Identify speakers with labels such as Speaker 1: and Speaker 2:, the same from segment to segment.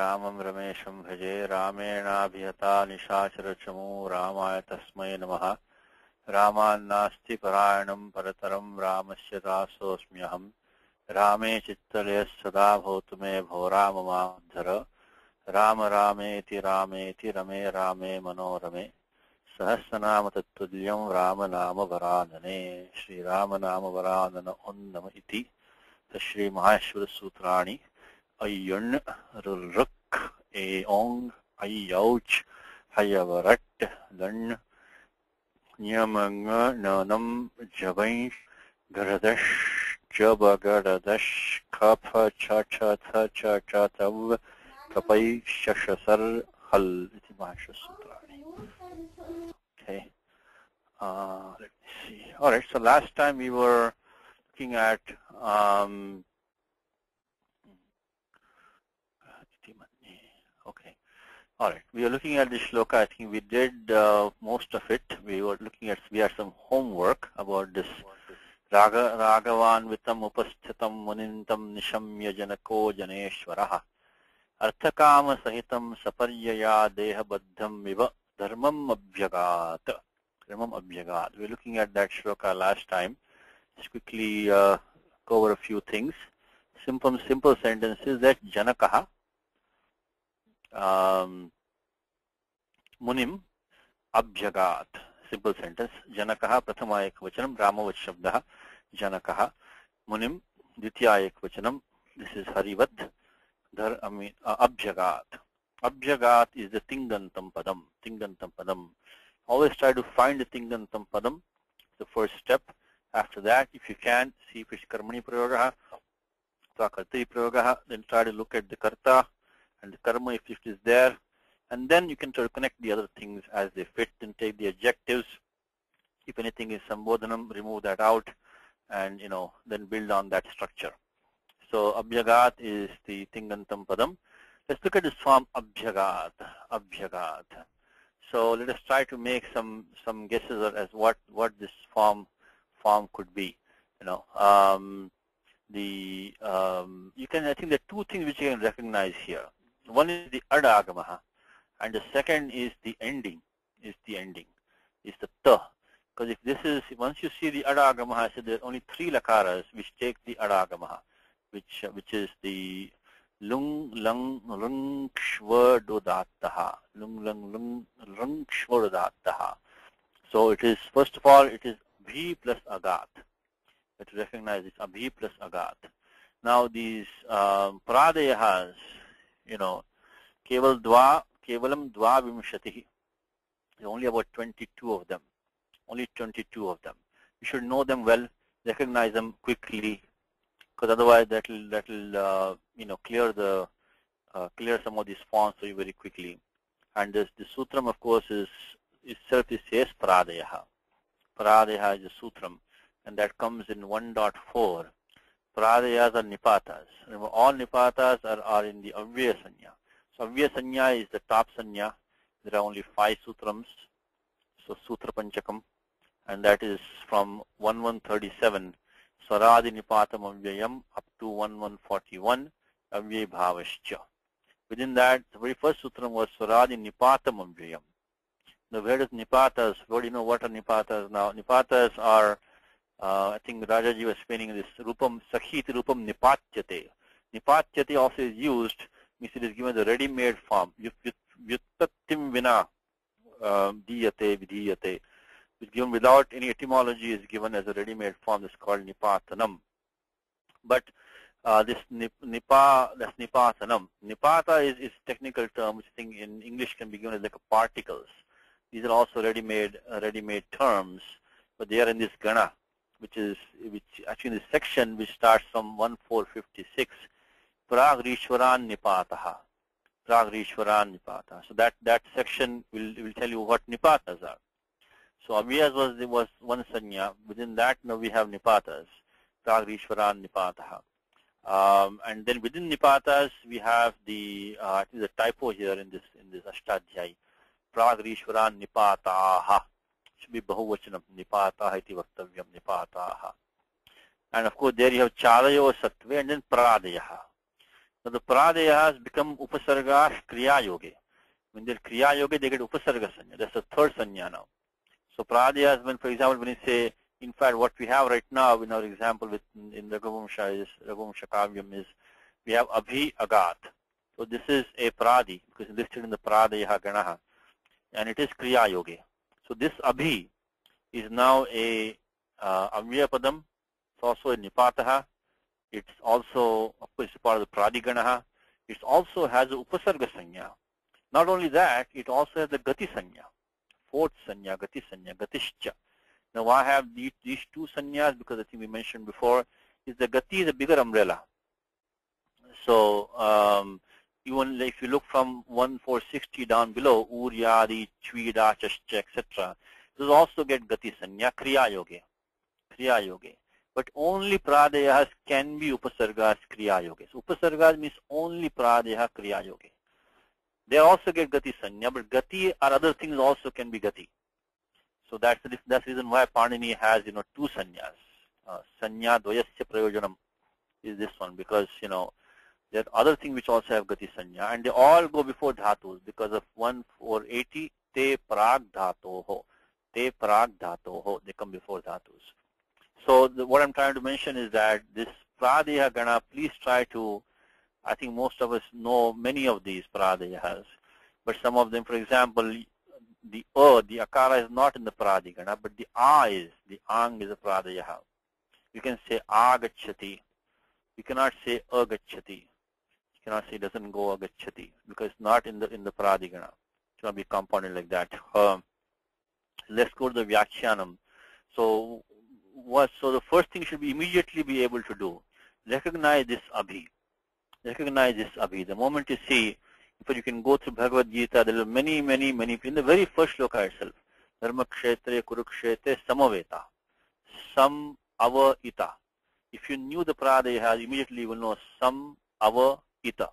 Speaker 1: रामं रमेशं भजे रामेणाभिहता निशाचरचमू रामाय तस्मै नमः रामान्नास्ति परायणं परतरं रामस्य दासोऽस्म्यहम् रामे चित्तलयः सदा भवतु मे भो राम मामद्धर राम रामेति रामेति रमे रामे मनोरमे सहस्रनाम तत्तुल्यं राम नाम वरानने श्रीराम नाम वरानन उन्नम इति श्री माहेश्वर सूत्राणि अय्यण् रुरुक् एओङ् अय्यौच् हयवरट् लण् न्यमङ ननं जबैंश् गरदश् जबगरदश् खफ छ छ थ छ च तव कपै शशसर हल इति माहेश्वर सूत्राणि. Okay. Let me see. All right. So last time we were looking at okay. All right. We are looking at the shloka. I think we did most of it. We had some homework about this. Raghavan vitam upasthitam munintam nishamya janako janeshwaraha arthakama sahitam saparyaya dehabaddham viva dharmam abhyagat. We're looking at that shloka last time. Let's quickly go over a few things. Simple sentences that Janakaha munim abhyagat. Simple sentence. Janakaha prathama ekvachanam ramavach shabdaha Janakaha munim dvitiya ekvachanam. This is harivat. Abhyagat. Abhyagat is the tingantam padam. Always try to find the tingantam padam, the first step. After that, if you can, see if it's karmani prayogaha, kartari prayogaha, then try to look at the karta and the karma if it is there. And then you can try to connect the other things as they fit and take the adjectives. If anything is sambodhanam, remove that out and, then build on that structure. So, abhyagat is the tingantam padam. Let's look at this form abhyagat. So let us try to make some guesses as what this form could be. You can, I think there are two things which you can recognize here. One is the adagamaha, and the second is the ending. Is the ta. Because if this is, once you see the adagamaha, so there are only three lakaras which take the adagamaha, which is the lung lang lung shva dodataha. Lung lang lung lung shva dodataha. So it is, first of all, it is abhi plus agat. Let's recognize this abhi plus agat. Now these pradayahas, kevalam dva vimshatihi. There are only about 22 of them. Only 22 of them. You should know them well, recognize them quickly, because otherwise that will clear some of these forms for you very quickly. And the sutram, of course, itself says pradyaha. Pradyaha is a sutram, and that comes in 1.4. Pradayas are nipatas. Remember, all nipatas are in the avya sanya. So avya sanya is the top sanya. There are only 5 sutrams. So sutra panchakam, and that is from 1137. Swaradi nipatam avyayam up to 1141 avyay bhavascha. Within that, the very first sutram was Swaradi nipatam avyayam. Now where does nipatas, what do you know what are nipatas now? Nipatas are, I think Rajaji was explaining this, rupam sakhiti rupam nipatyate. Nipatyate also is used, means it is given the ready-made form. Vyuttattim vina diyate vidhiyate. It's given without any etymology, is given as a ready-made form. That's called nipatanam. But this that's nipatanam. Nipata is technical term, which I think in English can be given as like a particles. These are also ready-made terms, but they are in this gana, which actually in this section which starts from 1456. Pragrishwaran nipataha. Pragrishwaran nipata. So that section will tell you what nipatas are. So avyas was one sanya. Within that now we have nipatas. Pragrishwaran nipataha. And then within nipatas we have the I think the typo here in this ashtadhyay. Pragrishwaran nipataha. Should be bahuvachanam. Nipataha iti vaktavyam nipataha. And of course there you have chalayo sattve and then pradayaha. So the pradayas become upasargas kriya yoge. When they're kriya yoge, they get upasarga sanya. That's the third sanya now. So pradayas, when, for example, when you say, in fact, what we have right now in our example in Raghuvamsha Kavyam is, we have abhi agat. So this is a pradi, because it's listed in the pradaya ganaha, and it is kriya yoge. So this abhi is now a avya padam. It's also a nipataha. It's also, of course, part of the pradiganaha. It also has a upasarga sanya. Not only that, it also has the gati sanya. Fourth sanya, gati sanya, gatishcha. Now I have these two sanyas because I think we mentioned before, is the gati is a bigger umbrella. So even if you look from 1460 down below, uryadi, chvida, chashcha, etc., those also get gati sanya, kriya yoge. Kriya yoge. But only pradayas can be upasargas kriya yoge. So upasargas means only pradaya kriya yoge. They also get gati sanya, but gati or other things also can be gati. So that's the reason why Panini has, two sanyas. Sanya dvayasya prayojanam is this one, because, there are other things which also have gati sanya, and they all go before dhatus because of 1480 te prag dhatoho. Te prag dhatoho, they come before dhatus. So what I'm trying to mention is that this pradaya gana, please try to, I think most of us know many of these pradayas, but some of them, for example, the akara is not in the pradigana, but the is, the ang is a pradaya. You can say agachati. You cannot say agachati. You cannot say it doesn't go agachati because it's not in the pradigana. It cannot be compounded like that. Let's go to the vyakhyanam. So the first thing you should immediately be able to do, recognize this abhi. Recognize this abhi. The moment you see, if you can go through Bhagavad Gita, there are many, in the very first shloka itself, Dharma kshetre kurukshetre samaveta, sam ava ita. If you knew the pradayas, immediately you will know sam ava ita.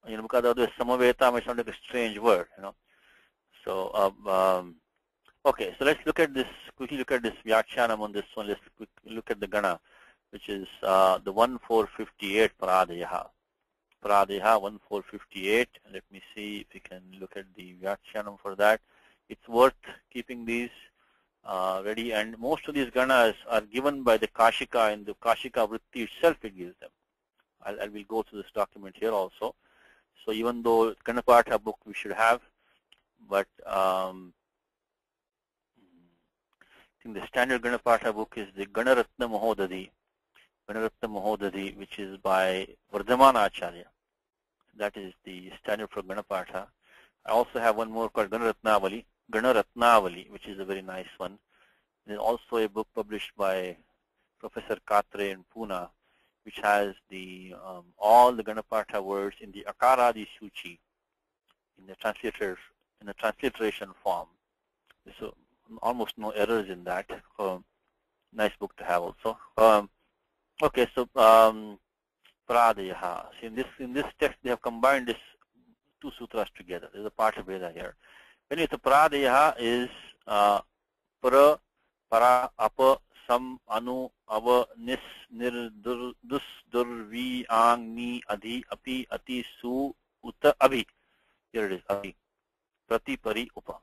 Speaker 1: Because otherwise samaveta may sound like a strange word, So, okay, so let's quickly look at this vyakhyanam on this one. Let's quickly look at the gana, which is the 1458 pradaya. Pradaya 1458. Let me see if we can look at the vyakhyanam for that. It's worth keeping these ready, and most of these ganas are given by the Kashika, and the Kashika Vritti itself it gives them. I will go through this document here also. So even though Ganapatha book we should have, but I think the standard Ganapatha book is the Ganaratna Mahodadi, which is by Vardhamana Acharya. That is the standard for Ganapatha. I also have one more called Ganaratnavali, which is a very nice one. There's also a book published by Professor Katre in Pune, which has the all the Ganapatha words in the Akaradi Suchi, in the transliteration form. So almost no errors in that. Nice book to have also. Okay, so Pradaya. See, in this text they have combined these two sutras together. There's a Patha Veda here. When it's a Pradaya is pra, para, apa, sam, anu, ava, nis, nir, dur, dus, dur, vi, ang, ni, adhi, api, ati, su, uta, abhi. Here it is, abhi. Prati, pari, upa.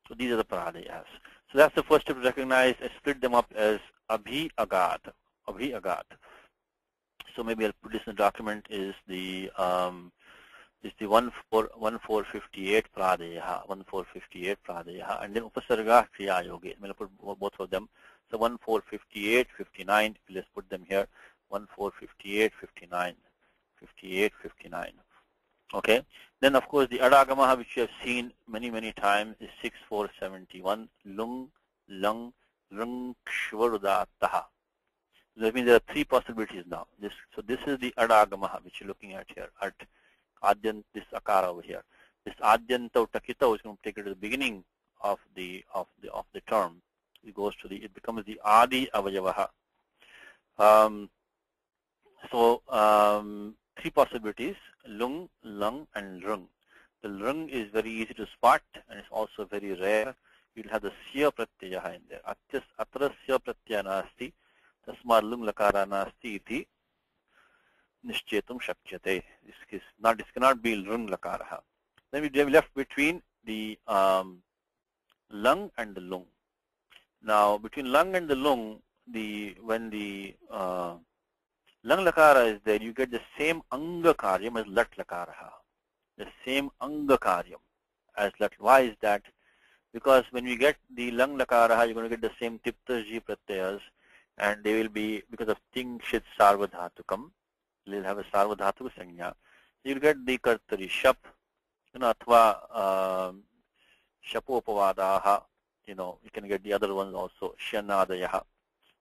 Speaker 1: So these are the Pradayas. So that's the first step to recognize and split them up as abhi, agat. Abhi, agat. So maybe I'll put this in the document is the 1458 pradaya, 1458 pradaya, and then upasarga kriya yoge. I'm going to put both of them. So 1458, 59. Let's put them here. 1458, 59, 58, 59. Okay. Then of course the adagamaha, which you have seen many times, is 6471. Lung, lung, lung, shvarudataha. That means there are three possibilities now. So this is the adagamaha which you're looking at here. At adyant, this akara over here. This adyanta takita is going to take it to the beginning of the term. It becomes the adi avayavaha. Three possibilities: lung, lung, and rung. The rung is very easy to spot, and it's also very rare. You'll have the sya pratyaya in there. Atra sya pratyaya nasti. Tasmad lung lakara nasti iti. nishchetum shakyate. This cannot be lung lakaraha. Then we have left between the lung and the lung. Now between lung and the lung, when the lung lakara is there, you get the same anga karyam as lat lakaraha. The same anga karyam as lat. Why is that? Because when we get the lung lakaraha, you're going to get the same tiptaji pratyayas, and they will be, because of ting shit sarvadhatukam, they'll have a sarvadhatuka sanya. You'll get the kartari shap, athva shapopavadaha, you can get the other ones also, shanadayaha,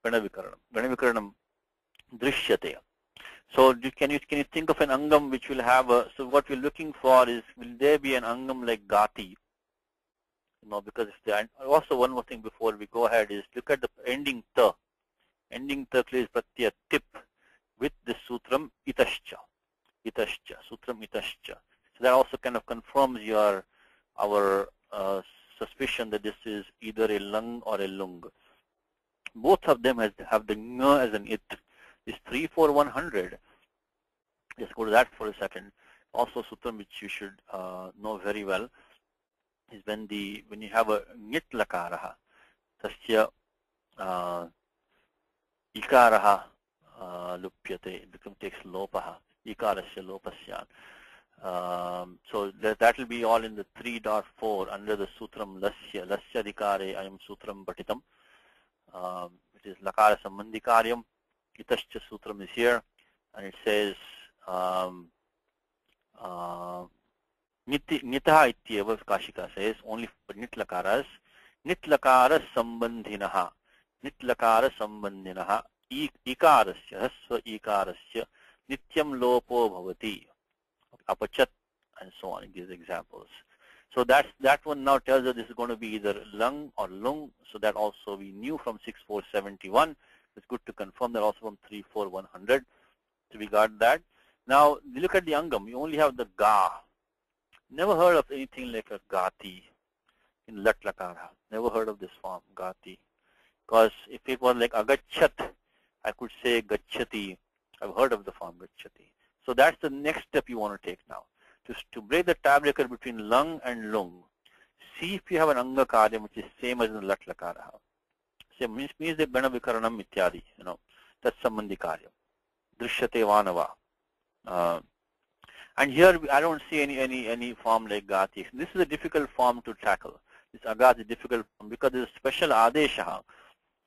Speaker 1: ganavikaranam. Ganavikaranam drishyate. So can you think of an angam which will have a, so what we're looking for is, will there be an angam like gati? Because it's the, also one more thing before we go ahead is look at the ending ta. Ending ta clears pratyaya tip with the sutram itascha. Itascha. Sutram itascha. So that also kind of confirms our suspicion that this is either a lung or a lung. Both of them have the ng as an it. This 34100. Just go to that for a second. Also sutram which you should know very well is when you have a nit lakaraha, tasya ikaraha lupyate, it takes lopaha, ikarasya lopasyan. So that will be all in the 3.4 under the sutram lasya. Lasya dikare ayam sutram patitam. It is lakara sambandhikaryam. Itascha sutram is here, and it says nitaha ityeva Kashika says only for nitlakaras. Nitlakaras sambandhinaha. Nitlakara sambandhinaha. Ikarasya, hasva ikarasya. Nityam lopo bhavati. Apachat, and so on. It gives examples. So that one now tells us this is going to be either lung or lung. So that also we knew from 6471. It's good to confirm that also from 34100. So we got that. Now look at the angam. You only have the ga. Never heard of anything like a gati in lat lakara. Never heard of this form, gati. Because if it was like agachat, I could say gachati. I've heard of the form gachati. So that's the next step you want to take now. To break the tiebreaker between lung and lung, see if you have an anga karyam which is same as in lat lakara. So means the gana vikaranam ityadi, that's sambandhi karyam. Drishyate vanava. And here I don't see any form like gati. This is a difficult form to tackle. This agat is a difficult form because there's a special adesha.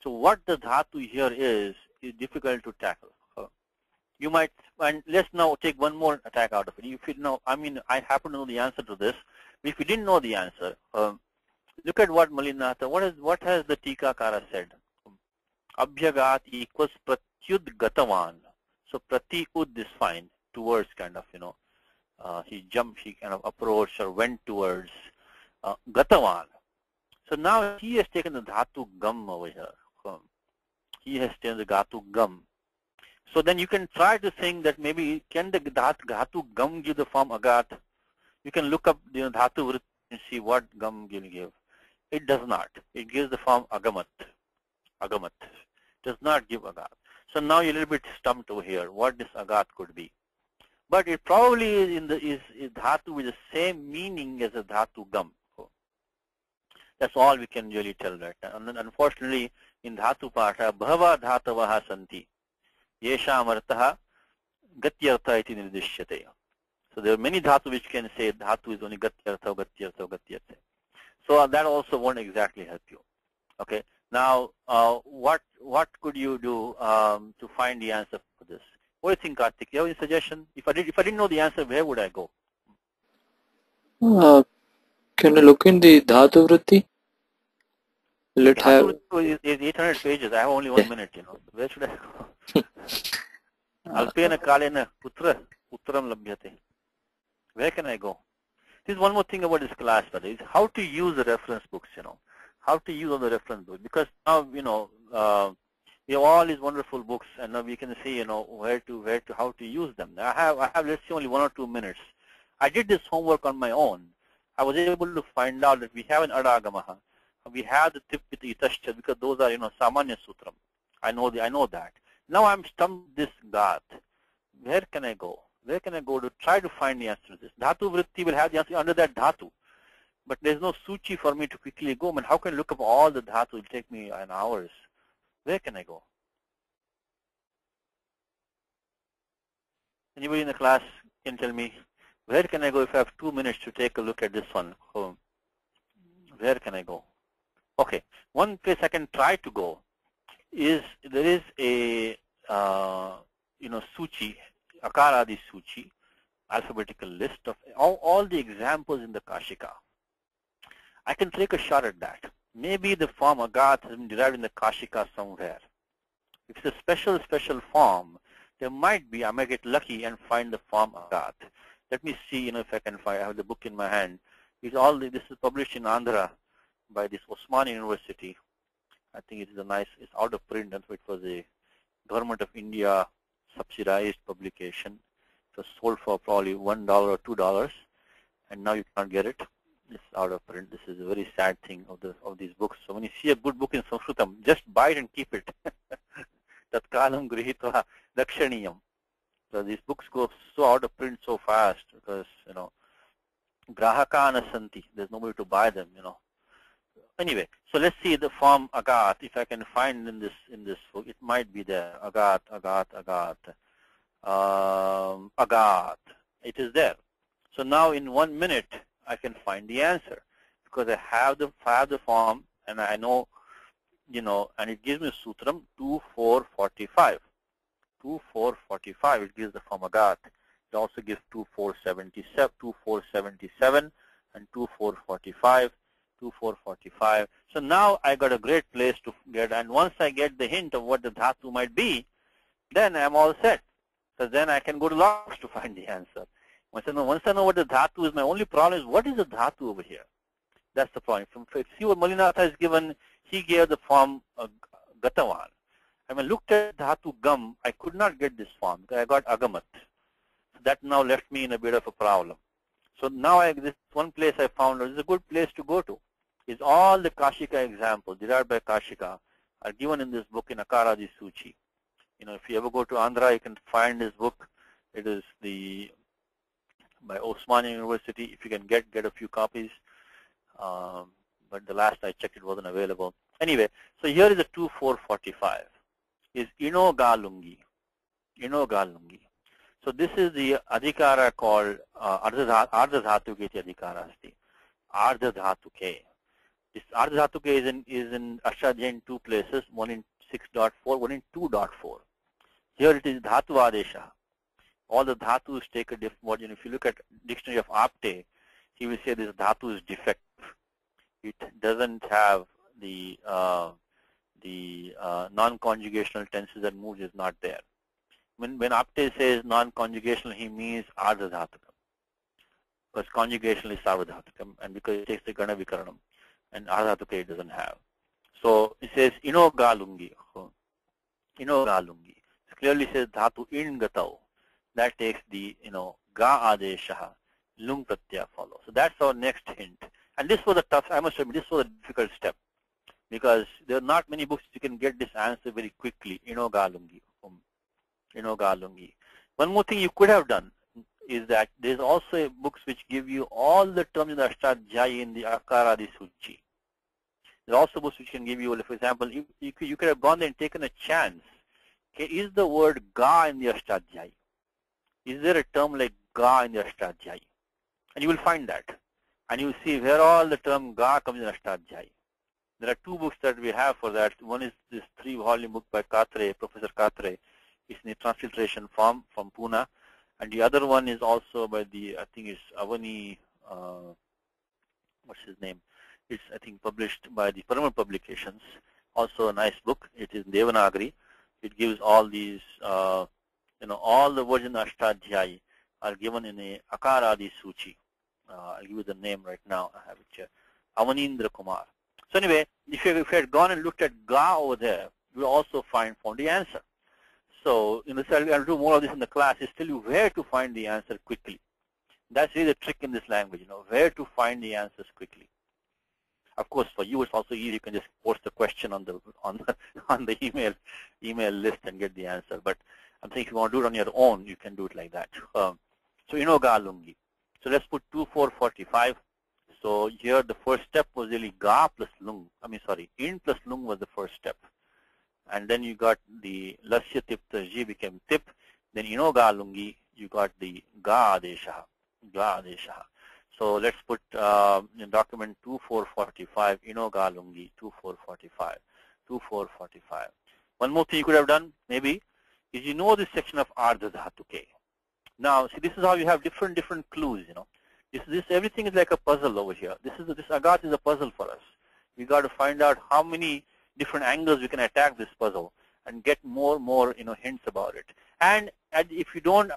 Speaker 1: So what the dhatu here is difficult to tackle. You might, and let's now take one more attack out of it. If you know, I happen to know the answer to this. If you didn't know the answer, look at what Malinatha, what has the Tikakara said? Abhyagat equals pratyud gatavan. So pratyud is fine, towards kind of, he jumped, he kind of approached or went towards gatavan. So now he has taken the dhatu gam over here. He has taken the dhatu gam. So then you can try to think that maybe can the dhatu gam give the form agat? You can look up the dhatu vrit and see what gam will give. It does not. It gives the form agamat. Agamat. It does not give agat. So now you're a little bit stumped over here. What this agat could be. But it probably is dhatu with the same meaning as a dhatu gam. That's all we can really tell right now. And then unfortunately in dhatu pasha bhava dhatavaha santi. Yesham artaha gatyartha iti nirdishyate. So there are many dhatu which can say dhatu is only gatyartha, gatyartha, gatyartha. So that also won't exactly help you. Okay. Now, what could you do to find the answer for this? What do you think, Karthik? You have any suggestion? If I didn't know the answer, where would I go?
Speaker 2: Can you look in the dhatu vritti? Will it have?
Speaker 1: Dhatu is 800 pages. I have only 1 minute. Where should I go? Alpena kalena putra utram labhyate. Where can I go? This is one more thing about this class, brother, is how to use the reference books, how to use all the reference books. Because now, we have all these wonderful books, and now we can see, how to use them. I have, let's say, only 1 or 2 minutes. I did this homework on my own. I was able to find out that we have an adagamaha. We have the tip with itascha, because those are, samanya sutram. I know that. Now I'm stumped this gat. where can I go? Where can I go to try to find the answer to this? Dhatu vritti will have the answer under that dhatu. But there's no suchi for me to quickly go. I mean, how can I look up all the dhatu? It will take me an hours. Where can I go? Anybody in the class can tell me, where can I go if I have 2 minutes to take a look at this one? Oh, where can I go? Okay, one place I can try to go is there is a suchi, akaradi suchi, alphabetical list of all the examples in the Kashika. I can take a shot at that. Maybe the form agat has been derived in the Kashika somewhere. If it's a special form, there might be, I might get lucky and find the form agat. Let me see, if I can find. I have the book in my hand. This is published in Andhra by this Osmani University. I think it is it's out of print, and so it was a Government of India subsidized publication. It was sold for probably $1 or $2, and now you can't get it. It's out of print. This is a very sad thing of these books. So when you see a good book in Sanskritam, just buy it and keep it. Tatkalam grihitva dakshaniyam. So these books go so out of print so fast because, grahaka anasanti. There's nobody to buy them, Anyway, so let's see the form agat. If I can find in this book, it might be there. Agat. Agat. It is there. So now in 1 minute, I can find the answer because I have the form and I know, and it gives me sutram 2445. 2445, it gives the form agat. It also gives 2477 and 2445. 2445. So now I got a great place to get, and once I get the hint of what the dhatu might be, then I'm all set. So then I can go to logs to find the answer. Once I know what the dhatu is, my only problem is what is the dhatu over here? That's the problem. See what Malinatha is given, he gave the form Gatavan. When I looked at dhatu gam, I could not get this form because I got agamat. So that now left me in a bit of a problem. So now this one place I found is a good place to go to. Is all the Kashika examples derived by Kashika are given in this book in Akaradi Suchi. If you ever go to Andhra, you can find this book. It is by Osmani University. If you can get a few copies, but the last I checked, it wasn't available. Anyway, so here is a 2445. Is Ino Galungi. So this is the adhikara called Ardha Dhatuke adhikara asti. Ardha Dhatuke. This Ardha Dhatuke is in Ashtadhyayi in two places, one in 6.4, one in 2.4. Here it is Dhatu Adesha. All the Dhatus take a different word. If you look at dictionary of Apte, he will say this Dhatu is defective. It doesn't have the non-conjugational tenses and moods is not there. When Apte says non-conjugational, he means Ardha Dhatukam. Because conjugational is Sarvadhatukam, and because it takes the Gana Vikaranam, and Ardha Dhatuka it doesn't have. So it says Ino Galungi. Ino Galungi. It clearly says Dhatu in Gatau. That takes the, Ga Adeshaha, Lung Pratyaya follow. So that's our next hint. And this was a tough, I must admit, this was a difficult step. Because there are not many books you can get this answer very quickly. Ino Galungi. One more thing you could have done is that there's also books which give you all the terms in the Ashtadhyayi in the Akaradi Suchi. There are also books which can give you, for example, you could have gone there and taken a chance. Okay, is the word Ga in the Ashtadhyayi? Is there a term like Ga in the Ashtadhyayi? And you will find that. And you will see where all the term Ga comes in Ashtadhyayi. There are two books that we have for that. One is this 3-volume book by Katre, Professor Katre. It's in the transliteration form from Pune. And the other one is also by I think it's Avani, what's his name? It's, I think, published by the Paramount Publications. Also a nice book. It is Devanagari. It gives all these, all the words in Ashtadhyayi are given in a Akaradi Suchi. I'll give you the name right now. I have it here. Avanindra Kumar. So anyway, if you had gone and looked at Ga over there, you will also found the answer. So, I'll do more of this in the class, is tell you where to find the answer quickly. That's really the trick in this language, where to find the answers quickly. Of course, for you, it's also easy. You can just post the question on the email list and get the answer. But I'm saying if you want to do it on your own, you can do it like that. So inoga lungi. So let's put 2, 4, 45. So here the first step was really ga plus lung. In plus lung was the first step. And then you got the lasya tip, the ji became tip. Then inoga lungi, you got the ga adesha. Ga adesha. So let's put in document 2445, inoga lungi, 2445, 2445. One more thing you could have done, maybe, is you know this section of ardha dhatuke. Now, see, this is how you have different clues, This everything is like a puzzle over here. This agat is a puzzle for us. We got to find out how many different angles we can attack this puzzle and get more hints about it. And if you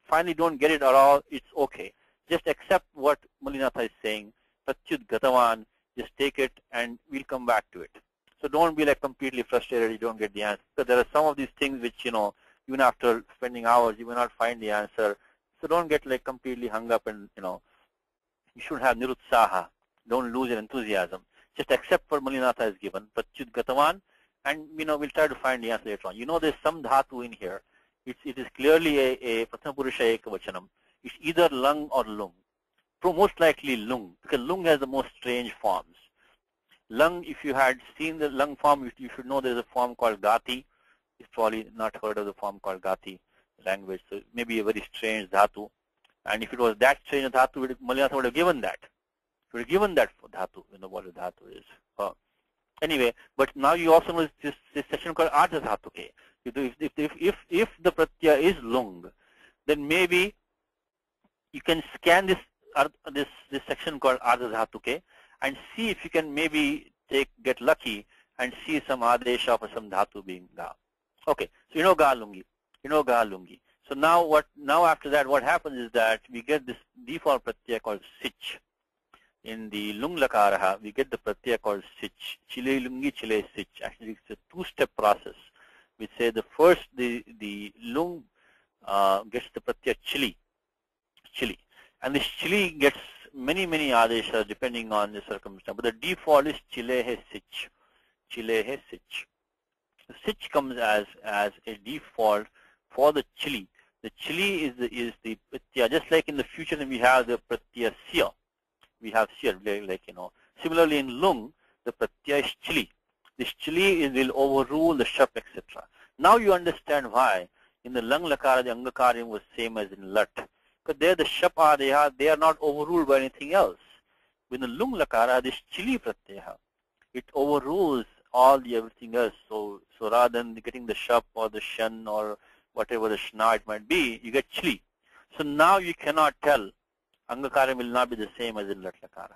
Speaker 1: finally don't get it at all, it's okay. Just accept what Mulinatha is saying. Pratyut Gatavan, just take it and we'll come back to it. So don't be like completely frustrated you don't get the answer. So there are some of these things which, even after spending hours, you may not find the answer. So don't get like completely hung up and, you should have nirutsaha. Don't lose your enthusiasm. Just accept what Mulinatha is given, Pratyut Gatavan, and, we'll try to find the answer later on. There's some dhatu in here. It is clearly a Prathama Purusha Ekavachanam. It's either lung or lung. Most likely lung, because lung has the most strange forms. Lung, if you had seen the lung form, you should know there's a form called gati. You've probably not heard of the form called gati language. So maybe a very strange dhatu. And if it was that strange dhatu, Mulinatha would have given that. He would have given that for dhatu, what a dhatu is. Anyway, but now you also know this section called ardha dhatuke. If the pratyaya is lung, then maybe you can scan this section called ardha dhatuke and see if you can maybe get lucky and see some adesha for some dhatu being ga. Okay, so inoga lungi. So now after that what happens is that we get this default pratyaya called sich. In the lung lakaraha, we get the pratyaya called sich. Chile lungi, chile sich. Actually, it's a two-step process. We say the first, the lung gets the pratyaya chili. And this chili gets many adeshas depending on the circumstance. But the default is chile he sich. Chile he sich. The sich comes as a default for the chili. The chili is the pratyaya. Just like in the future, we have the pratyaya siya. We have here, similarly in lung, the pratyaya is chili. This chili will overrule the shap, etc. Now you understand why in the lung lakara the angakaryam was same as in lat. Because there the shap adeha, they are not overruled by anything else. With the lung lakara, this chili pratyaya, it overrules all the everything else. So rather than getting the shap or the shan or whatever the shna it might be, you get chili. So now you cannot tell. Angakaram will not be the same as in lat lakara.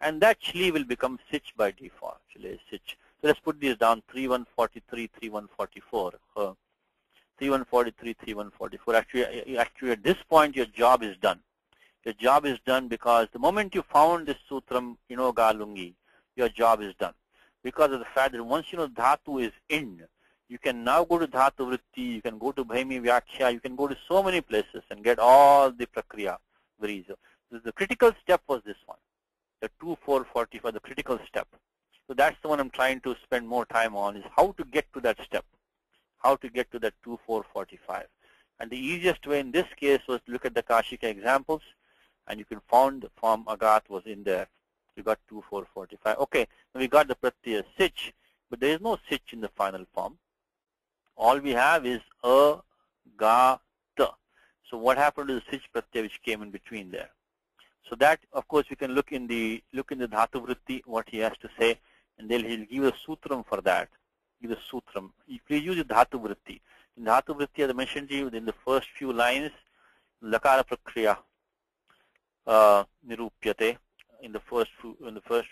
Speaker 1: And that chili will become sich by default. Chili is sich. So let's put these down, 3143, 3144. 3143, 3144. Actually at this point your job is done. Your job is done because the moment you found this sutram, inoga lungi, your job is done. Because of the fact that once you know dhatu is in, you can now go to dhatu vritti, you can go to bhaimi vyakhya, you can go to so many places and get all the prakriya. The critical step was this one, the 2445, the critical step. So that's the one I'm trying to spend more time on, is how to get to that step, how to get to that 2445. And the easiest way in this case was to look at the Kashika examples, and you can find the form agat was in there. You got 2445. Okay, we got the pratyaya sich, but there is no sich in the final form. All we have is a, ga, ta. So what happened to the sich pratyaya which came in between there? So that, of course, we can look in the dhatu vritti, what he has to say, and then he'll give a sutram for that. Give a sutram. You can use the dhatu vritti. In dhatu vritti, as I mentioned to you, in the first few lines, lakara prakriya nirupyate in the first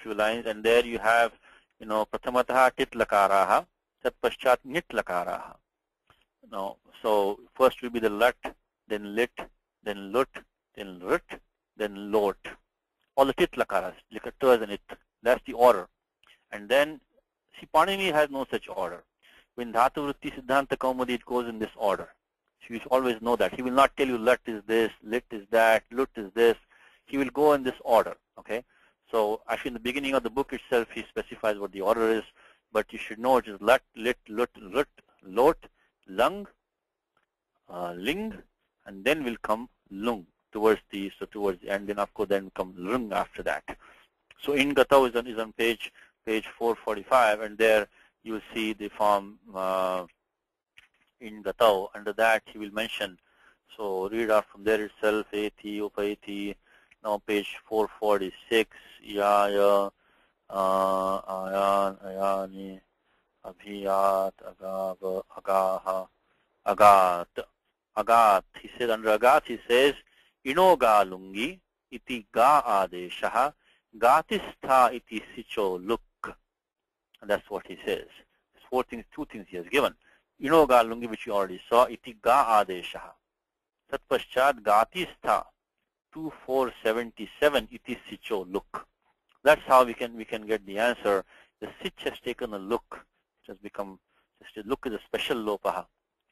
Speaker 1: few lines, and there you have, prathamataha tit lakaraha, tat paschat nit lakaraha. So first will be the lat, then lit, then lut, then rit, then lot. All the tit lakaras, likatars and it. That's the order. And then, see, Panini has no such order. When Dhatu Vritti Siddhanta Kaumudi, it goes in this order. So you should always know that. He will not tell you lut is this, lit is that, lut is this. He will go in this order. Okay. So actually, in the beginning of the book itself, he specifies what the order is. But you should know it is lut, lit, lut, lut, lot, lung, ling, and then will come lung towards the and then of course then come lung after that. So in Gatau is on page 445, and there you will see the form in Gatau. Under that he will mention. So read out from there itself. Eti, upaiti. Now page 446. Yaya, ayan, ayani, abhiyat, agava, agaha, agat. Agat. He says under agat he says inoga lungi iti ga adeshaha gatistha iti sicho luk. And that's what he says. There's two things he has given. Inoga lungi, which you already saw, iti ga adeshaha. Tat paschat gatistha 2477 iti sicho luk. That's how we can get the answer. The sich has taken a look. It has become, just a look is a special lopaha,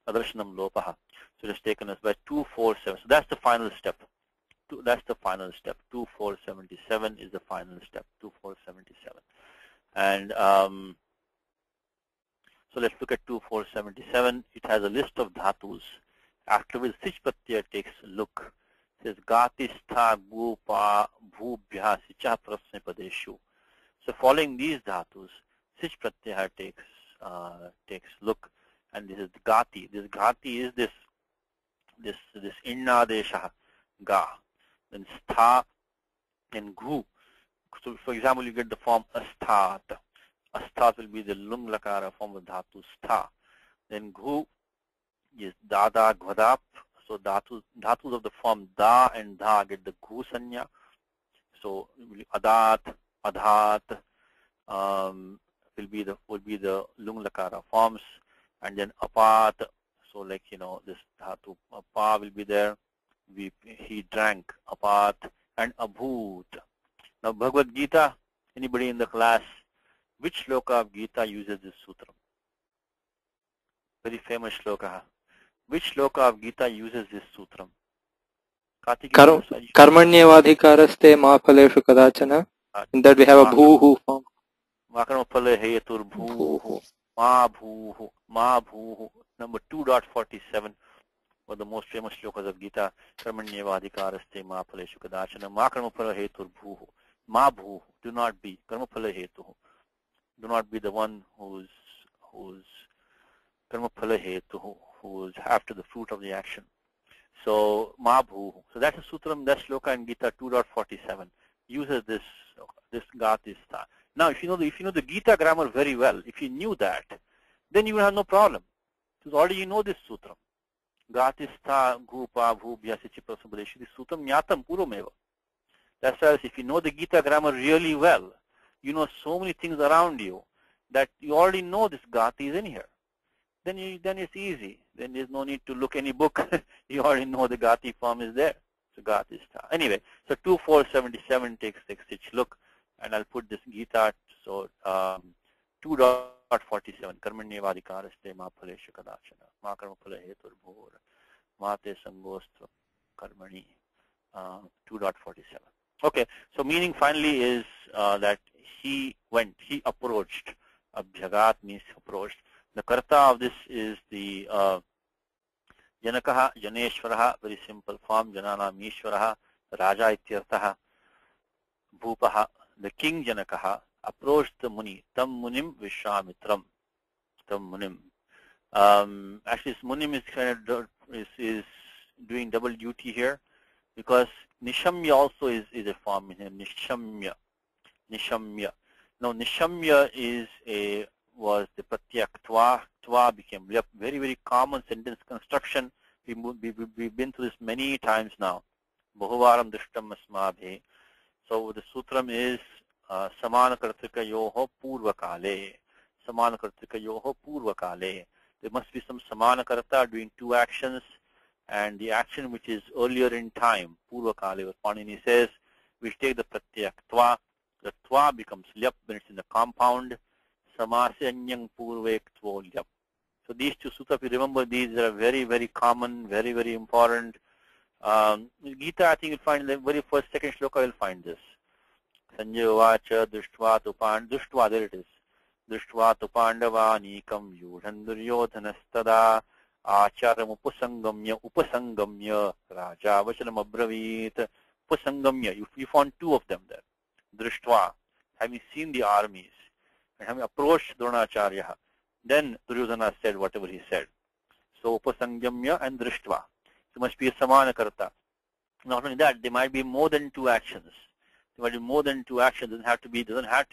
Speaker 1: adarshanam lopaha. So it has taken us by 247. So that's the final step. That's the final step. 2477 is the final step. 2477. And so let's look at 2477. It has a list of dhatus. After which sich pratyaya takes a look. It says gatistha gupa bhubhya sicha prasne padeshu. So following these dhatus, sich pratyaya takes look, and this is the gati. This gati is this innadesha ga. Then stha and gu. So for example, you get the form asthat. Asthat will be the lung lakara form of dhatu stha. Then gu is dada gvadap. So dhatus of the form da and dha get the gu sanya. So adat, adhat will be the lung lakara forms, and then apat. So like this dhatu apa will be there. He drank, apat, and abhut. Now Bhagavad Gita, anybody in the class, which shloka of Gita uses this sutra? Very famous shloka. Which shloka of Gita uses this sutra?
Speaker 2: Karmanyevadhikaraste ma phaleshu kadachana. In that we have a bhuhu form.
Speaker 1: Makarmaphale hetur bhuhu, ma bhuhu, ma bhuhu. Number 2.47 were the most famous shlokas of Gita. Karmanyevadhikaraste ma phaleshu kadachana. Makarmaphale hetur bhuhu, ma bhuhu. Do not be. Karmaphale hetu. Do not be the one who's karmaphale hetu, who's after the fruit of the action. So ma bhuhu. So that's a sutram, that shloka in Gita 2.47 uses this gatistha. Now if you know the Gita grammar very well, if you knew that, then you will have no problem. Because already you know this sutram. Gatistha gupa bhubhya sichi prasabhadeshi. This sutram nyatam purvameva. That's why if you know the Gita grammar really well, you know so many things around you that you already know this gati is in here. Then it's easy. Then there's no need to look any book. You already know the gati form is there. So gatistha. Anyway, so 2477 takes each look, and I'll put this Gita. So 2.47. Karmanyevadhikaraste ma phaleshu kadachana. Ma karma phale hetur bhur. Ma te sangostra karmani. 2.47. Okay, so meaning finally is that he approached. Abhyagat means approached. The karta of this is the Janakaha, Janeshwaraha, very simple form, Jananam Ishwaraha, Raja ityarthaha, Bhupaha. The king Janakaha approached the Muni, Tam Munim Vishwamitram. Tam Munim. Actually, this Munim is kind of is doing double duty here, because Nishamya also is a form in here. Nishamya. Now Nishamya was the pratyak twa. Twa became very, very common sentence construction. We've been through this many times now. Bahuvaram drishtam asmabhe. So the sutram is samana kartrika yoho purvakale. Samana kartrika yoho purvakale. There must be some samana karta doing two actions, and the action which is earlier in time, purvakale, what Panini says, we take the pratyak twa. The twa becomes lyap when it's in the compound. Samasanyang purvek tvo lyap. So these two sutras, if you remember, these are very, very common, very, very important. Gita, I think you'll find the very first, second shloka, you'll find this. Sanjay vacha drishtva there it is. Drishtva tu pandavanikam yudhan duryodhanastada Acharam upasangamya Raja Vachanam Abravit. Upasangamya, you found two of them there. Drishtva, having seen the armies, and having approached Dronacharya, then Duryodhana said whatever he said. So upasangamya and Drishtva. So must be a samana karta. Not only that, there might be more than two actions. There might be more than two actions. Doesn't have to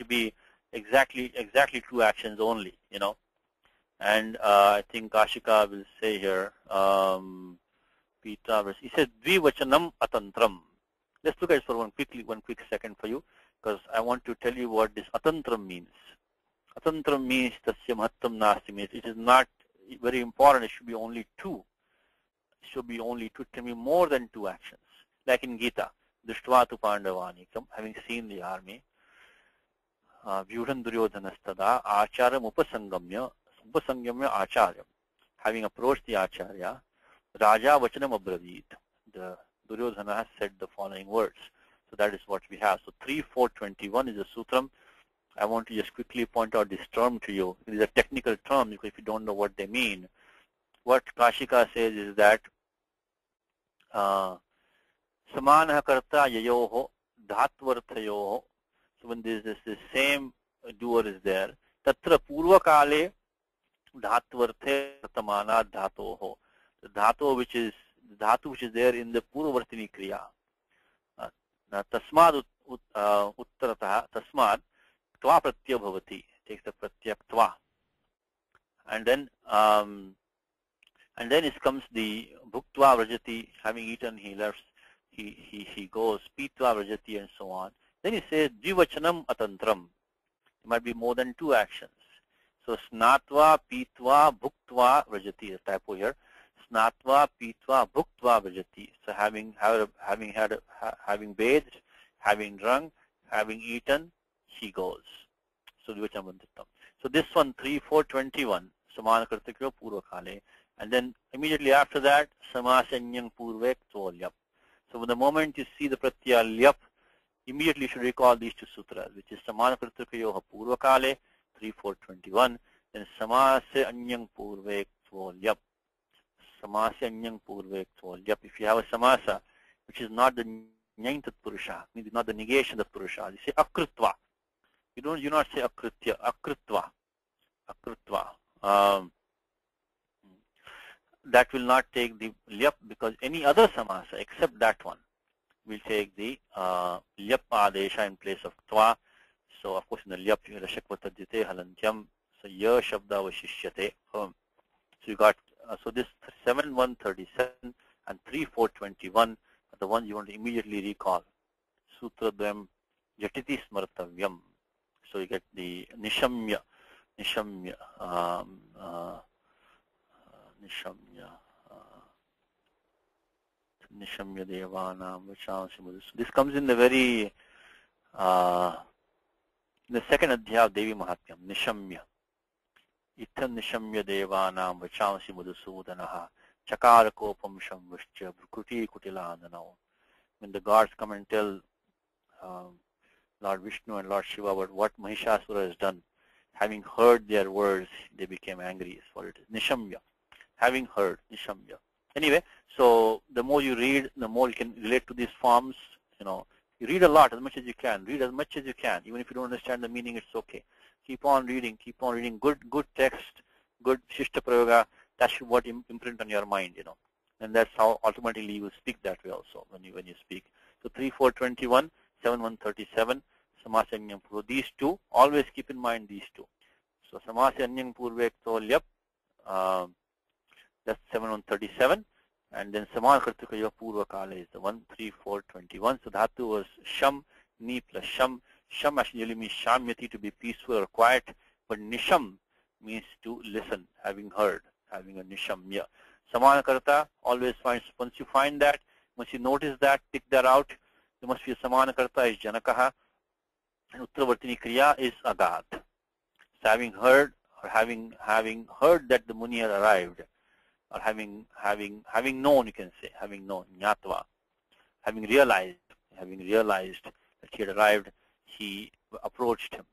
Speaker 1: be exactly two actions only, you know. And I think Kashika will say here, Pita verse. He says Dvivachanam atantram. Let's look at it for one quick second for you, because I want to tell you what this atantram means. Atantram means tasya mahattam nasti, means it is not very important. It should be only two. It should be only two. It can be more than two actions. Like in Gita, Drishtva Pandavani, having seen the army, Vyudhan Duryodhanastada, Acharam upasangamya Acharyam, having approached the Acharya, Raja Vachanam Abravit, the Duryodhana has said the following words. So that is what we have. So 3.4.21 is a sutram. I want to just quickly point out this term to you. It is a technical term, because if you don't know what they mean. What Kashika says is that Samana karta yayoho dhatvarthayoho. So when this same doer is there, tatra purva kale dhatvarthe pratamana dhatoho. The dhatu which is there in the purvavartini kriya. Tasmad uttarataha tasmad tva pratyaya bhavati, takes the pratyak tva. And then it comes the bhuktva vrajati, having eaten he left, he goes, pitva vrajati, and so on. Then he says dvivachanam atantram. It might be more than two actions. So snatva pitva bhuktva vrajati, the typo here. Snatva pitva bhuktva vrajati. So having bathed, having drunk, having eaten, he goes. So dvivachanam atantram. So this one 3.4.21 samana kartakyo purva kale. And then immediately after that, samasanyang purvek tvolyap. So the moment you see the pratyaya lyap, immediately you should recall these two sutras, which is samana kartakayoha purva kale 3.4.21, then samasya anyang purvek tvolyap. Samasya anyang purvek tvolyap. If you have a samasa, which is not the nyang tat purusha, means not the negation of purusha, you say akrutva. You do not say akritya, akrutva. Akrutva. That will not take the lyap, because any other samasa except that one will take the lyap adesha in place of tva. So of course in the lyap you have rashakvatadjite halantyam, so ya shabda vashishyate. So you got so this 7.1.37 and 3.4.21 are the ones you want to immediately recall. Sutra dvayam jatiti smartavyam. So you get the nishamya devanam vachansi mudhu. This comes in the very in the second adhyaya of Devi Mahatmyam. Nishamya. Ithan nishamya devanam vachansi mudhusudanaha chakara kopam shamvashcha bhrukuti kutilandanao. When the gods come and tell Lord Vishnu and Lord Shiva about what Mahishasura has done, having heard their words, they became angry, is what it is. Nishamya. Having heard, nishamya. Anyway, so the more you read, the more you can relate to these forms. You know, you read a lot, as much as you can. Read as much as you can. Even if you don't understand the meaning, it's okay. Keep on reading. Keep on reading. Good text, good shishta prayoga. That should what imprint on your mind. You know, and that's how ultimately you will speak that way also when you speak. So 3.4.21, 7.1.37, samasya anyang purva. These two, always keep in mind these two. So samasya anyang purvek tolyap. That's 7.1.37, and then samana kartakayo purva kala is the 1.3.4.21. So dhatu was sham, ni plus sham. Sham actually means shamyati, to be peaceful or quiet, but nisham means to listen, having heard, having a nishamya. Samana karta, always find, once you find that, once you notice that, pick that out, there must be a samana karta is janakaha, and uttaravartini kriya is agat. So having heard, or having heard that the Muni had arrived, or having known, you can say, having known, nyatva, having realized that he had arrived, he approached him.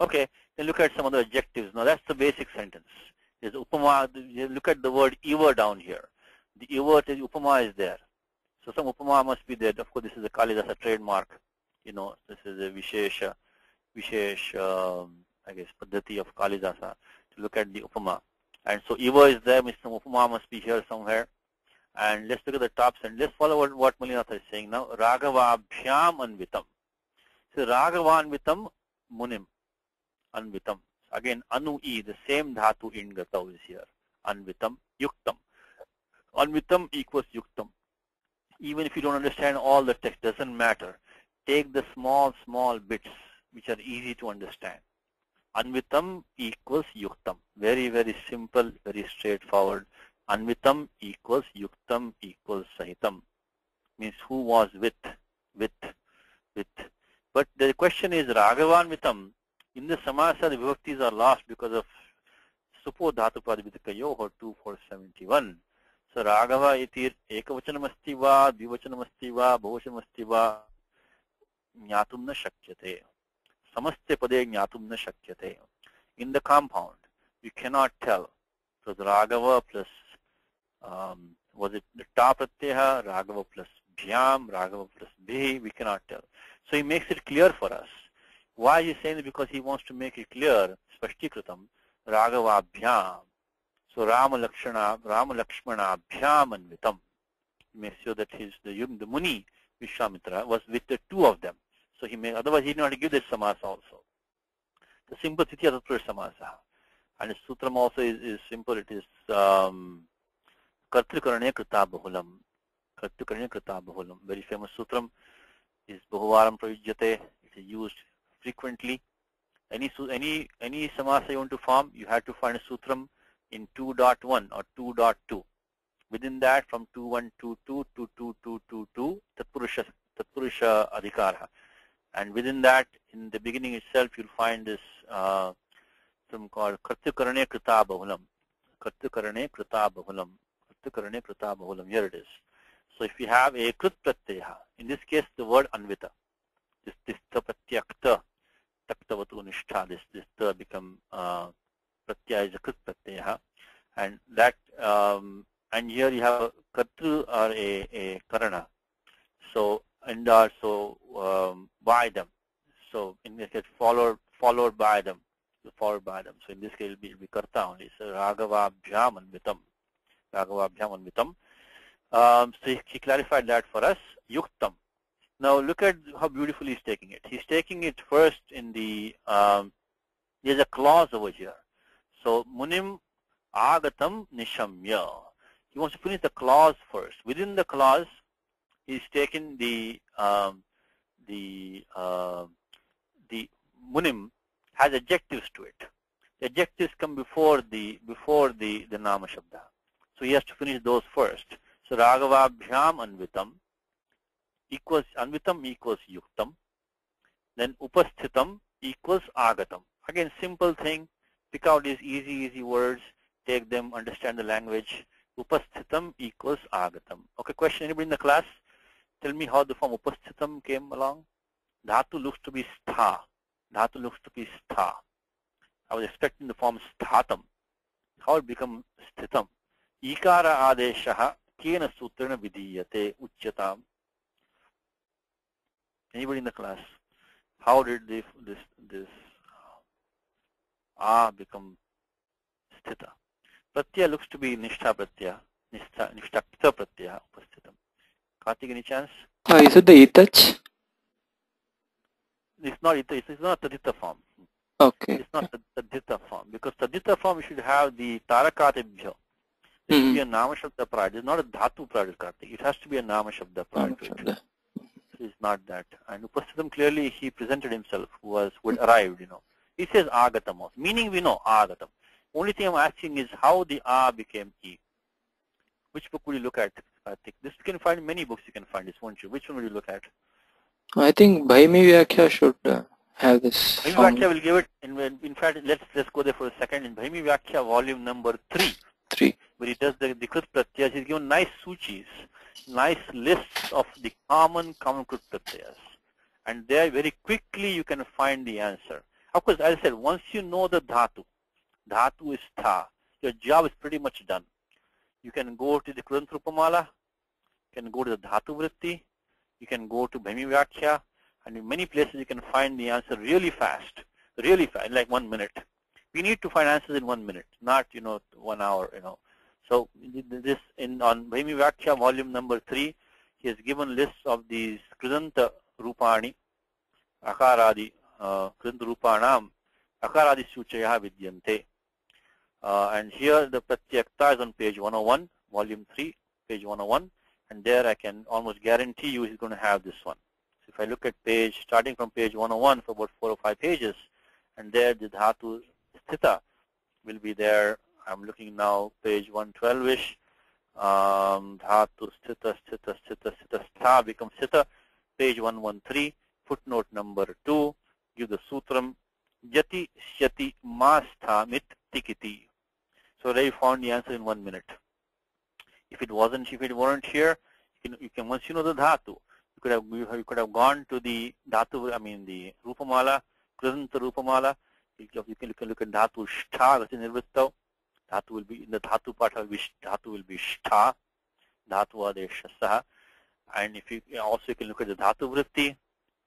Speaker 1: Okay, then look at some other adjectives. Now that's the basic sentence. There's upama. You look at the word eva down here. The eva, the upama is there. So some upama must be there. Of course, this is a Kalidasa trademark. This is a Vishesh, I guess, Paddhati of Kalidasa to look at the upama. And so eva is there, means some upama must be here somewhere. And let's look at the top and let's follow what Malinatha is saying now. Raghuvamsham anvitam. So Raghuvamvitam munim anvitam. Again, anu-i, the same dhatu in gata is here. Anvitam, yuktam. Anvitam equals yuktam. Even if you don't understand all the text, doesn't matter. Take the small bits which are easy to understand. Anvitam equals yuktam. Very, very simple, very straightforward. Anvitam equals yuktam equals sahitam. Means who was with. But the question is Raghuvamvitam. In the samasa, the vibhaktis are lost because of supo dhatu pradipitakayo or 2471. So Raghava iti ekavachanam asti va, dvivachanam asti va, bahuvachanam asti va, jnatum na shakyate. Samaste pade jnatum na shakyate. In the compound, you cannot tell. So the Raghava plus, was it the ta pratyaha, Raghava plus bhyam, Raghava plus bhi, we cannot tell. So he makes it clear for us. Why is he saying it? Because he wants to make it clear, spashtikritam, Raghavabhyam. So Rama Lakshmana Bhyam Anvitam. Make sure that the Muni Vishwamitra was with the two of them. So otherwise he did not give this samasa also. The simple Titya Tattva samasa. And the sutram also is simple. It is Kartrikarane Krita Bahulam. Kartrikarane Krita Bahulam. Very famous sutram is Bahuvaram Pravijyate. It is used frequently. Any samasa you want to form, you have to find a sutram in 2.1 or 2.2. Within that, from 2.122 to 2.222, Tatpurusha Adhikara. And within that, in the beginning itself, you'll find this term called Kartukarane Krita Bahulam. Kartukarane Krita Bahulam. Kartukarane Krita Bahulam. Here it is. So if you have a Krit Pratyaha, in this case, the word Anvita, this Pratyakta, Taktavatu Nishtha, this become Pratyaya is a Krit Pratyaha. And that, and here you have a Kartru or a Karana. So, and also by them. So in this case, followed by them. So in this case, it will be Karta only. So Raghavabhyam Anvitam. Raghavabhyam Anvitam. So he clarified that for us. Yuktam. Now look at how beautifully he's taking it. He's taking it first in the, there's a clause over here. So Munim Agatam Nishamya. He wants to finish the clause first. Within the clause, he's taken the Munim has adjectives to it. The adjectives come before the Nama Shabda. So he has to finish those first. So Raghavabhyam Anvitam equals Anvitam equals Yuktam. Then Upasthitam equals Agatam. Again, simple thing. Pick out these easy words. Take them, understand the language. Upasthitam equals Agatam. Okay, question anybody in the class? Tell me how the form Upasthitam came along. Dhatu looks to be Stha. Dhatu looks to be Stha. I was expecting the form Sthatam. How it become Sthitam? Ikara Adeshaha Kena Sutrana Vidiyate Uchyatam. Anybody in the class? How did this become Sthita? Pratyaya looks to be Nishtha Pratyaya. Nishtha Pratyaya Upasthitam. Kartik, any chance?
Speaker 2: Is it the itach?
Speaker 1: It's not Tadita form.
Speaker 2: Okay.
Speaker 1: It's not Tadita form. Because Tadita form you should have the Tarakatibhya. It should be a Nama Shabda Prad. It's not a Dhatu Prad, Kartik. It has to be a Nama Shabda Prad. It's not that. And Upasthitam, clearly he presented himself who had arrived, He says Agatam also. Meaning we know Agatam. Only thing I'm asking is how the A became E. Which book will you look at, Kartik? This you can find in many books you can find this, won't you? Which one will you look at?
Speaker 2: I think Bhaimi Vyakhya should have this.
Speaker 1: Bhaimi Vyakhya will give it, in fact, let's go there for a second. In Bhaimi Vyakhya volume number 3, where he does the Krit Pratyayas, he's given nice suchis, nice lists of the common Krit Pratyayas. And there very quickly you can find the answer. Of course, as I said, once you know the Dhatu is Tha, your job is pretty much done. You can go to the Krudant Rupamala, you can go to the Dhatu Vritti, you can go to Bhemi Vyakya, and in many places you can find the answer really fast, in like 1 minute. We need to find answers in 1 minute, not 1 hour. So this on Bhemi Vyakya volume number 3, he has given lists of these Krudanta Rupani, Akaradi, Krudanta Rupanam, Akaradi Suchaya Vidyante. And here the Pratyakta is on page 101, volume 3, page 101, and there I can almost guarantee you he's going to have this one. So if I look at starting from page 101 for about 4 or 5 pages, and there the Dhatu Sthita will be there. I'm looking now, page 112-ish. Dhatu Sthita, Sthita, Sthita, Sthita, Stha becomes Sthita. Page 113, footnote number 2, give the sutram, Yati Shyati Masthamit Tikiti. So they found the answer in 1 minute. If it weren't here, you can once you know the dhatu, you could have gone to the dhatu, the Rupamala, Krudanta Rupamala. You can look at dhatu shtha, that's in nirvittau. Dhatu will be in the dhatu part of dhatu will be shtha, dhatu adeshasaha. And if you can look at the dhatu vritti.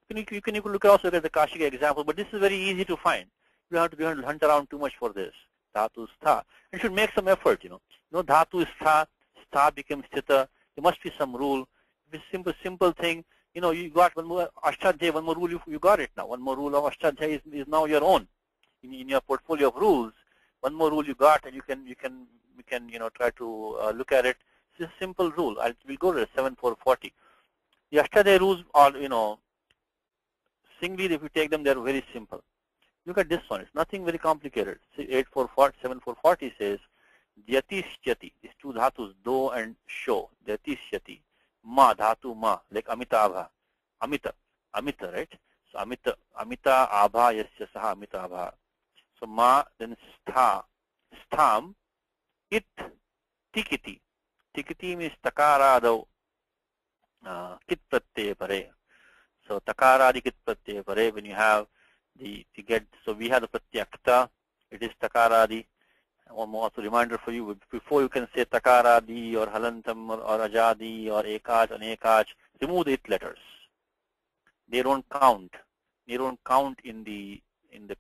Speaker 1: You can look also at the Kashika example, but this is very easy to find. You have to hunt around too much for this. Dhatu stha. And should make some effort, dhatu is stha, stha becomes sthita. There must be some rule. If it's simple thing, you got one more ashtadhyay, one more rule, you got it now. One more rule of ashtadhyay is now your own. In your portfolio of rules, one more rule you got, and you can try to look at it. It's a simple rule. We'll go to the 7440. The ashtadhyay rules are, singly, if you take them, they're very simple. Look at this one. It's nothing very complicated. See, 7440 says, Dyatishyati. These two dhatus, do and sho. Dyatishyati. Ma, dhatu ma, like Amitabha. Amita, right? So Amita abha yasya saha Amita abha. So ma, then stha. Stham, it, tikiti. Tikiti means takaradav, kit pratyaya pare. So takaradi kit pratyaya pare, when you have so we have the pratyakta, it is takaradi. One more also reminder for you, before you can say takaradi or halantam or ajadi or ekach and ekach, remove the it letters. They don't count. They don't count in the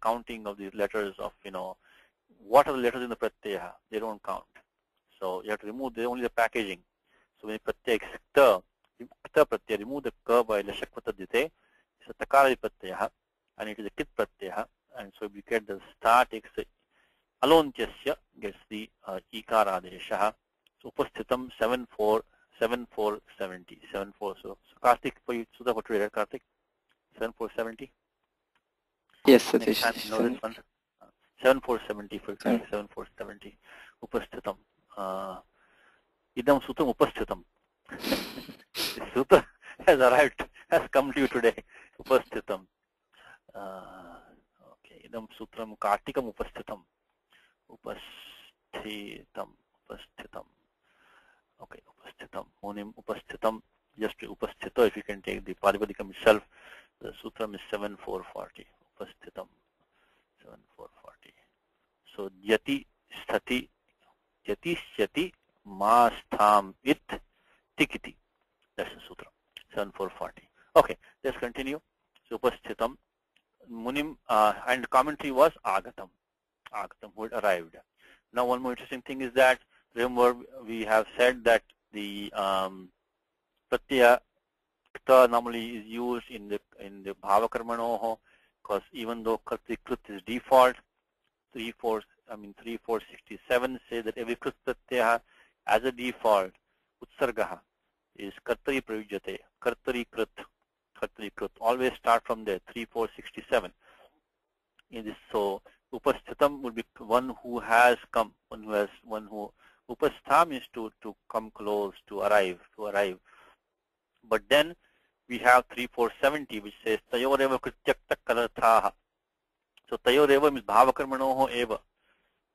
Speaker 1: counting of these letters of, what are the letters in the pratyaya? They don't count. So you have to remove only the packaging. So when you pratyaya kta pratyaya, remove the ka by lashakvata dite, it's a takaradi pratyaya, and it is a kit pratyaya, and so we get the stha takes the alontyasya, gets the ikara adesha. So upasthitam 7470. So Karthik, for you, Sudha, for today, Karthik? 7470?
Speaker 2: Yes,
Speaker 1: Next time, you know this one. 7470 for 7470. Upasthitam. Idam sutram upasthitam. The sutra has arrived, has come to you today. Upasthitam. Okay. Idam sutram kartikam upasthitam. Upasthitam. Okay. Upasthitam. Munim upasthitam. Just upasthita, if you can take the Paripadikam itself. The sutram is 7440. Upasthitam. 7440. So yati sthati, yati shyati ma stham it tikiti. That's the sutra. 7440. Okay, let's continue. So upasthitam munim, and commentary was agatam, who had arrived. Now one more interesting thing is that, remember we have said that the pratyaya kta normally is used in the bhava karmanoho, because even though kartri krut is default, 3467 say that every krut pratyaya as a default utsargaha is kartari prayujyate, kartari krut, always start from there, 3467. In this, so upasthitam would be one who has come, one who upastham is to come close, to arrive. But then we have 3470, which says tayoreva krityakta kalarthaha. So tayoreva means bhavakarmanoho eva,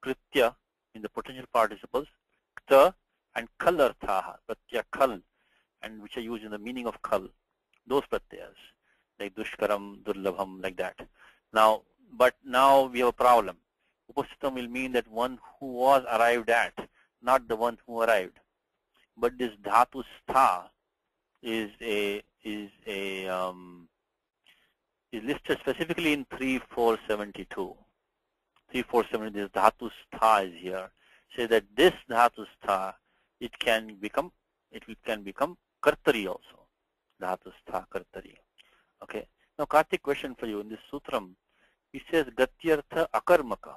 Speaker 1: kritya in the potential participles, kta and kalarthaha, pratya kal, and which are used in the meaning of kal. Those pratyas, like dushkaram, durlabham, like that. Now, but now we have a problem. Upasthitam will mean that one who was arrived at, not the one who arrived. But this dhatu stha is listed specifically in 3472. 3470, this dhatu stha is here. Say that this dhatu stha, it can become kartari also. Dhatu stha kartari. Okay. Now, Karthik, question for you. In this sutram, it says gatyartha akarmaka.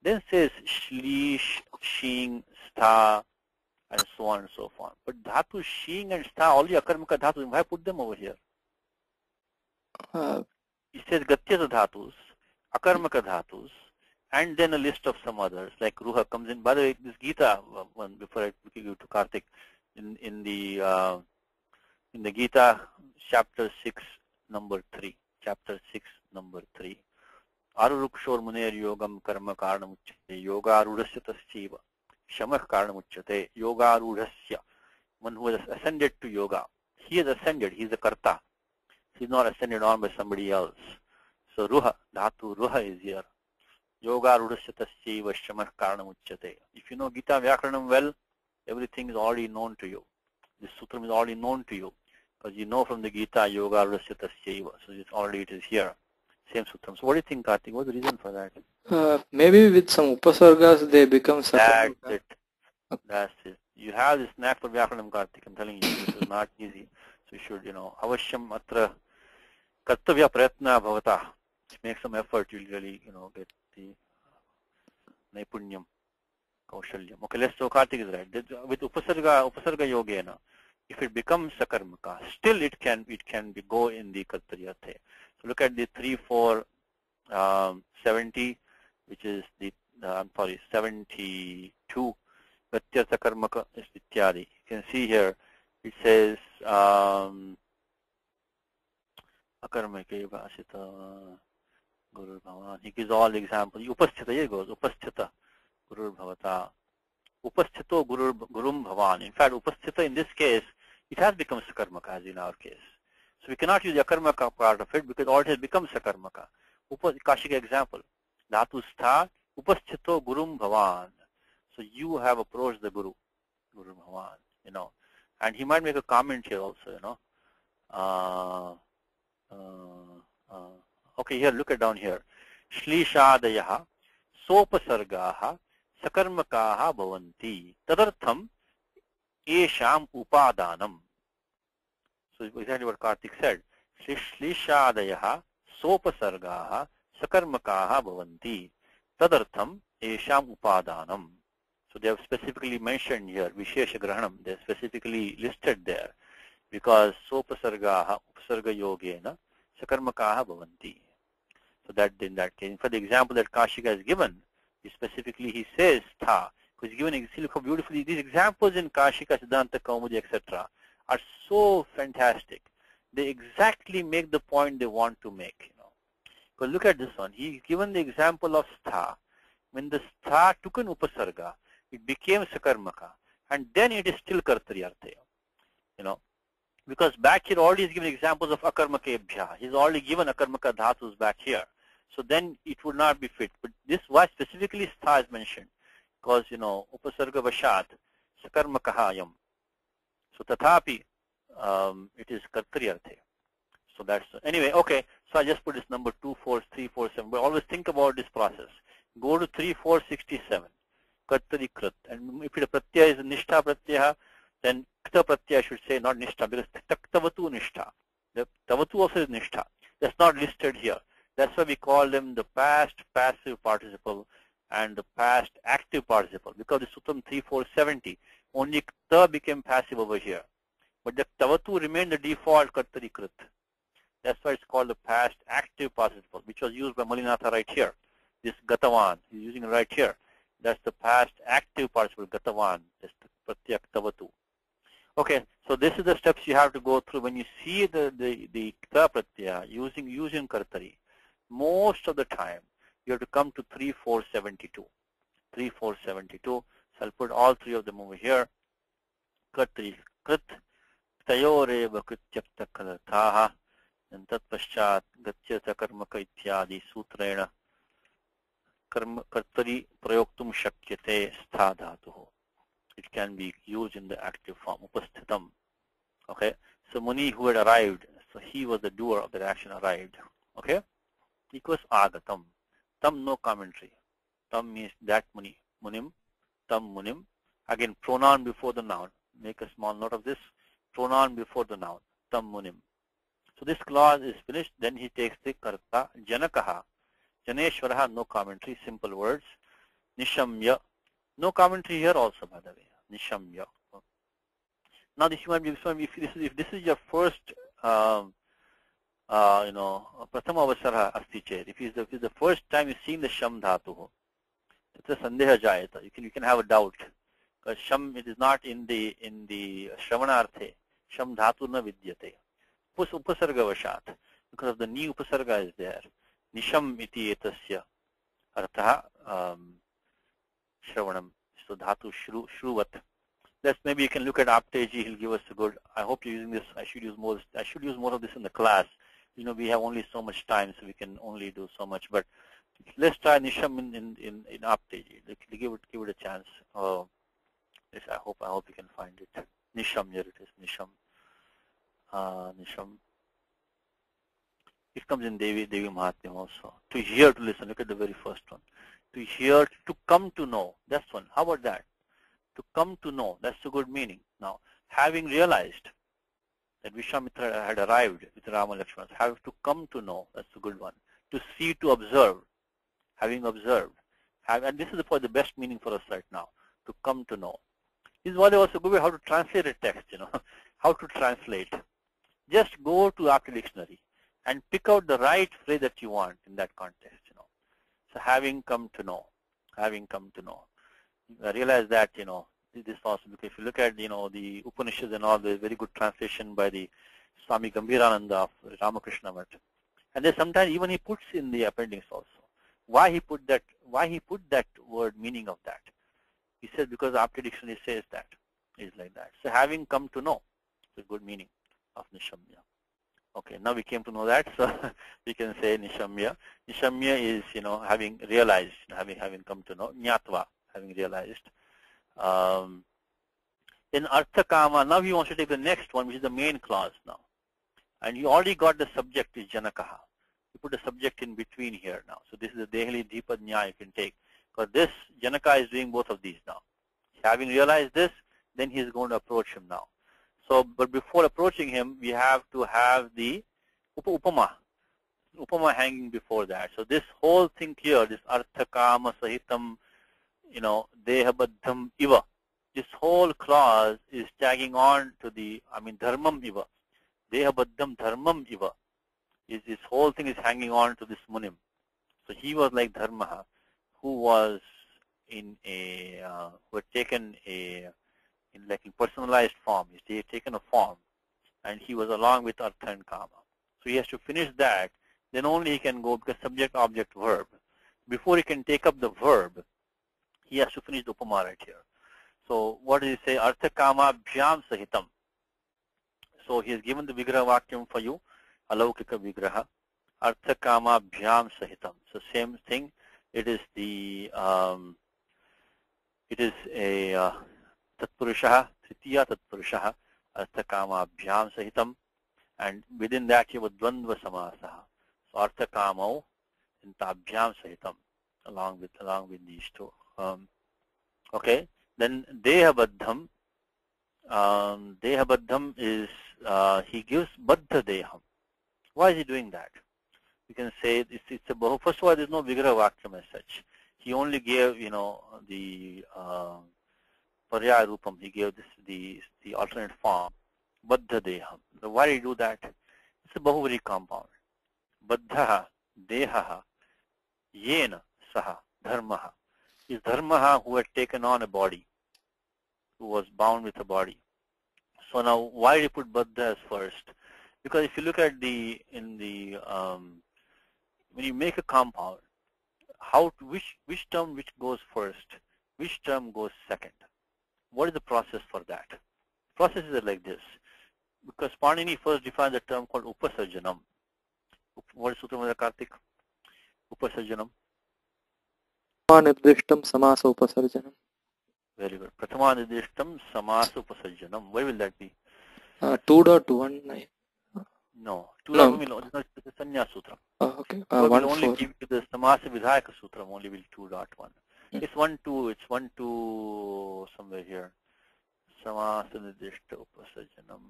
Speaker 1: Then says shlish, shing, stha, and so on and so forth. But dhatu, shing, and stha, all the akarmaka dhatus, why put them over here? It says gatyartha dhatus, akarmaka dhatus, and then a list of some others, like ruha comes in. By the way, this Gita one, before I give to Karthik, in the Gita, chapter 6, number 3. Chapter 6, number 3. Arurukshor muner yogam karma karnamuchyate yogarudhasya taschiva shamah karnamuchyate yogarudhasya. One who has ascended to yoga. He has ascended. He is a karta. He is not ascended on by somebody else. So ruha, dhatu ruha is here. Yogarudhasya taschiva shamah karnamuchyate. If you know Gita Vyakaranam well, everything is already known to you. This sutram is already known to you. Because you know from the Gita, yogarudhasya taschiva. So it's already it is here. Same sutram. So what do you think, Karthik? What's the reason for that?
Speaker 2: Maybe with some upasargas they become sakarmaka.
Speaker 1: That's it. That's it. You have this knack for Vyakaranam, Karthik. I'm telling you, this is not easy. So you should, avashyam atra kartavya prayatna bhavata. Make some effort, you'll really, get the naipunyam, kaushalyam. Okay, let's so Karthik is right. With upasarga yogena, if it becomes sakarmaka, still it can go in the kartariyate. So look at the 3470, which is the 72. Gatyartha karmaka is ityadi. You can see here it says akarmake vasita guru bhavan. He gives all the examples. Upasthita, here goes upasthita guru bhavata. Upasthito gurum bhavan. In fact, upasthita in this case, it has become sakarmaka as in our case. So we cannot use the akarmaka part of it because all it has become sakarmaka. Kashika example. Dhatu stha upasthito gurum bhavan. So you have approached the Guru Bhavan, and he might make a comment here also, okay, here, look at down here. Shlishadayaha sopasargaha sakarmakaha bhavanti tadartham esham upadanam. So exactly what Karthik said. Shlishadayaha sopasargaha sakarmakaha bhavanti tadartham esham upadanam. So they have specifically mentioned here, Vishesha Grahanam, they're specifically listed there because Sopasargaha, Upasarga Yogena, Sakarmakaha Bhavanti. So that in that case, for the example that Kashika has given, he says Tha, because he's given, see, look how beautifully, these examples in Kashika, Siddhanta, Kaumudi, etc. are so fantastic. They exactly make the point they want to make. Because look at this one, he's given the example of Stha. When the Stha took an Upasarga, it became sakarmaka, and then it is still kartariyartha. Because back here already is given examples of akarmakebhya. He's already given akarmaka dhatus back here. So then it would not be fit. But this why specifically stha is mentioned. Because, upasarga vashat, sakarmakahayam. So tathapi, it is kartariyartha. So that's, anyway, okay. So I just put this number 24347. But always think about this process. Go to 3467. Kartari krit. And if the pratyaya is nishtha pratyaya, then kta pratyaya should say not nishtha, because tavatu nishtha. The tavatu also is nishtha. That's not listed here. That's why we call them the past passive participle and the past active participle. Because the Sutram 3470, only kta became passive over here. But the tavatu remained the default kartari krit. That's why it's called the past active participle, which was used by Malinatha right here. This gatavan, he's using it right here. That's the past active participle, gatavan. That's the pratyak tavatu. Okay, so this is the steps you have to go through when you see the kta pratyaya using kartari. Most of the time, you have to come to 3472. 3472. So I'll put all three of them over here. Kartari krit, tayoreva krityakta kalathaha, and tat paschat gatyata karmaka ityadi sutrena kartari prayoktum shakyate stha dhatuh. It can be used in the active form, upasthitam. Okay, so Muni who had arrived, so he was the doer of that action, arrived. Okay, equals agatam. Tam, no commentary. Tam means that Muni. Munim, tam munim. Again, pronoun before the noun. Make a small note of this. Pronoun before the noun. Tam munim. So this clause is finished. Then he takes the karta. Janakaha. Janeshwaraha, no commentary. Simple words. Nishamya. No commentary here also, by the way. Nishamya. Now this might be, if this is your first, Prathama Avasara Asti Chet, if it's the first time you've seen the Sham Dhatu, it's a Sandeha Jayata. You can have a doubt. Because Sham, it is not in the Shravanarthe. Sham Dhatu na Vidyate. Upasarga Vashat. Because of the new Upasarga is there. Nisham iti etasya. Artha Shravanam. So Dhatu Shruvat. That's maybe you can look at Apteji, he'll give us a good, I hope you're using this, I should use more of this in the class. We have only so much time, so we can only do so much, but let's try Nisham in Apteji. Give it a chance. Yes, I hope you can find it. Nisham, here it is, Nisham. Nisham. It comes in Devi Mahatyam also. To hear, to listen, look at the very first one. To hear, to come to know, that's one. How about that? To come to know, that's a good meaning. Now, having realized that Vishwamitra had arrived with Rama Lakshmana, have to come to know, that's a good one. To see, to observe, having observed. And this is the best meaning for us right now, to come to know. This is why there was a good way how to translate a text, how to translate. Just go to Apti Dictionary and pick out the right phrase that you want in that context, So having come to know, having come to know. I realize that, this also, because if you look at, the Upanishads and all, there's very good translation by the Swami Gambhirananda of Ramakrishna Math. And there's sometimes even he puts in the appendix also. Why he put that word, meaning of that. He says because Apti Dictionary says that. It's like that. So having come to know, it's a good meaning of Nishamya. Okay, now we came to know that, so we can say Nishamya. Nishamya is, having realized, having come to know. Nyatva, having realized. In Artha Kama, now he wants to take the next one, which is the main clause now. And you already got the subject is Janakaha. You put the subject in between here now. So this is the Dehali Deepa Nya you can take. Because this Janaka is doing both of these now. Having realized this, then he is going to approach him now. So, but before approaching him, we have to have the Upama hanging before that. So this whole thing here, this Artha Kama Sahitam, Dehabaddham Iva. This whole clause is tagging on to the, Dharmam Iva. Dehabaddham Dharmam Iva. This whole thing is hanging on to this Munim. So he was like Dharmaha, who was who had taken in personalized form. He had taken a form, and he was along with Artha and Kama. So he has to finish that, then only he can go, because subject, object, verb. Before he can take up the verb, he has to finish the Upama right here. So what does he say? Artha Kama Bhyam Sahitam. So he has given the Vigraha Vakyam for you, Alaukika Vigraha. Artha Kama Bhyam Sahitam. So same thing. It is a Tatpurushaha, Tritiya Tatpurushaha, Artha Kama Bhyam Sahitam. And within that you have a Dvandva Samasaha. So Artha Kamau and Tabhyam Sahitam, along with these two. Okay. Then Dehabaddham. Dehabaddham is, he gives Baddha Deham. Why is he doing that? You can say it's a Bahu. First of all, there's no Vigraha Vakyam as such. He only gave, the Paryaya Rupam. He gave the alternate form, Baddha Deham. So why did he do that? It's a Bahuvri compound. Baddha Dehaha Yena Saha Dharmaha. Is Dharmaha who had taken on a body, who was bound with a body. So now, why did he put Baddha as first? Because if you look at when you make a compound, which term goes first, which term goes second? What is the process for that? Process is like this. Because Panini first defined the term called Upasarjanam. What is Sutramada Karthik? Upasarjanam.
Speaker 2: निर्दिष्टम समास उपसर्जनम.
Speaker 1: Very good. Prathama nidishtam samasa upasarjanam. Where will that be?
Speaker 2: 2.19.
Speaker 1: No.
Speaker 2: No.
Speaker 1: 2.1 will it's a Sanya Sutra.
Speaker 2: Okay.
Speaker 1: Will
Speaker 2: 1
Speaker 1: only
Speaker 2: 4.
Speaker 1: give you the Samasa Vidhayaka Sutra, only will 2.1. It's 1.2, it's 1.2 somewhere here. Samasa nidishta upasarjanam.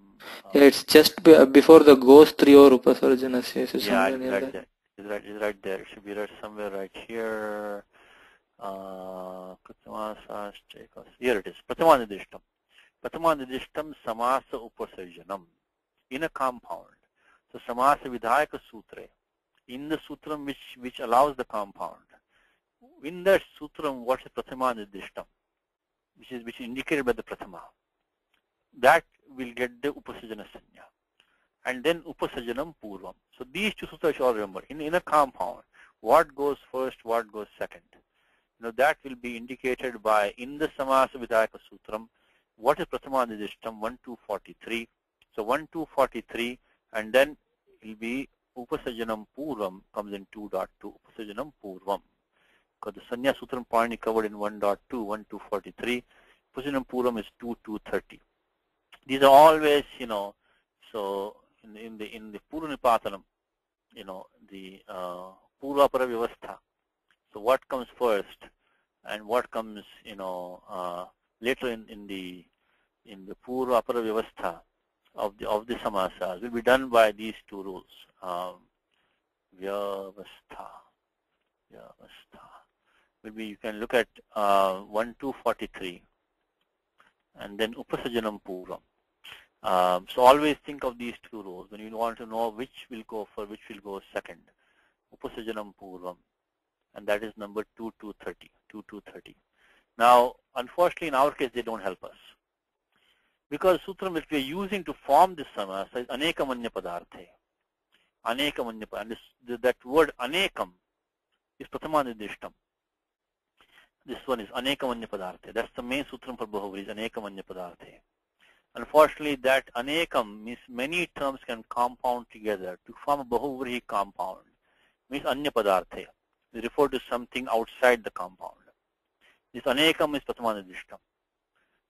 Speaker 2: Yeah, it's just before the Gostri or Upasarjanasya. So
Speaker 1: Yeah,
Speaker 2: somewhere
Speaker 1: it's
Speaker 2: near
Speaker 1: right
Speaker 2: that.
Speaker 1: there. It's right there. It should be right somewhere right here. Here it is. Prathama nidishtam. Prathama nidishtam samasa upasarjanam. In a compound. So samasa vidhayaka sutra. In the sutram which allows the compound. In that sutram, what is prathama nidishtam? Which is indicated by the prathama. That will get the upasarjana sanya. And then upasajanam purvam. So these two sutras you all remember. In a compound, what goes first, what goes second. That will be indicated by in the samasa vidhayaka sutram. What is prathama nidishtam? 1.243. So 1.243, and then it will be upasajanam purvam comes in 2.2. Upasajanam purvam. Because the sanya sutram point is covered in 1.2, 1.243. Upasajanam purvam is 2.230. These are always, so in the Purunipatanam, the Purvapara Vyavastha. So what comes first and what comes, later in the Purvapara Vyavastha of the samasas will be done by these two rules. Vyavastha. Maybe you can look at 1.243 and then Upasajanam Purvam. So always think of these two rules when you want to know which will go first, which will go second. Upasajanam Purvam, and that is number 2.230. Now, unfortunately, in our case, they don't help us. Because sutram which we are using to form this samasa is anekamanya padarthe. Anekamanya padarthe. And that word anekam is prathama nidishtam. This one is anekamanya padarthe. That's the main sutram for Bahuvri, is anekamanya padarthe. Unfortunately, that anekam means many terms can compound together to form a Bahuvri compound. Means anya padarthe. They refer to something outside the compound. This anekam is prathama nidishtam.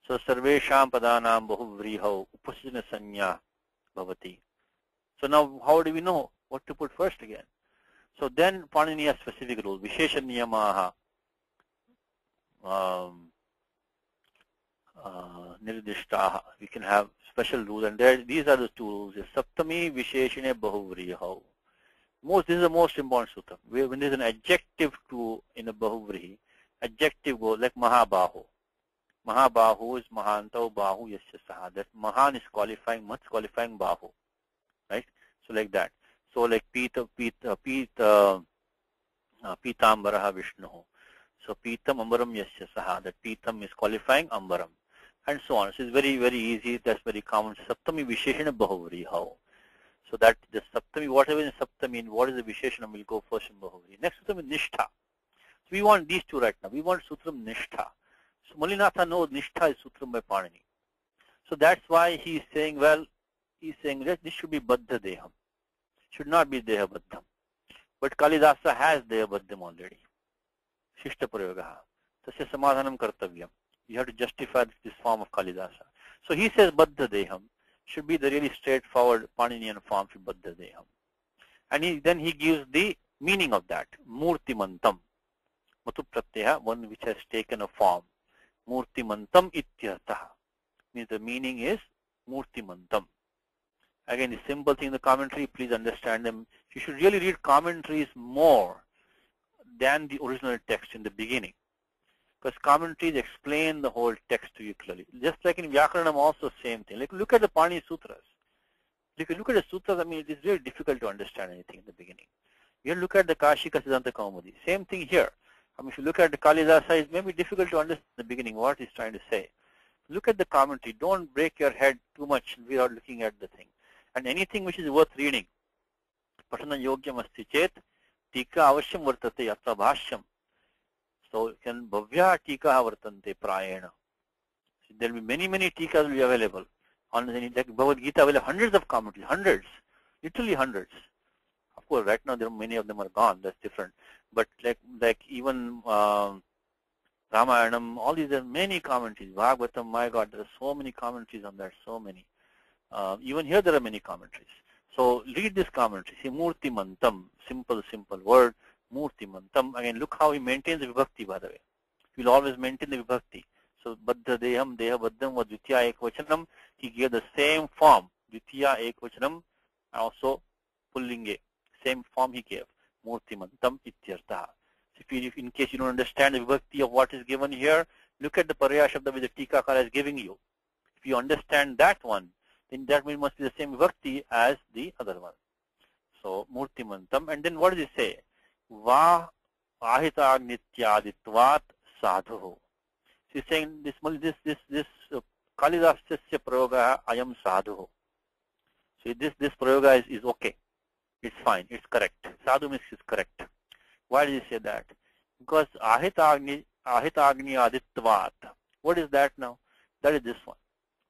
Speaker 1: So sarvesham padanam bahuvrihau upasajana sanya bhavati. So now how do we know what to put first again? So then Panini has specific rules. Vishesha niyamaha nirdishtaha. We can have special rules, and these are the two rules. Saptami visheshane bahuvrihau. This is the most important sutra. When there is an adjective to in a bahuvrihi, adjective goes like mahabahu. Mahabahu is mahantau bahu yasya saha. That mahan is qualifying, much qualifying bahu. Right? So like that. So like pitambaraha vishnuhu. So pitam ambaram yasya saha. That pitam is qualifying ambaram. And so on. So it's very, very easy. That's very common. Saptami visheshana bahuvri. How? So that the saptami, whatever is saptami, what is the visheshana will go first in bahuvri. Next sutram is nishtha. So we want these two right now. We want sutram nishtha. So Malinatha knows nishtha is sutram by Panini. So that's why he is saying, he's saying that this should be baddha deham. Should not be deha baddham. But Kalidasa has deha baddham already. Shishta prayogaha. Tasya samadhanam kartavyam. You have to justify this form of Kalidasa. So he says baddha deham should be the really straightforward Paninian form for baddha deham. And then he gives the meaning of that. Murtimantam. Matu pratyaya, one which has taken a form. Murtimantam ityartaha. Means the meaning is Murtimantam. Again, the simple thing in the commentary, please understand them. You should really read commentaries more than the original text in the beginning. Because commentaries explain the whole text to you clearly. Just like in Vyakaranam also same thing. Like look at the Pani Sutras. If you look at the Sutras, it is very difficult to understand anything in the beginning. You look at the Kashika Siddhanta Kaumudi. Same thing here. If you look at the Kalidasa, it may be difficult to understand in the beginning what he's trying to say. Look at the commentary. Don't break your head too much without looking at the thing. And anything which is worth reading. Patana yogyam asti chet, tika avashyam vartate atra bhashyam. So can bhavya tika vartante prayena. So there will be many tikas will be available. On the like Bhagavad Gita will have hundreds of commentaries, hundreds, literally hundreds. Of course, right now many of them are gone. That's different. But like even Ramayanam, all these are many commentaries. Bhagavatam, my God, there are so many commentaries on that. So many. Even here there are many commentaries. So read this commentary. See, Murti Mantam, simple word. Murti Mantam. Again, look how he maintains the vibhakti, by the way. He will always maintain the vibhakti. So Baddha Deham, Deha Baddham, was Dvitiya Ekvachanam. He gave the same form. Dvitiya Ekvachanam, also Pullinge. Same form he gave. Murti Mantam Ityartha. If in case you don't understand the vibhakti of what is given here, look at the Paraya Shabda which the Tikakara is giving you. If you understand that one, then that must be the same vibhakti as the other one. So Murti Mantam, and then what does it say? Va ahitagnityaaditvat sadhu. He's saying this Kalidasya prayoga ayam sadhu. So this prayoga is okay. It's fine. It's correct. Sadhu means it's correct. Why did he say that? Because ahitagni aditvat. What is that now? That is this one.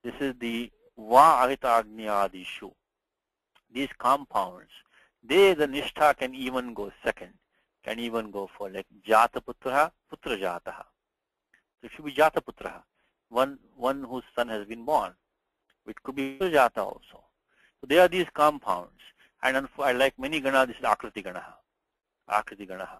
Speaker 1: This is the va ahitagni adishu. These compounds, the nishtha can even go second, can even go for like jata putra, putra jataha. So it should be jata putra, one whose son has been born. It could be putra jata also. So there are these compounds, and like many gana, this is akriti ganaha. Akriti ganaha.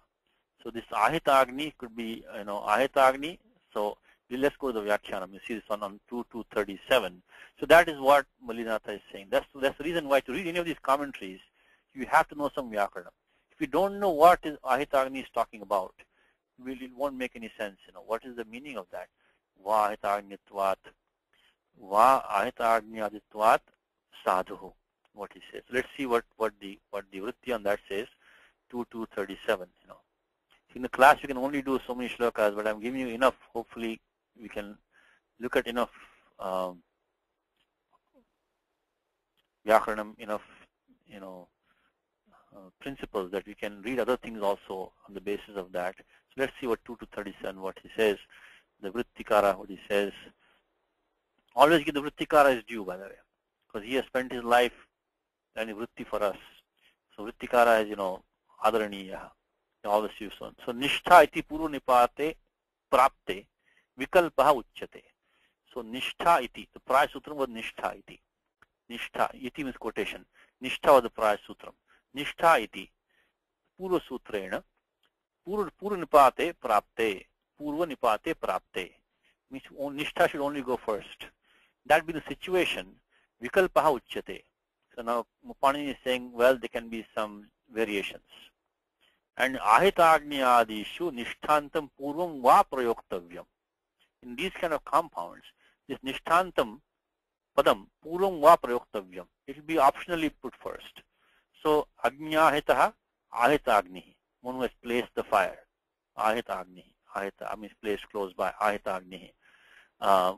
Speaker 1: So this ahitagni could be, ahitagni. So let's go to the Vyakhyanam. You see this one on 2.237. So that is what Malinatha is saying. That's the reason why to read any of these commentaries, you have to know some Vyakaranam. If you don't know what is ahitagni is talking about, it won't make any sense. What is the meaning of that? Va ahitagnitvat, va ahitagnaditvat sadhu. What he says. So let's see what the vritti on that says. 2.237. In the class you can only do so many shlokas, but I'm giving you enough. Hopefully we can look at enough Vyakaranam, enough principles that we can read other things also on the basis of that. So let's see what 2.237 what he says. The Vrittikara, what he says. Always give the Vrittikara his due, by the way, because he has spent his life and Vritti for us. So Vrittikara is Adaraniya. Always use on. So nishtha iti puru nipate prapte vikalpaha uchyate. So nishtha iti, the prior sutram was nishtha iti. Nishtha iti means quotation. Nishtha was the prior sutram. Nishtha iti purva sutrena purva nipate prapte. Purva nipate prapte. Means nishtha should only go first. That be the situation. Vikalpaha uchyate. So now Mupani is saying, well, there can be some variations. And ahitagniyadishu nishthantam purvam va prayoktavyam. In these kind of compounds, this nishthantam padam purvam va prayoktavyam. It will be optionally put first. So agnyahitaha ahitagnihi. One who has placed the fire. Ahitagnihi. Ahita means placed close by. Ahitagnihi.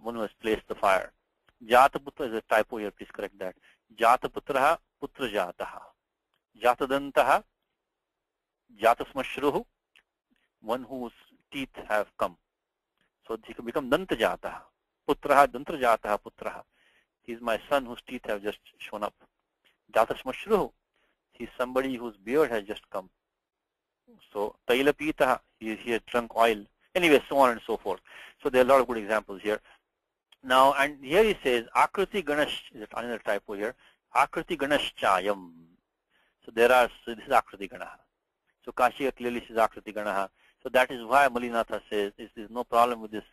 Speaker 1: One who has placed the fire. Jataputra is a typo here. Please correct that. Jataputraha putra jataha. Jatadantaha Jatasmashruhu, one whose teeth have come. So he can become Dantajataha. Putraha Dantrajataha Putraha. He is my son whose teeth have just shown up. Jatasmashruhu. He is somebody whose beard has just come. So Tailapitaha, he has drunk oil. Anyway, so on and so forth. So there are a lot of good examples here. Now, and here he says, Akriti Ganesh, is another typo here. Akriti Ganesh Chayam. So this is Akriti Ganaha. So Kashika clearly says Akriti Ganaha. So that is why Malinatha says there is no problem with this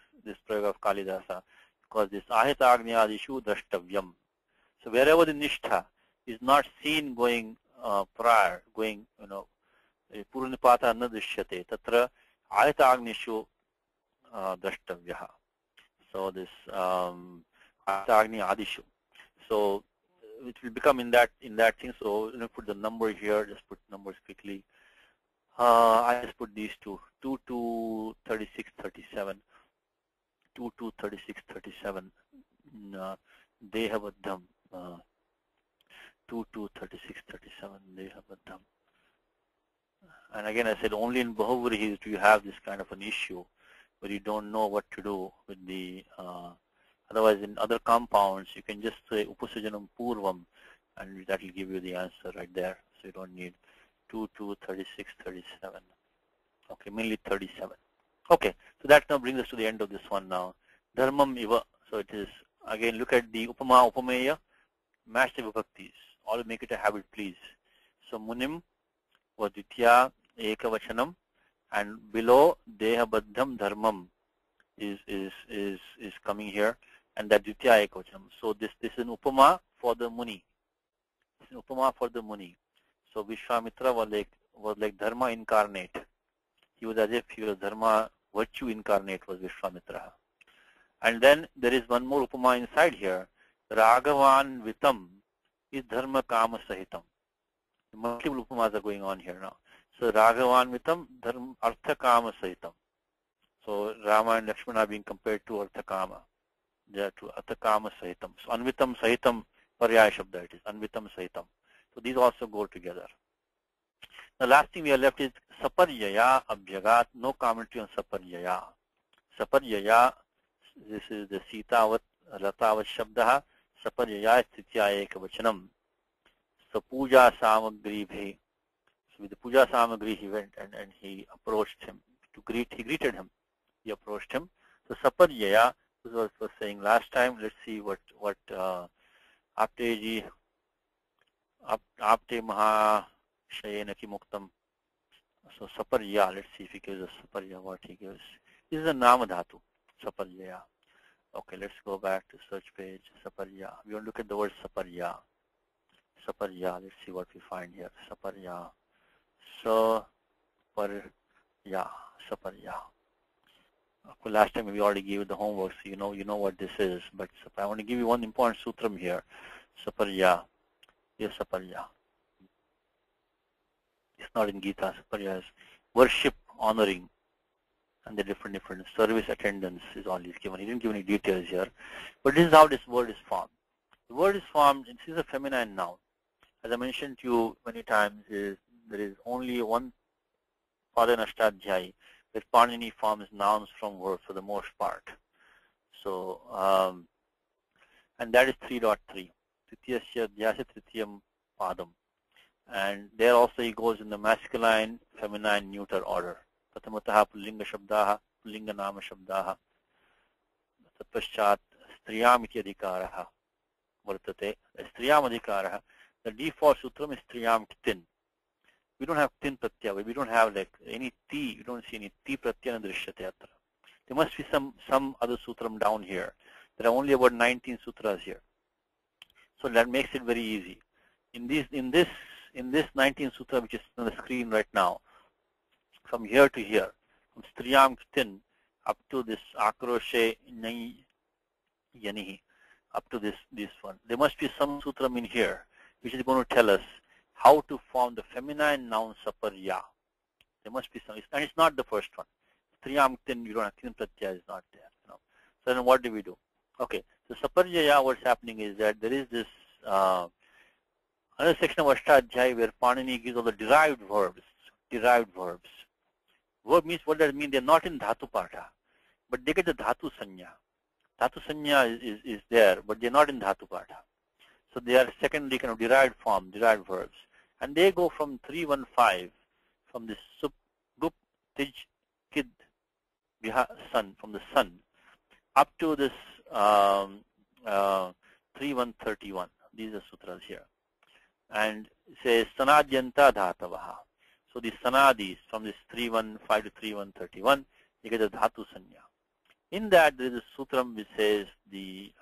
Speaker 1: prayoga of Kalidasa, because this Ahita Agnyadishu Drashtavyam. So wherever the Nishtha is not seen going prior, going, Purnipata Nadishyate, Tatra Ahita Agnishu Drashtavyaha. So this Ahita Agni Adishu. So it will become in that thing. So put the number here, just put numbers quickly. I just put these two, 2.2.36.37, 2.2.36.37, Dehabaddham, 2.2.36.37, Dehabaddham. And again, I said only in Bahuvrihi do you have this kind of an issue where you don't know what to do with the, otherwise in other compounds, you can just say Upasajanam Purvam, and that will give you the answer right there. So you don't need 22, 36, 37. Okay, mainly 37. Okay, so that now brings us to the end of this one now. Dharmam iva. So it is, again, look at the upama, upameya, match the vibhaktis. All make it a habit, please. So munim was ditya ekavachanam, and below dehabaddham dharmam is coming here, and that ditya ekavachanam. So this is an upama for the muni. It's an upama for the muni. So Vishwamitra was like dharma incarnate. He was as if he was dharma, virtue incarnate was Vishwamitra. And then there is one more upama inside here. Raghavan Vitam is dharma kama sahitam. Multiple upamas are going on here now. So Raghavan Vitam, dharma artha kama sahitam. So Rama and Lakshmana are being compared to artha kama. They are to artha kama sahitam. So anvitam sahitam, paryaya shabda it is. Anvitam sahitam. So these also go together. The last thing we are left is saparyaya abhyagat. No commentary on saparyaya. Saparyaya, this is the sitavat latavat shabdaha. Saparyaya stitya ekavachanam. So puja samagri bhe. So with the puja samagri he went and he approached him to greet. He greeted him. He approached him. So saparyaya, this was saying last time. Let's see what Apte ji, Apte maha shayena ki muktam. So saparya, let's see if he gives us saparya, what he gives. This is a nama dhatu, saparya. Okay, let's go back to search page, saparya. We want to look at the word saparya. Saparya, let's see what we find here. Saparya. Saparya. Saparya. Okay, last time we already gave you the homework, so you know what this is. But I want to give you one important sutram here. Saparya. Yes, saparya. It's not in Gita. Saparya is worship, honoring, and the different service attendance is all he's given. He didn't give any details here, but this is how this word is formed. The word is formed. This is a feminine noun. As I mentioned to you many times, there is only one Padanashtadhyay where Panini forms nouns from verbs for the most part. So, and that is 3.3. Tritiyasya dhyasya tritiyam padam. And there also he goes in the masculine, feminine, neuter order. Pratamataha pullinga shabdaha, pullinga nama shabdaha. Tatpaschat striyam iti adhikaraha vartate. Striyam adhikaraha. The default sutram is striyam tin. We don't have tin pratyaya. We don't have like any ti. We don't see any ti pratyaya drishyate atra. There must be some other sutram down here. There are only about 19 sutras here. So that makes it very easy. In this 19 sutra which is on the screen right now, from here to here, from striyam tin up to this akroshe nai yanihi, up to this one, there must be some sutram in here which is going to tell us how to form the feminine noun saparya. There must be some, and it's not the first one. Striyam tin, you don't have tin pratyaya is not there. So then what do we do? Okay, so saparyaya, what's happening is that there is this another section of Ashtadhyay where Panini gives all the derived verbs. Derived verbs. Verb means, what does it mean? They're not in dhatu patha, but they get the dhatu sanya. Dhatu sanya is there, but they're not in dhatu patha. So they are secondary kind of derived form, derived verbs. And they go from 315, from this sup, gup, tij, kid, viha, sun, from the sun, up to this 3131. These are sutras here. And it says sanadyanta dhatavaha. So the sanadis from this 315 to 3131, you get the dhatu sanya. In that there is a sutram which says the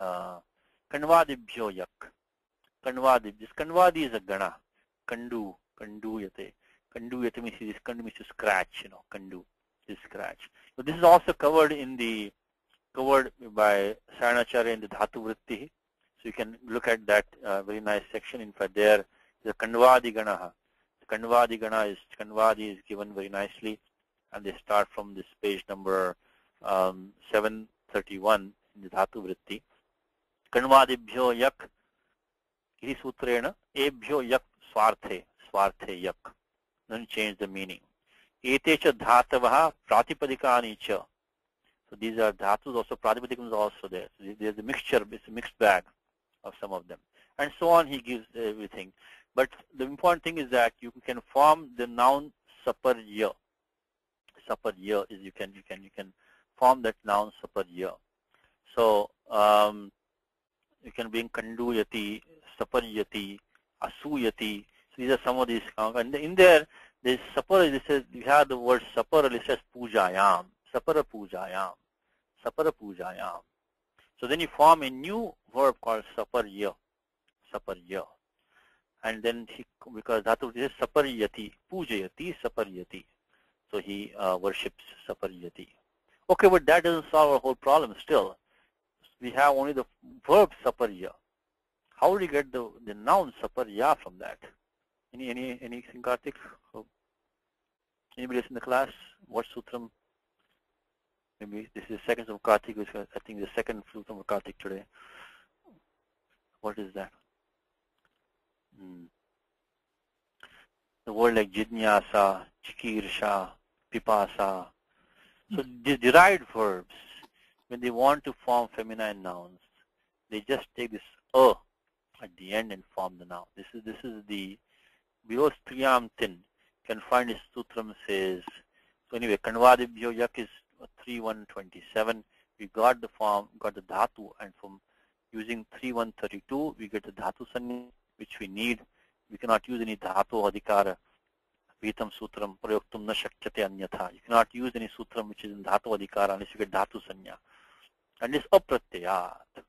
Speaker 1: kanvadibhyo yak. Kanvadi. This kanvadi is a gana. Kandu, kanduyate. Kanduyate means this kandu means to scratch, kandu, to scratch. So this is also covered by Saranacharya in the dhatu vritti. So you can look at that very nice section. In fact, there the kanvadi ganaha. The kanvadi gana is kanvadi is given very nicely, and they start from this page number 731 in the dhatu vritti. Kanvadibhyo yak iti sutrena ebhyo yak swarte yak. Don't change the meaning. Ete cha dhatavaha pratipadikani cha. So these are dhatus also, pratipadikam is also there. So there's a mixture, it's a mixed bag of some of them. And so on, he gives everything. But the important thing is that you can form the noun saparya. Saparya is you can form that noun saparya. So you can bring kanduyati, saparyati, asuyati. So these are some of these. And in there, this sapara, this is, you have the word sapara, it says pujayam, sapara pujayam, sapara pujayam. So then you form a new verb called saparya, saparya. And then because dhatu is saparyati, pujayati, saparyati. So he worships saparyati. Okay, but that doesn't solve our whole problem still. We have only the verb saparya. How do you get the noun saparya from that? Anything, Karthik? Anybody else in the class? What sutram? Maybe this is second of Karthik, which I think the second sutram of Karthik today. What is that? The word like jidnyasa, chikirsha, pipasa. So these derived verbs, when they want to form feminine nouns, they just take this at the end and form the noun. This is the below striyam tin. Can find his sutram says. So anyway, kanvadibhyo yak is 3127. We got the form, got the dhatu, and from using 3132, we get the dhatu sanya, which we need. We cannot use any dhatu adhikara. Vitam sutram prayoktum na shakyate anyatha. You cannot use any sutram which is in dhatu adhikara unless you get dhatu sanya. And this apratyayat.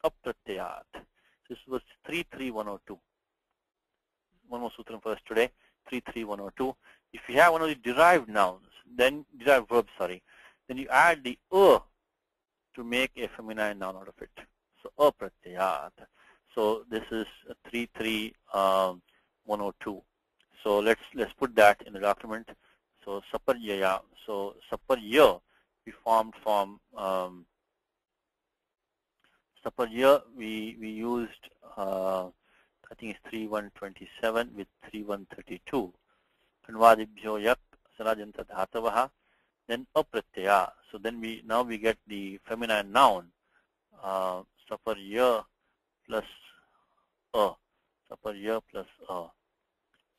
Speaker 1: Apratyayat. This was 33102. One more sutram for us today. 33102. If you have one of the derived nouns, then derived verbs, then you add the to make a feminine noun out of it. So apratyayat. So this is 33102. So let's put that in the document. So saparyaya. So saparya we formed from saparya we used I think it's 3127 with 3132. Kanvadibhyo yak sarajanta dhatavaha. Then apratyaya. So then now we get the feminine noun saparya plus saparya plus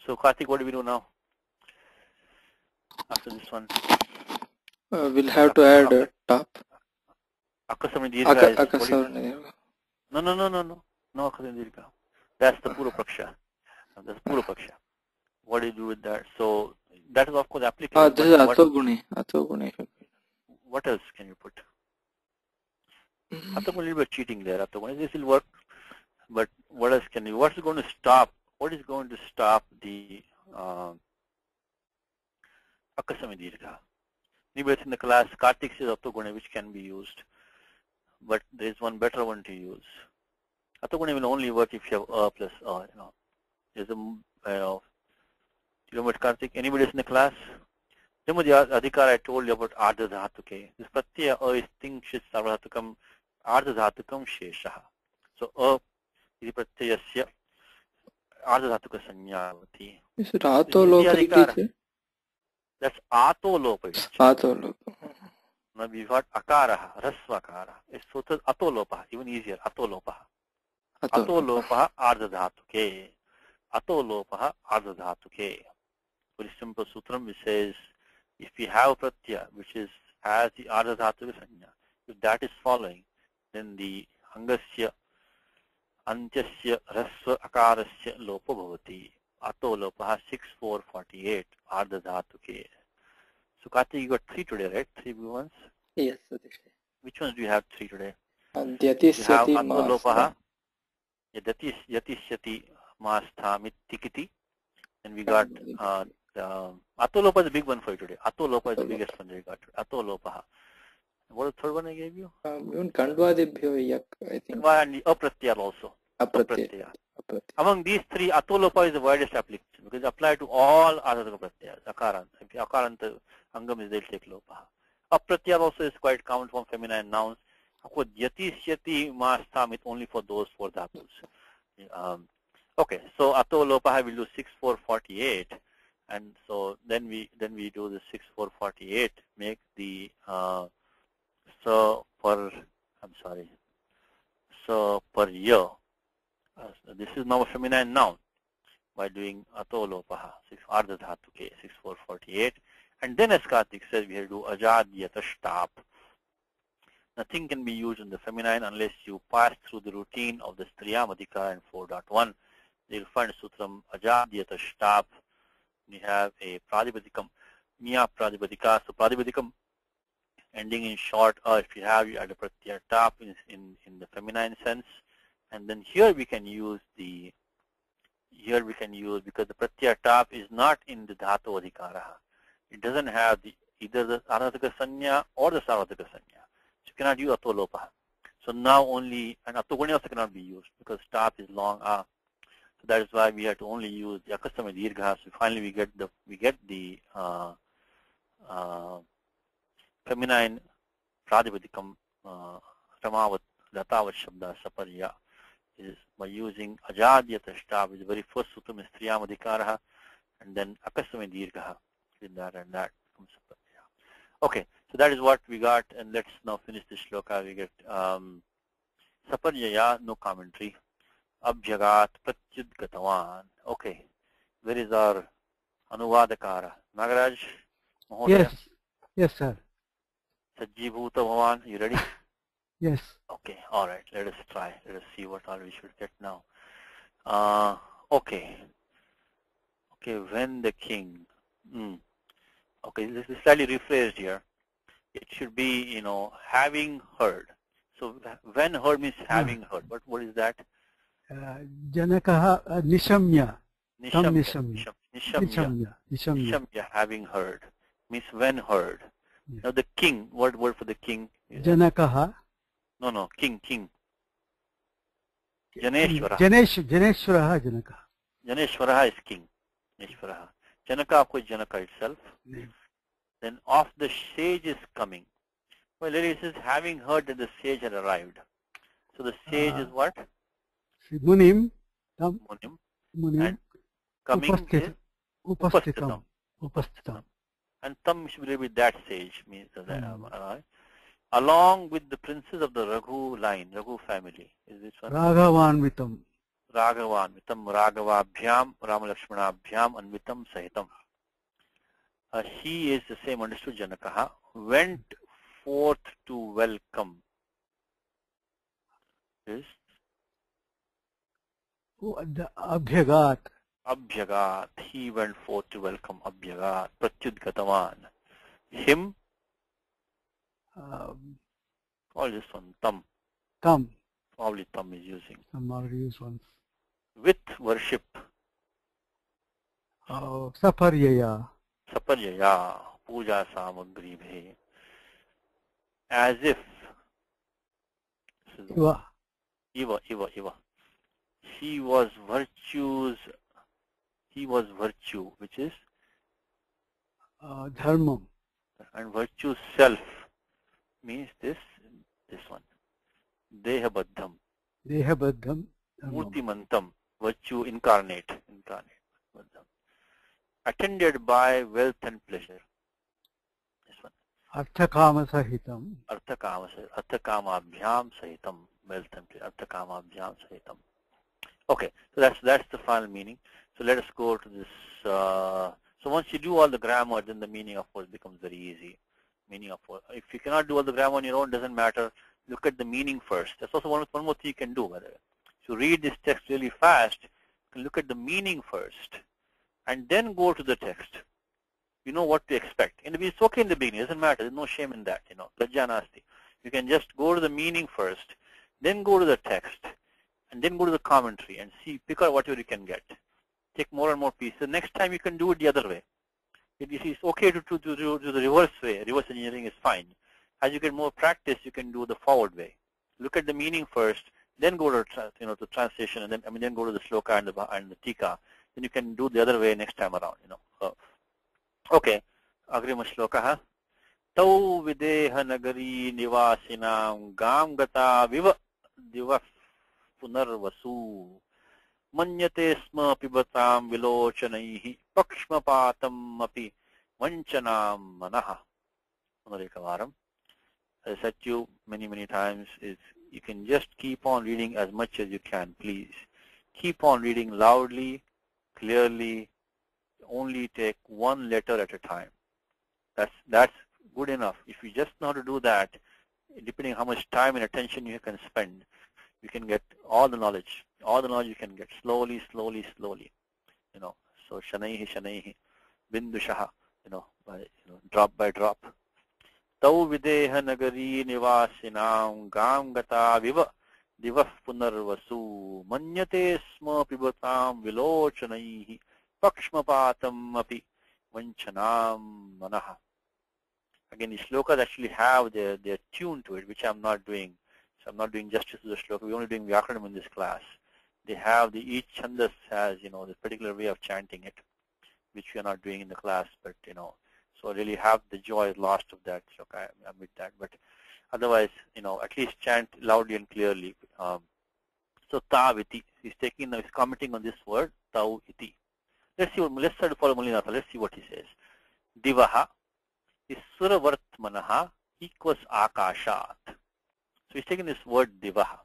Speaker 1: So Karthik, what do we do now after this one?
Speaker 2: We'll have to add a top.
Speaker 1: Akasami dirgha. No. No akasami dirgha. That's the pura paksha. That's pura paksha. What do you do with that? So that is of course applicable.
Speaker 2: This is atoguni.
Speaker 1: What else can you put? Atoguni, a little bit cheating there. Atoguni, this will work. But what else can you? What's going to stop? What is going to stop the akasami dirgha? Anybody in the class? Karthik says atoguni, which can be used, but there is one better one to use. Atoguni will only work if you have plus There's a you know what, Karthik? Anybody in the class? Remember the adhikar I told you about ardha dhatuke. This pratyaya is tingsht sarvadhatukam ardha dhatukam sheshaha. So is pratyayasya ardha dhatuka sanyavati.
Speaker 2: Is it atolopa?
Speaker 1: That's atolopa.
Speaker 2: Atolopa.
Speaker 1: Now we've got akaraha, rasvakara. It's so atolopa, even easier. Atolopa. Atolopa ardha dhatuke. Atolopa ardha dhatuke. Very simple sutram which says if we have pratyaya which has the ardha dhatuka sanya, if that is following, then the angasya antyasya rasva akarasya lopa bhavati. Ato lopa 6448 ardha dhatuke. So Karthik, you got 3 today, right? 3 good ones?
Speaker 2: Yes, Satish.
Speaker 1: Which ones do you have 3 today?
Speaker 2: Yatisyati
Speaker 1: you have ato lopa, yatishyati mastha mittikiti. And we got ato lopa is the big one for you today. Ato lopa is the biggest one that you got. Ato lopa. What was the third one I gave you?
Speaker 2: Even Kandvadibhyo yak, I think.
Speaker 1: And the apratyaya also. Apratyaya. Among these 3, ato lopa is the widest application because it applies to all other pratyayas. Akaranta. If akaranta angam is, they'll take lopa. Apratyaya also is quite common from feminine nouns. Of course, yati, syati, mastam, it's only for those 4 dhatus. Okay, so ato lopa will do 6448, and so then we do the 6448, make the per year. This is now a feminine noun. by doing atolopaha, 6 ardha dhatuke, 6448. And then as Karthik says, we have to do ajadyata shtap. Nothing can be used in the feminine unless you pass through the routine of the Striyamadhika and 4.1. You'll find Sutram ajadyata shtap. We have a pradipadikam, miya pradipadika. So pradipadikam ending in short, if you have, you add a pratyaya tap in the feminine sense. And then here we can use because the pratyaya tap is not in the dhatu adhikaraha. It doesn't have either the anarthaka sanya or the sarvathaka sanya. So you cannot use atolopaha. So now only, and atoguni also cannot be used because tap is long a. So that is why we have to only use the akastama dirgha. So finally we get the feminine pradipadikam ramavat latavat shabda saparya is by using ajadyata shtab, which is the very first sutram is triyamadhikaraha, and then akastama dirgha with that, and that comes saparya. Okay, so that is what we got, and let's now finish this shloka. We get saparyaya, no commentary. Abhyagat pratyud gatavan. Okay, where is our anuvadakara? Nagaraj, Mahodaya?
Speaker 3: Yes, sir.
Speaker 1: Sajjibhuta Bhavan, you ready?
Speaker 3: Yes.
Speaker 1: Okay, all right, let us try. Let us see what all we should get now. Okay, when the king. Okay, this is slightly rephrased here. It should be, having heard. So when heard means having heard. What is that?
Speaker 3: Janakaha nishamya.
Speaker 1: Nishamya, having heard. Means when heard.
Speaker 3: Yes.
Speaker 1: Now the king, what word for the king?
Speaker 3: Janakaha.
Speaker 1: No, king. Janeshwara.
Speaker 3: Janeshwaraha Janaka.
Speaker 1: Janeshwaraha is king. Janeshwaraha. Janaka, of course, Janaka itself.
Speaker 3: Yes.
Speaker 1: Then of the sage is coming. Well, it says having heard that the sage had arrived. So the sage is what?
Speaker 3: Munim.
Speaker 1: Munim.
Speaker 3: Munim.
Speaker 1: And coming is
Speaker 3: Upastitam.
Speaker 1: And tam should be that sage, means that, along with the princes of the Raghu line, Raghu family. Is this one?
Speaker 3: Raghavanvitam.
Speaker 1: Raghavanvitam, Raghavabhyam, Ramalakshmanabhyam, Anvitam Sahitam. He is the same understood Janakaha, went forth to welcome. Is
Speaker 3: The Abhyagat.
Speaker 1: Abhyagat. He went forth to welcome Abhyagat. Pratyud Gatavan. Him. All this one. Tam. Probably Tam is using.
Speaker 3: Some are used ones.
Speaker 1: With worship.
Speaker 3: Saparyaya.
Speaker 1: Saparyaya. Puja samagri bhe. As if. Iva. He was virtue, which is
Speaker 3: Dharma.
Speaker 1: and virtue self means this one. Dehabaddham. Murtimantam, virtue incarnate. Attended by wealth and pleasure. This one.
Speaker 3: Arthakama sahitam.
Speaker 1: Arthakamabhyam sahitam. Wealth and pleasure. Arthakamabhyam sahitam. Okay, so that's the final meaning. So let us go to this. So once you do all the grammar, then the meaning, of course, becomes very easy. If you cannot do all the grammar on your own, doesn't matter. Look at the meaning first. That's also one more thing you can do. If you read this text really fast, you can look at the meaning first, and then go to the text. You know what to expect. And it's okay in the beginning. It doesn't matter. There's no shame in that. Lajja nasti. You can just go to the meaning first, then go to the text, and then go to the commentary and pick out whatever you can get. Take more and more pieces. Next time you can do it the other way. It's okay to do the reverse way. Reverse engineering is fine. As you get more practice, you can do the forward way. Look at the meaning first, then go to the translation, and then go to the shloka and the tika. Then you can do the other way next time around. Okay. Agrima shloka. Tau videha nagari nivasinam gam gata viva diva punarvasu manyate sma pibatam vilochanaihi pakshmapatam api vanchanam manaha. Punarikavaram. As I said to you many times, is you can just keep on reading as much as you can, please. Keep on reading loudly clearly only take one letter at a time. That's good enough. If you just know how to do that, depending how much time and attention you can spend, you can get all the knowledge. All the knowledge you can get slowly, slowly, slowly. So shanaihi, shanaihi, bindushaha, drop by drop. Tau videha nagari nivasinam gam gata viva divah punarvasu manyate sma pibatam vilochanaihi pakshmapatam api vanchanam manaha. Again, the shlokas actually have their tune to it, which I'm not doing. So I'm not doing justice to the shloka. We're only doing Vyakaranam in this class. They have each chandas has, the particular way of chanting it, which we are not doing in the class, but, so really have the joy lost of that shloka. I admit that. But otherwise, at least chant loudly and clearly. So taviti, he's commenting on this word, tau iti. Let's try to follow Mulinatha. Let's see what he says. Divaha is suravartmanaha equals akashat. So he's taking this word divaha.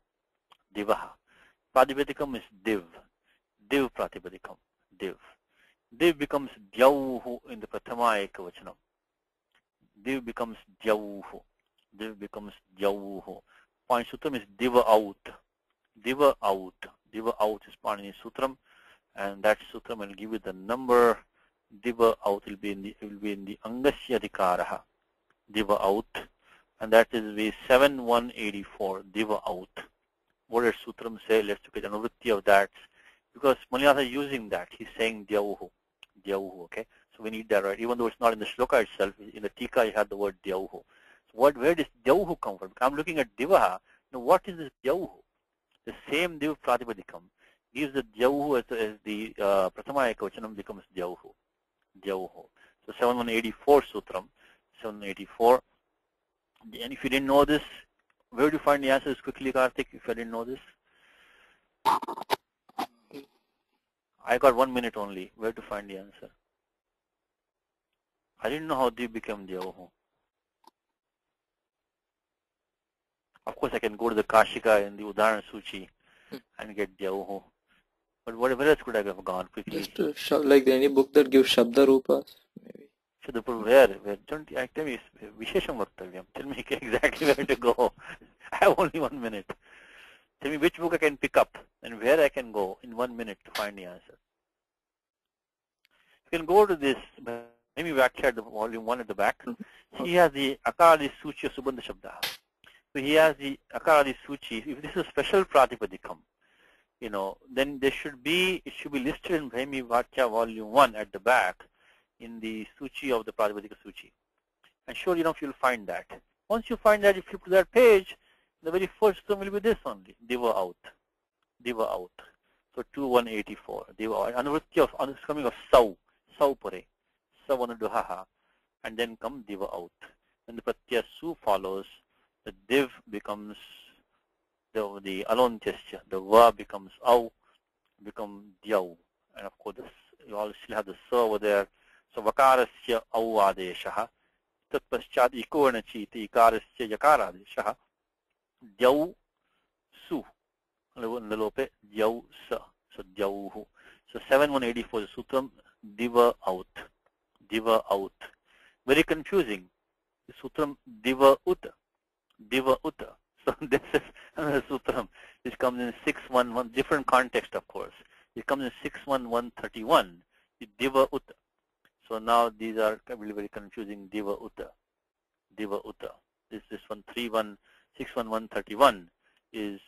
Speaker 1: Divaha. Pratipadikam is div. Div pratipadikam. Div. Div becomes dyauhu in the prathama ekavachanam. Div becomes dyauhu. Div becomes dyauhu. Point sutram is diva out. Diva out. Diva out is Panini sutram, and that sutram will give you the number. Diva out will be in the angasya adhikaraha. Diva out, and that is the 7184. Diva out. What does sutram say? Let's look at the anuvritti of that, because Mulinatha is using that. He's saying dyauhu. Dyauhu, okay? So we need that right. Even though it's not in the shloka itself, in the tika you have the word dyauhu. So where does dyauhu come from? I'm looking at divaha. Now what is this dyauhu? The same div pratipadikam gives the dyauhu as the prathama ekavachanam becomes dyauhu. Dyauhu. So 7184 sutram. 784. And if you didn't know this, where do you find the answers quickly, Karthik, if I didn't know this? I got 1 minute only. Where to find the answer? I didn't know how Div became Dyauhu. Of course, I can go to the Kashika in the Udaharan Suchi and get Dyauhu. But where else could I have gone quickly?
Speaker 2: Just like any book that gives Shabda Rupas, maybe.
Speaker 1: Shabda where? Don't tell me Vishesham Vaktavyam. Tell me exactly where to go. I have only 1 minute. Tell me which book I can pick up and where I can go in 1 minute to find the answer. You can go to this, maybe Vaksha, the volume 1 at the back. He has the Akaradi Suchi of Subandha Shabda. So he has the Akaradi Suchi. If this is special Pratipadikam, then it should be listed in Bhaimi Vakya volume 1 at the back in the Suchi of the Pratipadika Suchi. And sure enough, you'll find that. Once you find that, you flip to that page, the very first term will be this only, Diva out. Diva out. So 2184. Diva out. Anuvritti of coming of Sau. Sau pare. Sau anuduhaha. And then come Diva out. When the Pratyaya Su follows, the Div becomes the alontyasya. The Va becomes Au, become Dyau. And of course, you all still have the Sa over there. So Vakarasya Au adeshaha. Tat paschat ikorna chiti ikarasya yakaradeshaha. Dyau Su. Nalope Dyau Sa. So Dyauhu. So 7184 is Sutram Diva out. Diva out. Very confusing. The Sutram Diva Uta. Diva Uta. So this is another Sutram which comes in 611, different context of course. It comes in 61131. Diva Uta. So now these are very, very confusing. Diva Uta. Diva Uta. This one 61131 is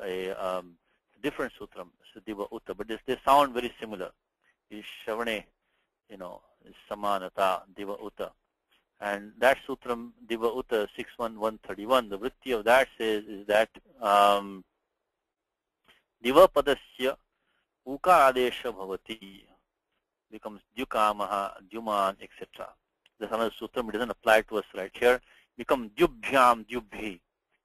Speaker 1: a different sutram. So Diva Uta. But they sound very similar. Is Shavane, is Samanata, Diva Uta. And that sutram, Diva Uta 61131, the vritti of that says is that Diva Padasya Ukaradesha Bhavati becomes Dyukamaha, Dyuman, etc. There's another sutram, it doesn't apply to us right here. Become Dyubhyam, Dyubhi.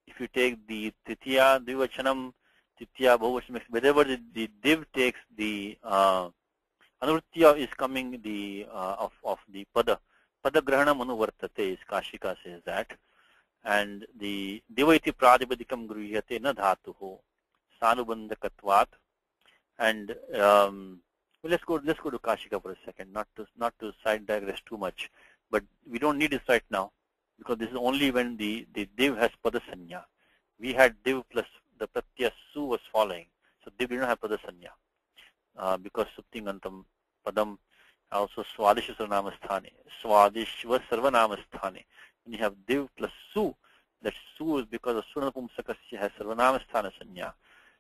Speaker 1: If you take the Titiya, Dvivachanam, Titiya, Bhavachanam, wherever the Div takes the Anuvritti is coming of the Pada. Pada Grahanam Anuvartate is Kashika says that. And the Divaiti Pradipadikam Gruhyate na dhatuho Sanubandhakatvat. And Well, let's go to Kashika for a second, not to side digress too much, but we don't need this right now because this is only when the div has padasanya. We had div plus the pratyaya su was following, so div didn't have padasanya because suptingantam padam also swadishva sarvanamasthane, swadishva sarvanamasthane. When you have div plus su, that su is because of sunapumsakasya has sarvanamasthana sanya,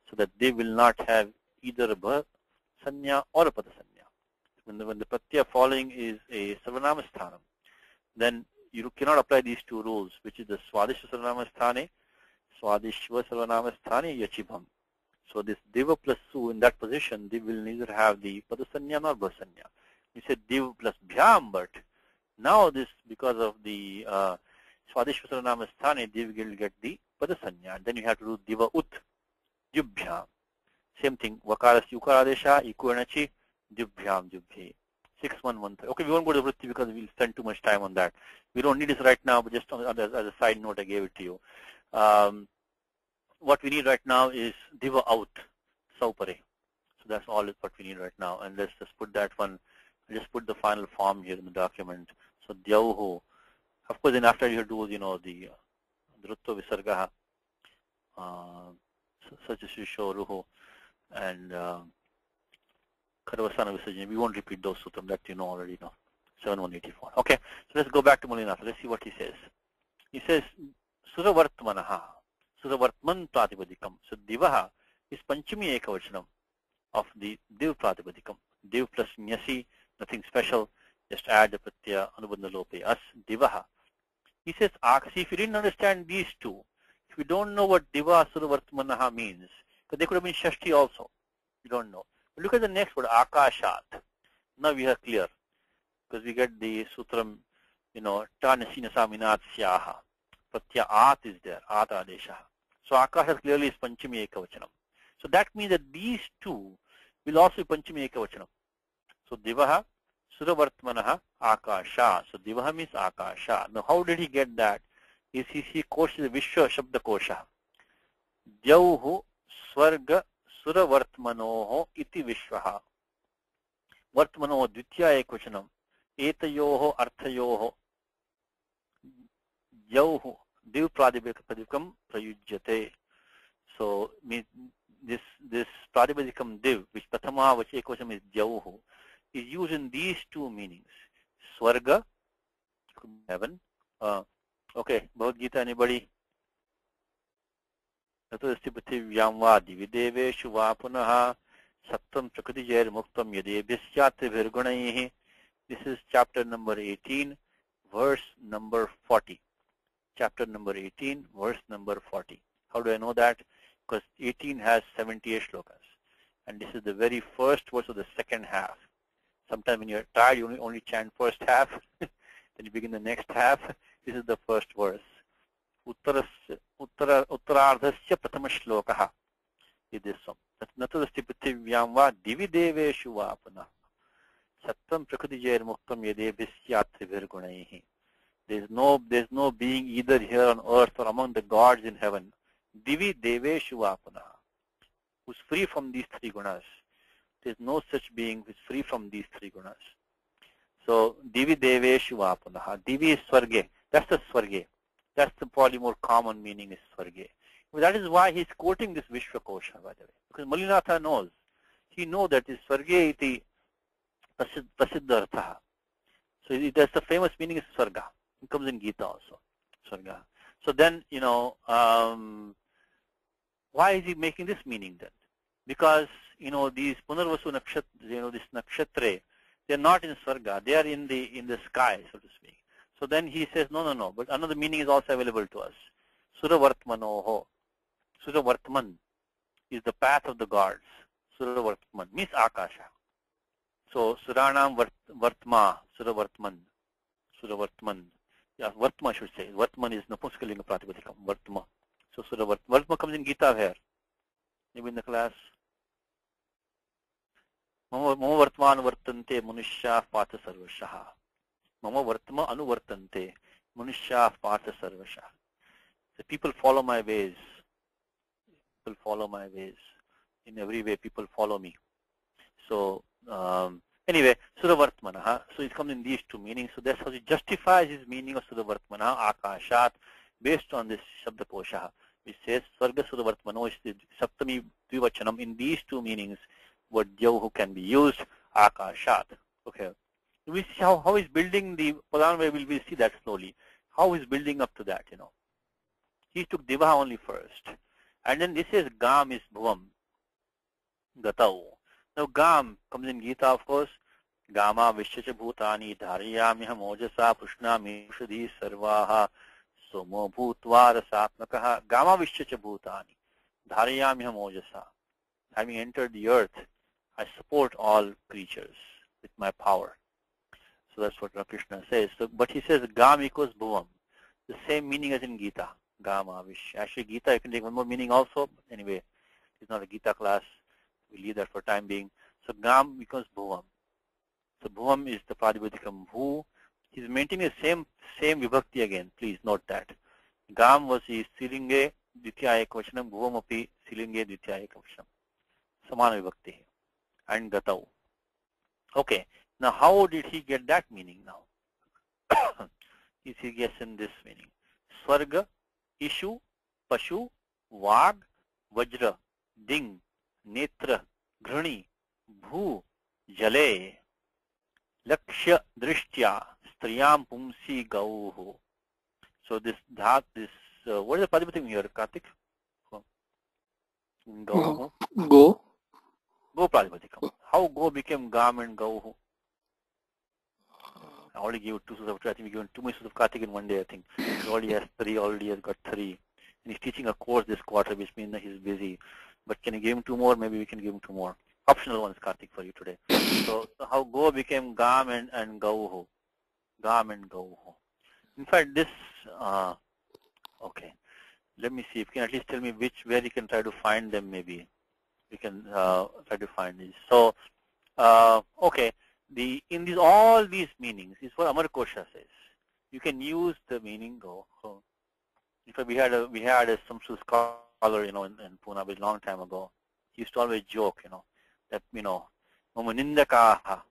Speaker 1: so that div will not have either a bha sanya or a padasanya. When the pratyaya following is a sarvanamasthana, then you cannot apply these two rules, which is the swadishva sarvanamasthane, swadishva sarvanamasthane yachibham. So this diva plus su in that position, div will neither have the padasanya nor bhasanya. We said div plus bhyam, but now this, because of the swadishva sarvanamasthane, div will get the padasanya. And then you have to do diva ut, jubhyam. Same thing, vakaras yukaradesha, ikuanachi, jubhyam, jubhe. 6113. Okay, we won't go to vritti because we'll spend too much time on that. We don't need this right now, but just as a side note, I gave it to you. What we need right now is diva out, saupare. So that's all what we need right now. And let's just put that one, I'll just put the final form here in the document. So dyauhu. Of course, then after you do, the drutto visargaha, such as shisho ruhu, and Karavasana Visajana. We won't repeat those sutram that you know already now. 7184. Okay, so let's go back to Mulinatha. Let's see what he says. He says, Suravartmanaha, Suravartman Pratipadikam. So Divaha is Panchami Ekavachanam of the Div Pratipadikam. Div plus Nyasi, nothing special. Just add the Pratyaya Anubandha Lope. As Divaha. He says, see, if you didn't understand these two, if you don't know what Diva Suravartmanaha means, because they could have been Shashti also. You don't know. But look at the next word, Akashat. Now we are clear. Because we get the sutram, ta nasina saminat syaha. Pratyaya at is there, at adesha. So Akashat clearly is Panchami Ekavachanam. So that means that these two will also be Panchami Ekavachanam. So Divaha, Suravartmanaha, Akasha. So Divaha means Akasha. Now how did he get that? He quotes the Vishwa Shabda Kosha. Dyauhu Sarga Suravartmanoho iti Vishwaha. Vartmanoho Dvitya Ekvachanam. Etayoho Arthayoho Dyauhu Div Pratipadikam Prayujyate. So this Pratipadikam Div, which Prathama, which Ekvachanam is Dyauhu, is used in these two meanings. Swarga, heaven. Okay, Bhagavad Gita, anybody? Natadastipathivyam va divideveshu va punaha sattam prakriti jair muktam yadebhisyate virgunaihi. This is chapter number 18, verse number 40. Chapter number 18, verse number 40. How do I know that? Because 18 has 78 shlokas. And this is the very first verse of the second half. Sometimes when you're tired, you only chant first half. Then you begin the next half. This is the first verse. Uttarardhasya prathama shlokaha is this one. Natadasti prithivyam va divideveshu va punah. Sattam prakriti jair muktam yadebhisyatri virgunaihi. There's no being either here on earth or among the gods in heaven. Divi deveshu va punah. Who's free from these three gunas. There's no such being who's free from these three gunas. So divi deveshu va punah. Divi is swarge. That's the swarge. That's the probably more common meaning is Sarga. That is why he's quoting this Vishwakosha, by the way. Because Mulinatha knows. He knows that is Sarga iti prasiddha artha. So that's the famous meaning is Sarga. It comes in Gita also. Sarga. So then, why is he making this meaning then? Because, these Punarvasu nakshatra, this nakshatre, they're not in Sarga. They are in the sky, so to speak. So then he says, no, but another meaning is also available to us. Suravartmanoho. Suravartman is the path of the gods. Suravartman means Akasha. So Suranam Vartma, Suravartman. Suravartman. Yeah, Vartma should say. Vartman is Napuskalinga Pratipadikam. Vartma. So Vartma comes in Gita here. Maybe in the class. Mama Vartman Vartante Manushya Pata Sarvashaha. Mama Vartma Anuvartante Manushya Pata Sarvasha. So people follow my ways. People follow my ways. In every way people follow me. So Anyway, Suravartmanaha. So it comes in these two meanings. So that's how he justifies his meaning of Suravartmanaha, Akashat, based on this Shabdakosha, which says Sarga Suravartmano is the Saptami Dvivachanam. In these two meanings, what Jauhu can be used, Akashat. Okay. We see how he's building the Padanvaya. We'll see that slowly. How he's building up to that, He took Diva only first. And then this is Gam is Bhuvam, Gatau. Now Gam comes in Gita, of course. Gama Vishyacha Bhutani Dhariyamya Mojasa Pushnami Ushadhi Sarvaha Somo Bhutva Rasatmakaha. Gama Vishyacha Bhutani Dhariyamya Mojasa. Having entered the earth, I support all creatures with my power. So that's what Krishna says. So, but he says Gam equals Bhuvam. The same meaning as in Gita. Gama Vish. Actually Gita, you can take one more meaning also. But anyway, it's not a Gita class. We leave that for time being. So Gam equals Bhuvam. So Bhuvam is the Pradipadikam Bhu. He's maintaining the same vibhakti again. Please note that. Gam was his Silinge Ditya Ekvachanam, Bhuvam api Silinge Ditya Ekvachanam. Samana vibhakti. And Gatau. Okay. Now how did he get that meaning now? He gets in this meaning. Sarga, Ishu, Pashu, Vag, Vajra, Ding, Netra, Grani, Bhu, Jale, Lakshya, Drishtya, Striyam, Pumsi, Gauhu. So this dhat, what is the Padipatim here, Kartik? Gauhu.
Speaker 2: Go.
Speaker 1: Go Pradipatikam. How Go became Gam and Gauhu? I already gave 2 suits of, I think we given 2 suits of Kartik in one day, I think. He already has 3, already has got 3. And he's teaching a course this quarter, which means that he's busy. But can you give him 2 more? Maybe we can give him 2 more. Optional ones, Kartik, for you today. So how Go became Gam and Gauhu. Gam and Gauhu. In fact, this, okay. Let me see if you can at least tell me where you can try to find them maybe. We can try to find these. So, okay. In all these meanings, is what Amar Kosha says. You can use the meaning Go. So, in fact, we had a Samskrita scholar, in Pune a long time ago. He used to always joke, that Mamanindakaha,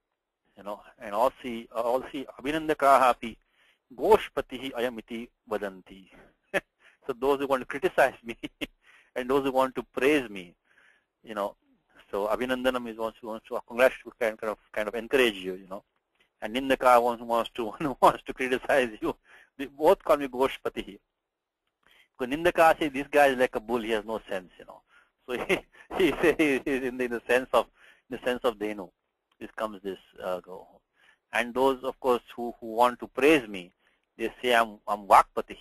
Speaker 1: and also Abhinandakaha api Goshpatihi ayamiti vadanti. So those who want to criticize me and those who want to praise me, So Abhinandanam is wants to congratulate, kind of encourage you, And Nindaka wants to criticize you. They both call me Goshpati. Because Nindaka says this guy is like a bull, he has no sense, So he says in the sense of Denu. This comes this go. And those of course who want to praise me, they say I'm Vakpati.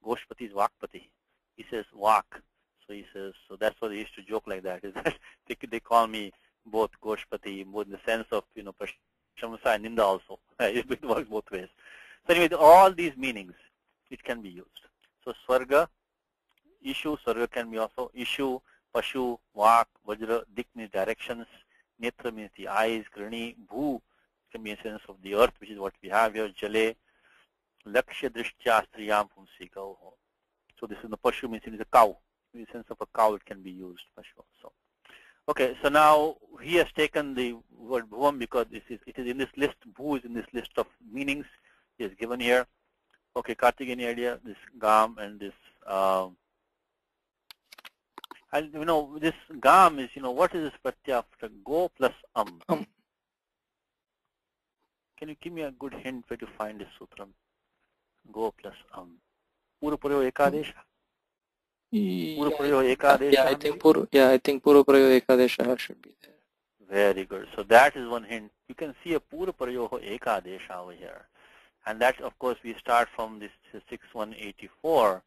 Speaker 1: Goshpati is Vakpati. He says Vak. So he says, so that's what they used to joke like that, is that they call me both Goshpati, both in the sense of, Prashamsa and Ninda also. It works both ways. So anyway, all these meanings, it can be used. So Swarga, Ishu, Swarga can be also Ishu, Pashu, Vak, Vajra, Dik means directions, Netra means the eyes, Krani, Bhu can be in the sense of the earth, which is what we have here, Jale, Lakshya, Drishtya, Striyam, Pumsi, Gau. So this is the Pashu means it is a cow. In the sense of a cow, it can be used. So, okay, so now he has taken the word Bhuvam because it is in this list. Bhu is in this list of meanings he has given here. Okay, Kartik, any idea? This Gam and this, and this Gam is, what is this pratyaya after Go plus Can you give me a good hint where to find this sutram? Go plus Purupuryo Ekadesha.
Speaker 2: I think Purva Ekadesha should be there.
Speaker 1: Very good. So that is one hint. You can see a Purva Prayoho Ekadesha over here. And that, of course, we start from this 6184.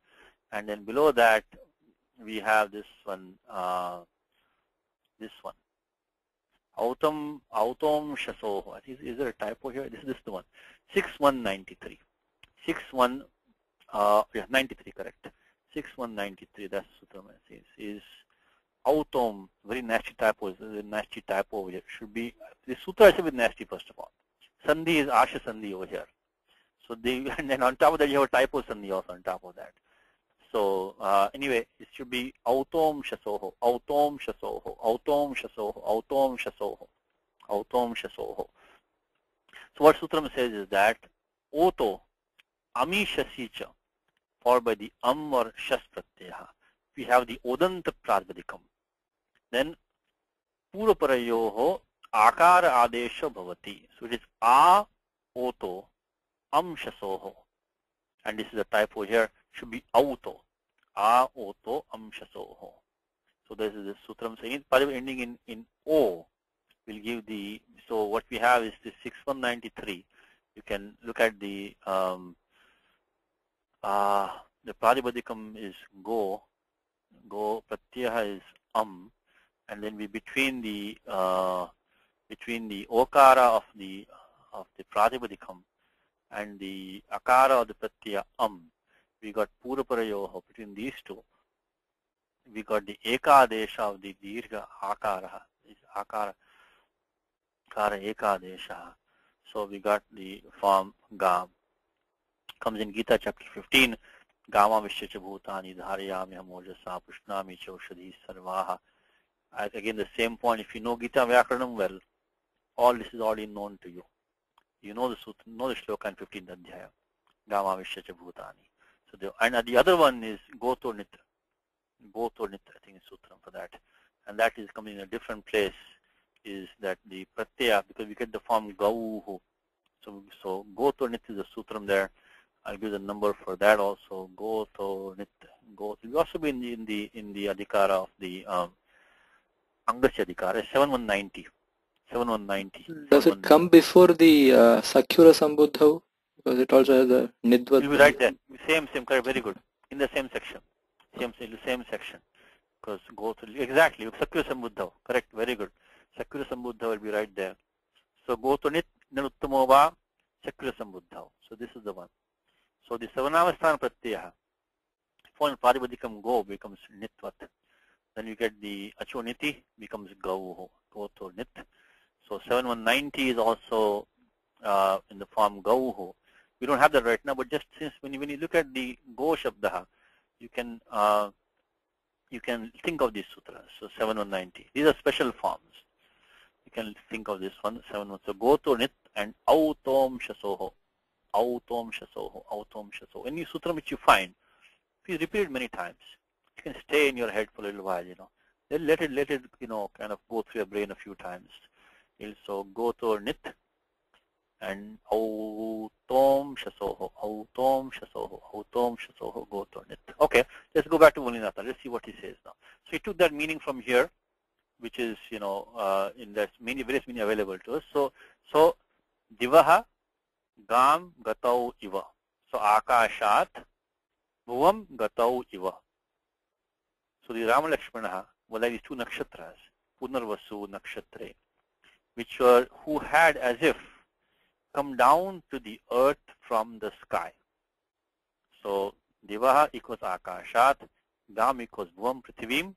Speaker 1: And then below that, we have this one. Autom Shasoho. Is there a typo here? This is the one. 6193. 93, correct. 6193, that's the Sutra says, is Autom, very nasty typo, is a nasty typo over here. Should be, the Sutra is a bit nasty first of all. Sandhi is Asha Sandhi over here. So and then on top of that you have a typo Sandhi also on top of that. So anyway, it should be Autom Shasoho, Autom Shasoho, Autom Shasoho, Autom Shasoho, autom shasoho. So what Sutram says is that oto amishasicha, followed by the or shas pratyaya. We have the odant pradpadikam. Then puraparayoho akara adesha bhavati. So it is a oto shasoho. And this is a typo here, should be auto. A oto shasoho. So this is the sutram saying, ending in O will give the, so what we have is the 6193. You can look at the Pradipadikam is go Pratyaha is and then we between the Okara of the Pradipadikam and the Akara of the Pratyaya we got Puraparayoha. Between these two, we got the Ekadesha of the Dirgha Akara, is Akara Ekadesha. So we got the form Gam. Comes in Gita chapter 15. Gama Vishyacha Bhutani Dharayami Hamojasa Pushnami Chaushadhi Sarvaha. Again, the same point. If you know Gita Vyakaranam well, all this is already known to you. You know the sutra, know the shloka in 15th adhyaya. Gama Vishyacha Bhutani. So the other one is Goto Nitra. Goto Nitra, I think is sutram for that. And that is coming in a different place. Is that the pratyaya, because we get the form Gauhu. So Goto Nitra is a sutram there. I'll give the number for that also. Goto Nitra. It will also be in the adhikara of the Angasya adhikara, 7190. 7190.
Speaker 2: Does it come before the Sakyura Sambuddha? Because it also has a Nidvat.
Speaker 1: It will be right there. Same, correct, very good. In the same section. Same section. Because go to, exactly, Sakyura Sambuddha. Correct, very good. Sakyura Sambuddha will be right there. So go to Nit, Niruttamova, Sakyura Sambuddha. So this is the one. So the Savanavasthana Pratyaya, following Pradipadikkam go becomes Nitvat. Then you get the Achoniti becomes Gauho, go to Nit. So 7190 is also in the form Gauho. We don't have that right now, but just since when you look at the Go Shabdaha, you can think of these sutras. So 7190. These are special forms. You can think of this one, 71. So go to Nit and Autom Shasoho. Autom Shasoho. Autom Shasoho. Any sutra which you find, please repeat it many times. You can stay in your head for a little while, Then let it, kind of go through your brain a few times. So go to Nit and Autom Shasoho. Autom Shasoho. Autom Shasoho. Go to Nit. Okay, let's go back to Muninatha. Let's see what he says now. So he took that meaning from here, which is, in that various meaning available to us. So Divaha Gam Gatau Iva. So Akashat Bhuvam Gatau Iva. So the Rama Lakshmana were like these two nakshatras, Punarvasu Nakshatre, who had as if come down to the earth from the sky. So Divaha equals Akashat, Gam equals Bhuvam Prithivim,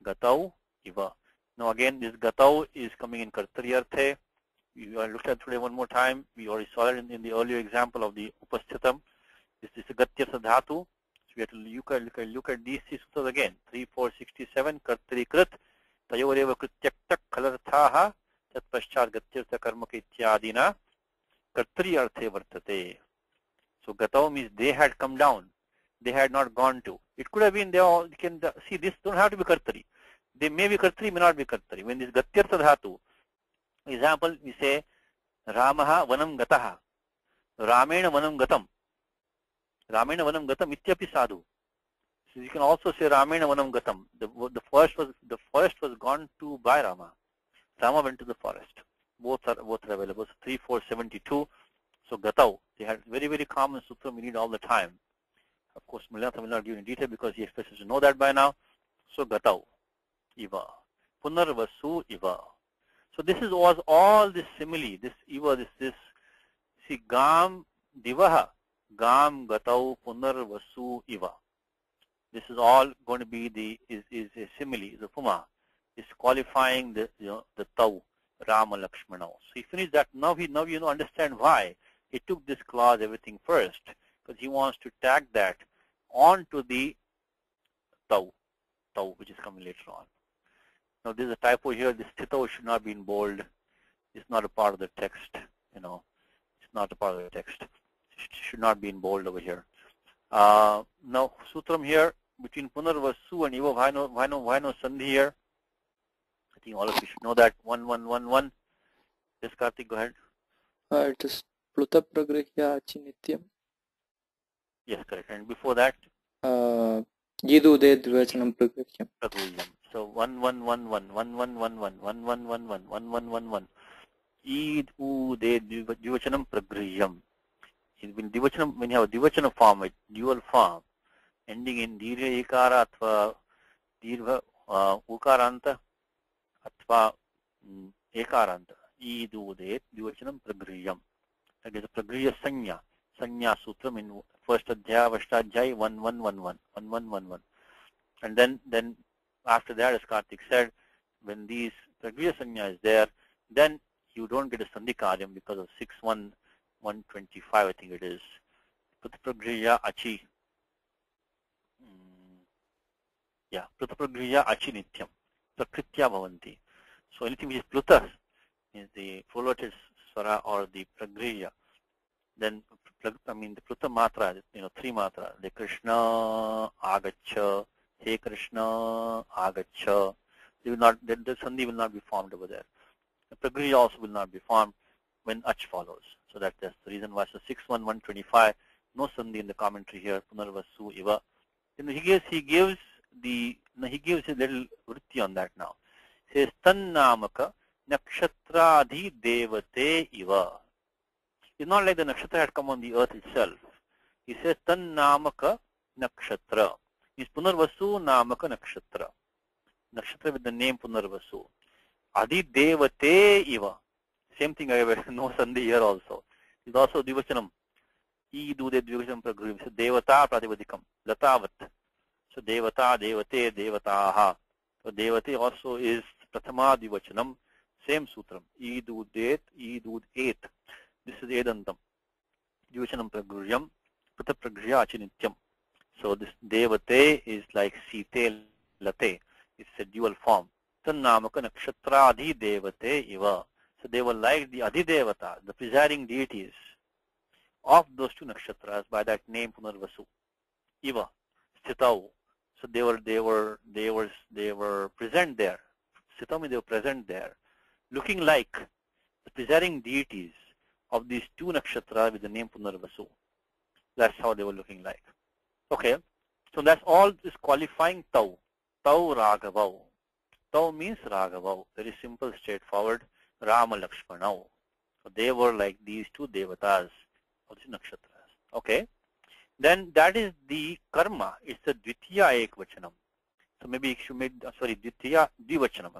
Speaker 1: Gatau Iva. Now again, this Gatau is coming in Kartari Arthe. We looked at today one more time. We already saw it in the earlier example of the Upasthitam. This is a Gatyartha Dhatu. So we have to look at these three sutras again. 3, 4, 67, Kartari Krit, Tayoreva Krityaktak Kalarthaha, Tat Paschat Gatyartha Karmaka Ityadina, Kartari Arthe Vartate. So Gatau means they had come down. They had not gone to. It could have been they all, you can see this don't have to be Kartari. They may be Kartari, may not be Kartari. When this Gatyartha Dhatu, example, we say Ramaha Vanam Gataha, Ramena Vanam Gatam, Ramena Vanam Gatam Ityapi Sadhu. So you can also say Ramena Vanam Gatam. The forest was gone to by Rama. Rama went to the forest. Both are available. So 3, 4, 72. So Gatau, they had very, very common sutra we need all the time. Of course, Mulinatha will not give in detail because he expects us to know that by now. So Gatau, Iva, Punarvasu Iva. So this was all this simile, this Iva, this. See, Gam Divaha, Gam Gatau Punarvasu Iva. This is all going to be is a simile, is a Puma, is qualifying the Tau, Rama Lakshmana. So he finished that. Now you understand why he took this clause everything first, because he wants to tag that onto the Tau, which is coming later on. Now there's a typo here. This Thitau should not be in bold. It's not a part of the text, it's not a part of the text. It should not be in bold over here. Now, sutram here between punarvasu and iva, why no sandhi here? I think all of you should know that. 1-1-1-1. Yes, Karthik, go ahead.
Speaker 2: It is Pluta Pragrihya Achinityam.
Speaker 1: Yes, correct. And before that?
Speaker 2: Yidude Dvivachanam Pragrihya.
Speaker 1: So 1-1-1-1, 1-1-1-1, 1-1-1-1, 1-1-1-1. Id-u-de Dvivachanam Pragrihya. When you have a Dvivachana form, a dual form, ending in Dirgha Ikara athva Dirgha Ukaranta athva Ekaranta. Id-u-de Dvivachanam Pragrihya. That is a Pragrihya Sanya. Sanya Sutram in first Adhyaya, Vashtadhyaya, 1-1-1-1, 1-1-1-1. And then after that, as Karthik said, when these Pragrihya Sanya is there, then you don't get a Sandhi Karyam because of 6-1-125, I think it is. Pratapragrihya Achi. Yeah, Pratapragrihya Achi Nityam. Prakritya Bhavanti. So anything which is Pluta is the full-worded Swara or the Pragrihya. Then, the Pluta Matra, 3 Matra. The Krishna Agacha, Hey Krishna Agacha. The Sandhi will not be formed over there. The Pragrihya also will not be formed when Ach follows. So that's the reason why. So 6-1-125, no Sandhi in the commentary here. Punarvasu Iva. Then he gives his little vritti on that now. He says Tannamaka Nakshatradi Devate Iva. It's not like the nakshatra had come on the earth itself. He says Tannamaka Nakshatra. It's Punarvasu Namaka Nakshatra. Nakshatra with the name Punarvasu. Adi Devate Iva. Same thing, no Sandhi here also. It's also Dvivachanam. Idude Dvivachanam Pragrihya. So Devata Pratibadikam. Latavat. So Devata, Devate, Devataha. So Devate also is Prathama Dvivachanam. Same sutram. Idudet, Idud-et. This is Edantam. Dvivachanam Pragrihyam. Pratapragrihya Achinityam. So this Devate is like Site Late. It's a dual form. Tannamaka Nakshatra Adhi Devate Iva. So they were like the Adhidevata, the presiding deities of those 2 nakshatras by that name Punarvasu. Iva, Sthitau. So they were present there. Sthitau means they were present there, looking like the presiding deities of these 2 nakshatras with the name Punarvasu. That's how they were looking like. Okay, so that's all is qualifying Tau. Tau Raghavav. Tau means Raghavav. Very simple, straightforward. Rama Lakshmanau. So they were like these 2 devatas of the nakshatras. Okay. Then that is the karma. It's the Dvitiya Ekvachanam. So maybe you should make, Dvitiya Dvivachanam.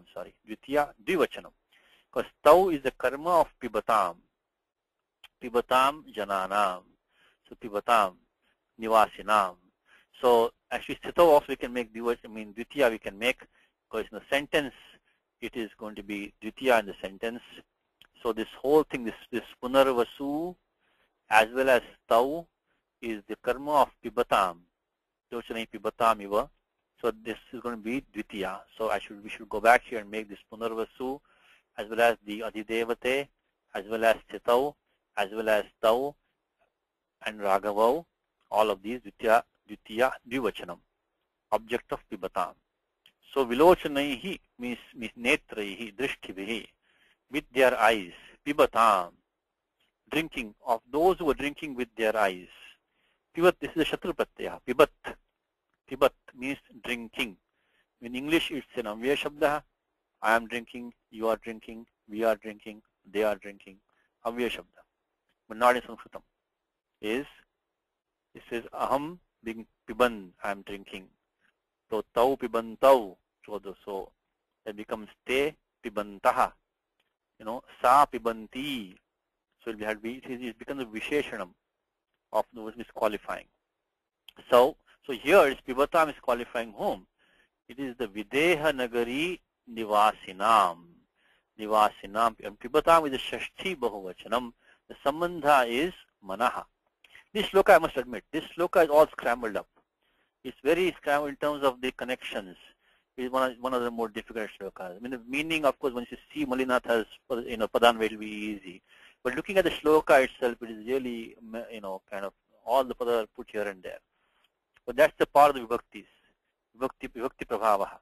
Speaker 1: Dvitiya Dvivachanam. Because Tau is the karma of Pibatam. Pibatam Jananam. So Pibatam Nivasinam. So actually Sthitau also we can make Dvitiya we can make, because in the sentence it is going to be Dvitiya in the sentence. So this whole thing, this Punarvasu as well as Tau is the karma of Pibatam. Dochanai Pibatam Iva. So this is going to be Dvitiya. So we should go back here and make this Punarvasu as well as the Adhidevate, as well as Sthitau, as well as Tau and Raghavav. All of these Dvitiya Dvivachanam. Object of Pibatam. So Vilochanaihi means Netraihi, Drishtibhihi, with their eyes. Pibatam, drinking, of those who are drinking with their eyes. Pibat, this is a Shatru Pratyaya. Pibat. Pibat means drinking. In English it's an Amvaya Shabda. I am drinking, you are drinking, we are drinking, they are drinking. Amvaya Shabda. But not in Sanskritam. It says Aham being Piban, I am drinking. So Tau Pibantau. So it becomes Te Pibantaha. Sa Pibanti. So it becomes a Visheshanam of those is qualifying. So here is Pibatam is qualifying whom? It is the Videha Nagari Nivasinam. Nivasinam. And Pibatam is a Shashti Bahuvachanam. The Sambandha is Manaha. This sloka, I must admit, this sloka is all scrambled up. It's very scrambled in terms of the connections. is one of the more difficult shlokas. I mean, the meaning, of course, once you see Malinatha's, Padanva, it will be easy. But looking at the shloka itself, it is really, kind of all the pada are put here and there. But that's the part of the vibhaktis, vibhakti prabhavaha.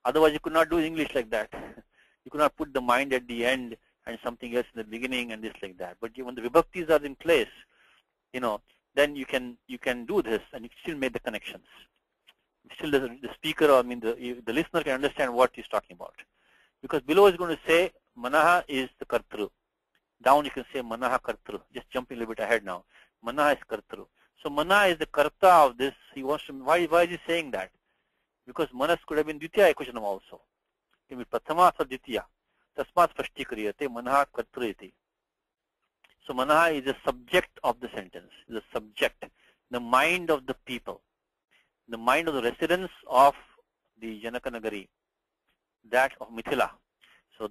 Speaker 1: Otherwise, you could not do English like that. You could not put the mind at the end and something else in the beginning and this like that. But when the vibhaktis are in place, then you can do this and you still make the connections. Still, the speaker, or the listener can understand what he's talking about. Because below is going to say manaha is the kartru. Down you can say manaha kartru. Just jumping a little bit ahead now. Manaha is kartru. So manaha is the karta of this. He wants to. Why is he saying that? Because manas could have been ditya ekvachanam also. It can be prathama or ditya. Tasmat fashtikriyate manaha kartru iti. So manaha is the subject of the sentence. The subject, the mind of the people, the mind of the residents of the Janakanagari, that of Mithila. So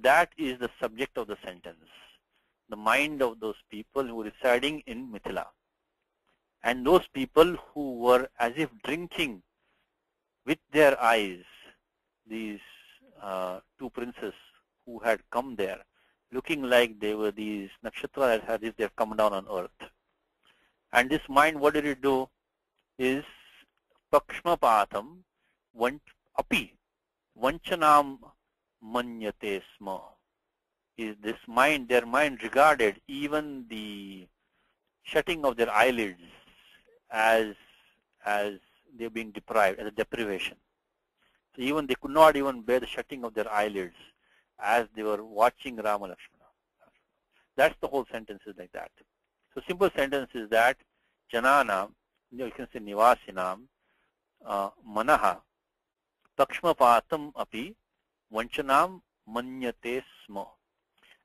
Speaker 1: that is the subject of the sentence. The mind of those people who are residing in Mithila. And those people who were as if drinking with their eyes, these two princes who had come there, looking like they were these nakshatras as if they have come down on earth. And this mind, what did it do? Is pakshmapatam api vanchanam manyate sma. Is this mind, their mind regarded even the shutting of their eyelids as they're being deprived, as a deprivation. So even they could not even bear the shutting of their eyelids as they were watching Rama Lakshmana. That's the whole sentence is like that. So simple sentence is that Jananam, you can say Nivasinam, Manaha, Pakshmapatam api, Vanchanam manyate sma.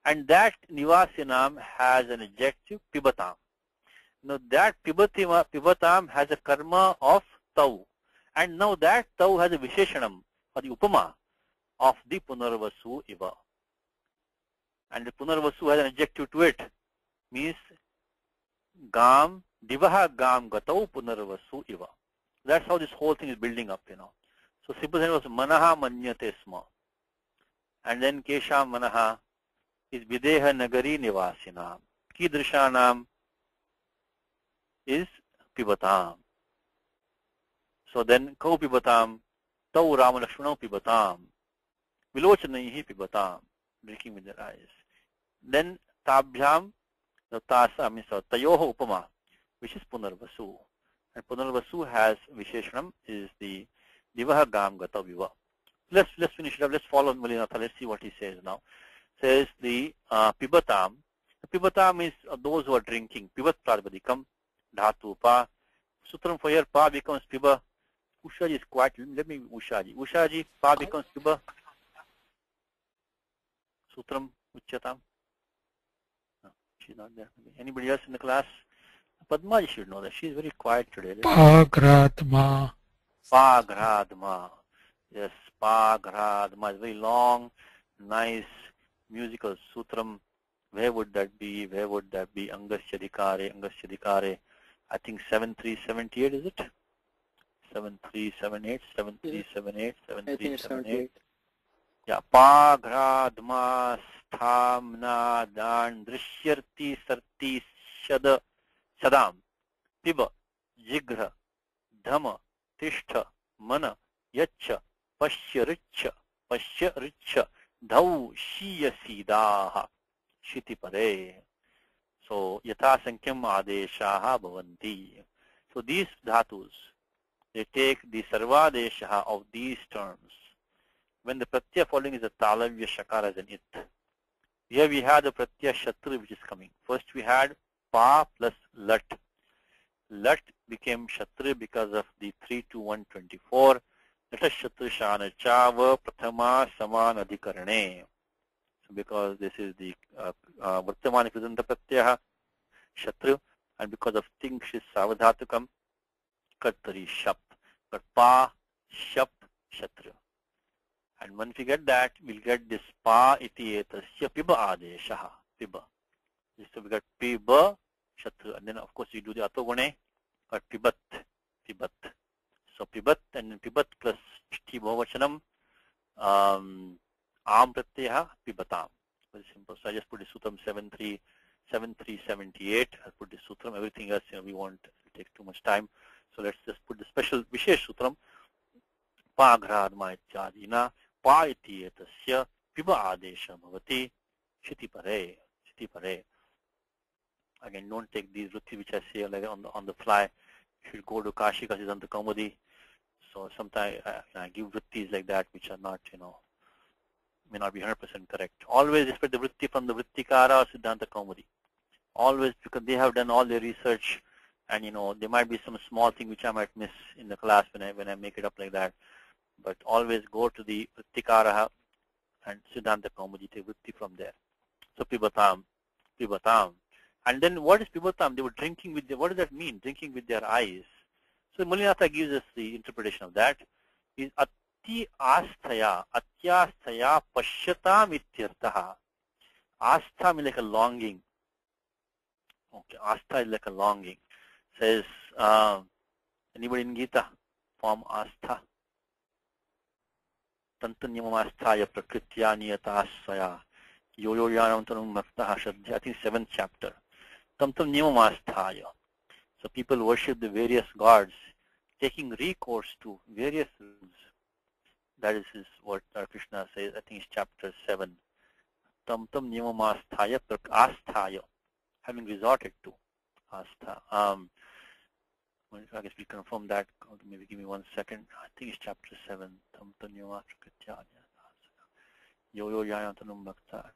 Speaker 1: And that Nivasinam has an adjective, Pibatam. Now that Pibatam has a karma of Tau. And now that Tau has a Visheshanam, or the Upama, of the Punarvasu Iva. And the Punarvasu has an adjective to it, means Gam, Divaha Gam Gatau Punarvasu Iva. That's how this whole thing is building up, So simple sentence was Manaha Manyate Sma. And then Kesha Manaha is Videha Nagari Nivasinam. Kidrishanam is Pibatam. So then Kau Pibatam, Tau Rama Lakshmana Pibatam. Vilochanaihi Pibatam, drinking with their eyes. Then Tabhyam, the Tasa means Tayoho Upama, which is Punarvasu. And Punarvasu has Visheshanam, is the Divaha Gam Gata Viva. Let's finish it up. Let's follow Malinatha. Let's see what he says now. Says the Pibatam. The Pibatam is those who are drinking. Pibat Prabhadikam, Dhatu Pa. Sutram for here, Pa becomes Piba. Ushaji is quiet. Let me Ushaji. Ushaji, Pa becomes Piba. Sutram Uchatam. No, she's not there. Anybody else in the class? Padma should know that. She's very quiet today.
Speaker 3: Pagradma.
Speaker 1: Pagradma. Yes, Pagradma is very long, nice musical sutram. Where would that be? Where would that be? Angasyadikare, Angasyadikare. I think 7378 is it? 7378, 7378, 7378. Yeah, Pagradma Sthamna Dan Drishyarti Sarti Shada Sadam Piba Jigra Dhama Tishtha Mana Yacha Pashyaricha Pashyaricha Dhau Shiyasidaha Shitipade. So Yatha Sankyam Adeshaha Bhavanti. So these dhatus, they take the Sarvadeshaha of these terms. When the Pratyaya following is a Talavya Shakar as an It. Here we had the Pratyaya Shatru which is coming. First we had Pa plus Lat. Lat became Shatru because of the 3 to 124. Lata Shatru Shana Chava Prathama Saman Adhikarane. So because this is the Vartamani Kridanta Pratyaha Shatru, and because of Tinkshis Savadhatukam Kartari Shap. But Pa Shap Shatru. And once we get that, we'll get this Pa iti etasya Piba Adeshaha. Piba. So we got Piba Shatru. And then of course you do the Atogune or Pibat. Pibat. So Pibat and then Pibat plus Shti Bhavachanam. Am Pratyaya Pibatam. Very simple. So I just put the Sutram 7378. I'll put the Sutram. Everything else, we won't take too much time. So let's just put the special Vishesh Sutram. Paghradma Ityadina Pa iti etasya Piba Adesha Bhavati Shiti Pare. Shiti Pare. Again, don't take these vritti which I say like on the fly. You should go to Kashi because it's on the Kaumudi. So sometimes I give vrittis like that which are not, may not be 100% correct. Always respect the vritti from the Vrittikara or Siddhanta Kaumudi. Always, because they have done all their research, and there might be some small thing which I might miss in the class when I make it up like that. But always go to the Vrittikara and Siddhanta Kaumudi, take vritti from there. So Pibatam, Pibatam. And then what is Pibatam? They were drinking with what does that mean? Drinking with their eyes. So Mulinatha gives us the interpretation of that. Is Ati Asthaya, Atyasthaya Pashyatam Ityartaha. Astha means like a longing. Okay, Astha is like a longing. Says, anybody in Gita? Form Astha. Tantanyamam Asthaya Prakritya Niyata Asthaya. Yoyo Yanam Tanum Bhaktaha Shadhya. I think 7th chapter. Tamtam Niyamam Asthaya. So people worship the various gods, taking recourse to various rules. That is what Krishna says. I think it's chapter 7. Tamtam niyamam asthaya, having resorted to astha. I guess we confirm that. Maybe give me 1 second. I think it's chapter 7. Tamtam niyamam asthaya. Yo yayantanum bhakta.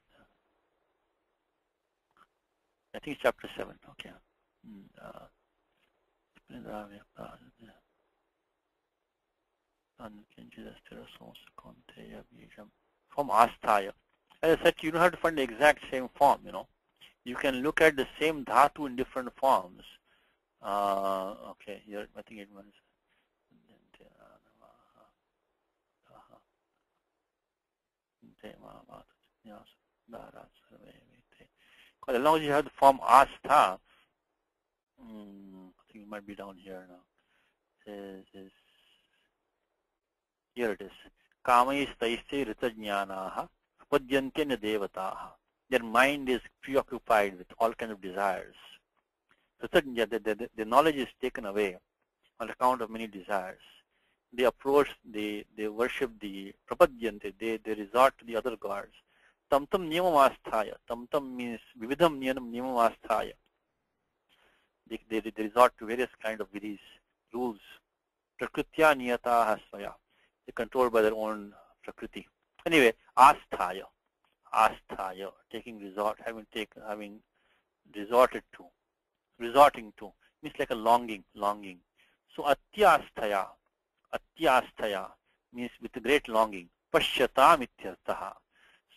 Speaker 1: I think it's chapter 7. Okay. From Asthaya. As I said, you don't have to find the exact same form, You can look at the same dhatu in different forms. Okay, here I think it was. As long as you have the form Astha, I think it might be down here now. Here it is. Kamais taiste ritajnanaha padyante devataha. Their mind is preoccupied with all kinds of desires. The knowledge is taken away on account of many desires. They approach, they worship the prapadyante, they resort to the other gods. Tamtam niyamam asthaya. Tamtam means vividham niyamam asthaya. They resort to various kind of vidhis, rules. Prakritya niyata hasvaya. They're controlled by their own prakriti. Anyway, asthaya, taking resort, having resorted to, resorting to, means like a longing. So atyasthaya means with a great longing. Pashyatam ityartaha.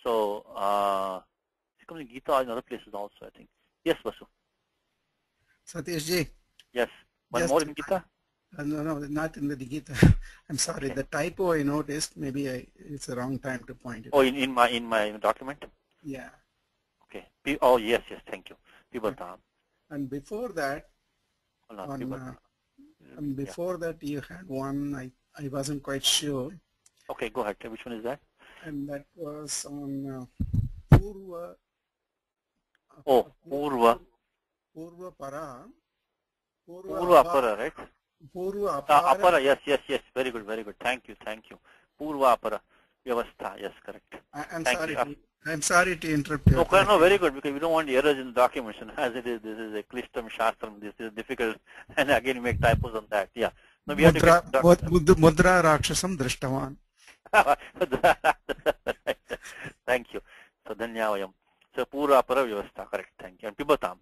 Speaker 1: So it's coming in Gita in other places also, I think. Yes, Vasu.
Speaker 4: Satish ji.
Speaker 1: Yes. One more in Gita?
Speaker 4: No, not in the Gita. I'm sorry. Okay. The typo I noticed. Maybe it's a wrong time to point it.
Speaker 1: Oh, in my document.
Speaker 4: Yeah.
Speaker 1: Okay. Oh yes. Thank you. Pibatam.
Speaker 4: And before that, before that you had one. I wasn't quite sure.
Speaker 1: Okay, go ahead. Which one is that?
Speaker 4: And that was on Purva.
Speaker 1: Oh, Purva.
Speaker 4: Purva Para.
Speaker 1: Purva Para, right?
Speaker 4: Purva Apara.
Speaker 1: Apara, yes. Very good. Thank you. Purva Apara. Vyavastha, yes, correct.
Speaker 4: I'm sorry to interrupt you.
Speaker 1: No, very good, because we don't want errors in the documents. And as it is, this is a klishtam shastram. This is difficult, and again you make typos on that. Yeah. No, we have to get
Speaker 4: Mudra Rakshasam Drishtavan.
Speaker 1: Thank you. So Dhanyavayam. So Purva Apara Vyavastha, correct. Thank you. And Pibatam,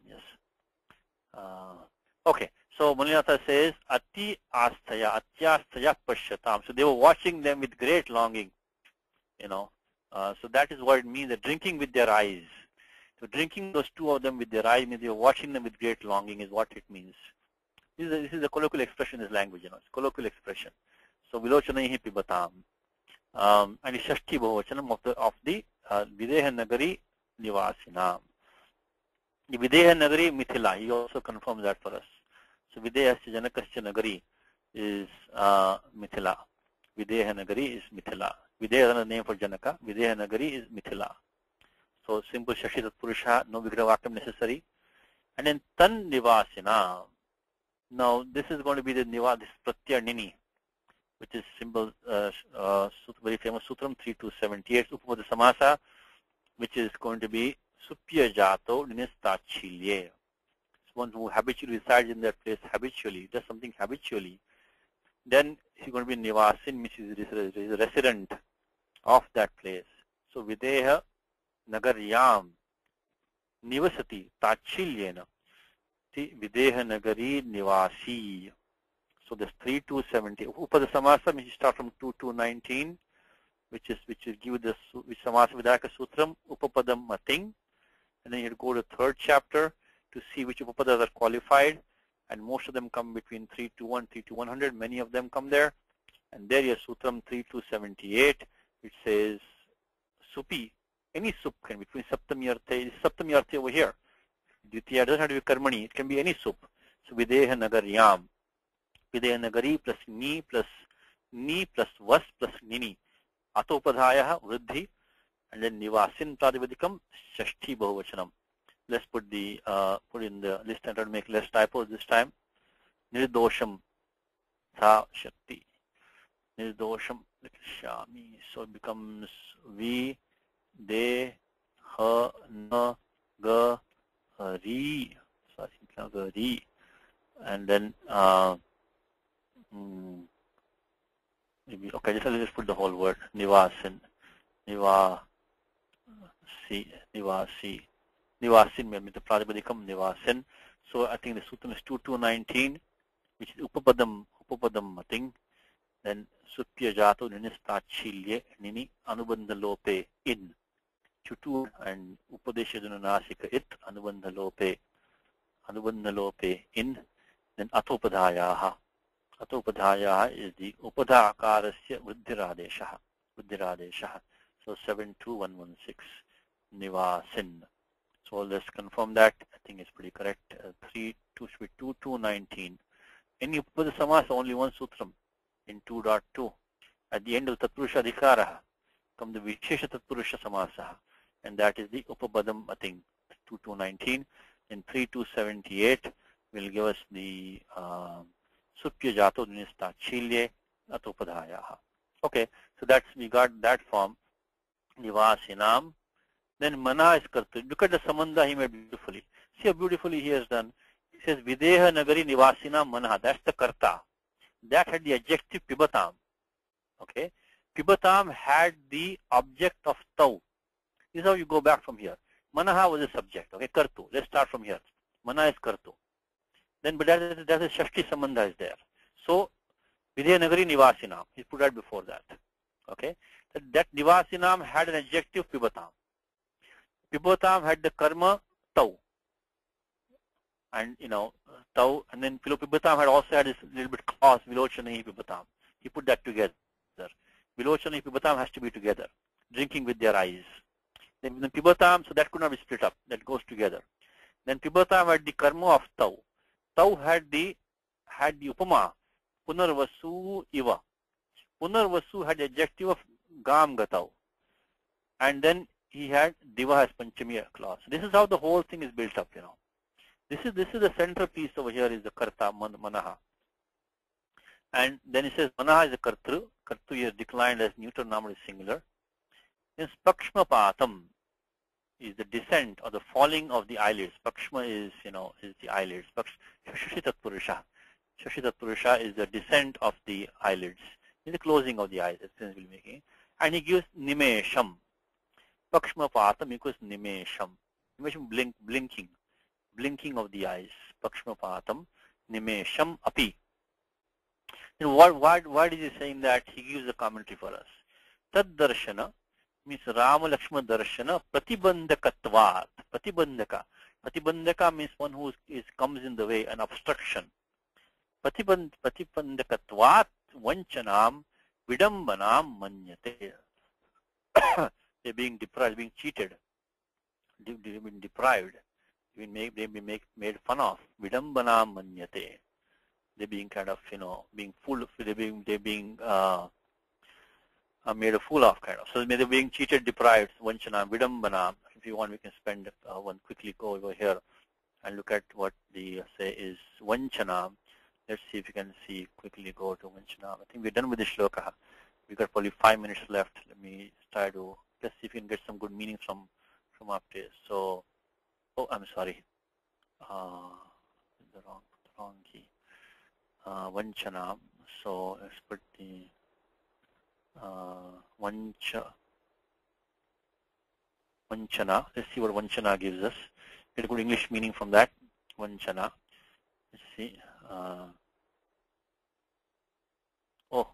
Speaker 1: yes. Okay. So Mulinatha says, Ati Asthaya, Atyasthaya Pashyatam. So they were watching them with great longing, So that is what it means, that drinking with their eyes. So drinking those two of them with their eyes means they were watching them with great longing is what it means. This is a colloquial expression in this language, It's colloquial expression. So Vilochanaihi Pibatam. And it's Shashti Bhavachanam of the Videha Nagari Nivasinam. The Videha Nagari Mithila, he also confirms that for us. So Videhasya Janakasya Nagari is Mithila. Videha Nagari is Mithila. Videha is another name for Janaka. Videha Nagari is Mithila. So simple Shashi Tatpurusha, no Vigrahvakam necessary. And then Tan Nivasina. Now this is going to be the Niva, this Pratyaya Nini, which is simple, very famous Sutram 3278, Upapada Samasa, which is going to be Supya Jato Ninistachilye. One who habitually resides in that place habitually, does something habitually, then he's going to be Nivasin, which is a resident of that place. So Videha Nagaryam Nivasati Tachilyena. See, Videha Nagari Nivasi. So this 3270. Upada Samasa means you start from 2219, which will give the which Samasa Vidaka Sutram, Upapadam Mating, and then you go to third chapter to see which Upapadas are qualified, and most of them come between 321, 32100, many of them come there. And there is Sutram 3278, which says Supi, any sup can be between Saptami Arthe over here. Dvitiya doesn't have to be Karmani, it can be any sup. So Videha Nagaryam. Videha Nagari plus Ni plus Vas plus Nini. Atopadhaya Vruddhi, and then Nivasin Pradivadikam Shashti Bahuvachanam. Let's put in the list and try to make less typos this time. Nirdosham Tha Shakti. Nirdosham Shami. So it becomes V, De, Ha, Na, Ga, Ri. So I think Ga, Ri. And then maybe okay, let's just put the whole word. Nivasin. Nivasi. Nivasin may be the Pradipadikam Nivasin. So I think the Sutram is 2219, which is Upapadam Mating. Then Supya Jato Ninistachilye Nini Anubandha Lope in. Chutu and Upadeshaduna Nasika it Anubandha Lope in. Then Atopadhayaha. Atopadhayaha is the Upadha Akarasya Buddhiradeshaha. So 72116 Nivasin. So let's confirm that. I think it's pretty correct. 2219. Any Upada Samasa, only one Sutram in 2.2. At the end of Tatpurusha Adhikaraha come the Vishesha Tatpurusha Samasa, and that is the Upapadam, I think, 2219. In 3278 will give us the Supya Jato Dinista Chilye Atopadhayaha. Okay, so that's we got that form. Nivasinam. Then Mana is Kartu. Look at the Samandha he made beautifully. See how beautifully he has done. He says Videha Nagari Nivasina Mana. That's the Karta. That had the adjective Pibatam. Okay. Pibatam had the object of Tau. This is how you go back from here. Manaha was a subject. Okay. Kartu. Let's start from here. Mana is Kartu. Then but that is Shashti Samandha is there. So Videha Nagari Nivasinam. He put that before that. Okay. That Nivasinam had an adjective Pibatam. Pibatam had the karma Tau. And Tau, and then Pibatam had also had this little bit clause, Vilochanahi Pibatam. He put that together. Vilochanahi Pibatam has to be together, drinking with their eyes. Then Pibatam, so that could not be split up, that goes together. Then Pibatam had the karma of Tau. Tau had the upama, Punarvasu Iva. Punarvasu had the adjective of Gam Gatau. And then he had Diva as Panchami clause. This is how the whole thing is built up, This is the central piece over here is the Karta, Manaha. And then it says Manaha is a Kartru. Kartu is declined as neuter, noun is singular. Then Spakshmapatam is the descent or the falling of the eyelids. Pakshma is the eyelids. Shashitat Purusha. Shashitat Purusha is the descent of the eyelids. Is the closing of the eyes, that sense we'll be making. And he gives Nimesham. Pakshmapatam equals Nimesham. Nimesham blinking of the eyes. Pakshmapatam Nimesham api. Then why is he saying that? He gives a commentary for us. Tad darshana means Rama Lakshmana darshana pratibandhakatvat. Pratibandhaka means one who comes in the way, an obstruction. Pratibandhakatvat vanchanam vidambanam manyate. They're being deprived, being cheated. They've been deprived. They've been made fun of. Vidambanam manyate. They're being kind of, being full. They're being made a fool of, kind of. So they're being cheated, deprived, vanchana, vidambana. If you want, we can spend one quickly go over here and look at what the say is vanchana. Let's see if you can see quickly go to vanchana. I think we're done with the shloka. We got probably 5 minutes left. Let me try to let's see if we can get some good meaning from up there. So, oh, I'm sorry, the wrong key. Vanchana. So let's put the vanchana. Let's see what vanchana gives us. Get a good English meaning from that. Vanchana. Let's see. Oh,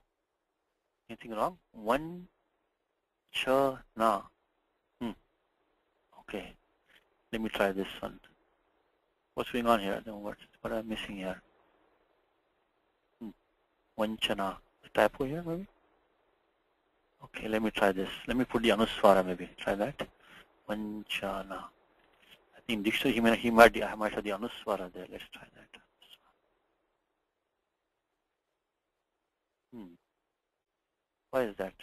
Speaker 1: anything wrong? Vanchana. Okay. Let me try this one. What's going on here? What am I missing here? Vanchana. Typo here, maybe? Okay, let me try this. Let me put the anuswara, maybe. Try that. Vanchana. I think dictionary I might have the anuswara there. Let's try that. Why is that?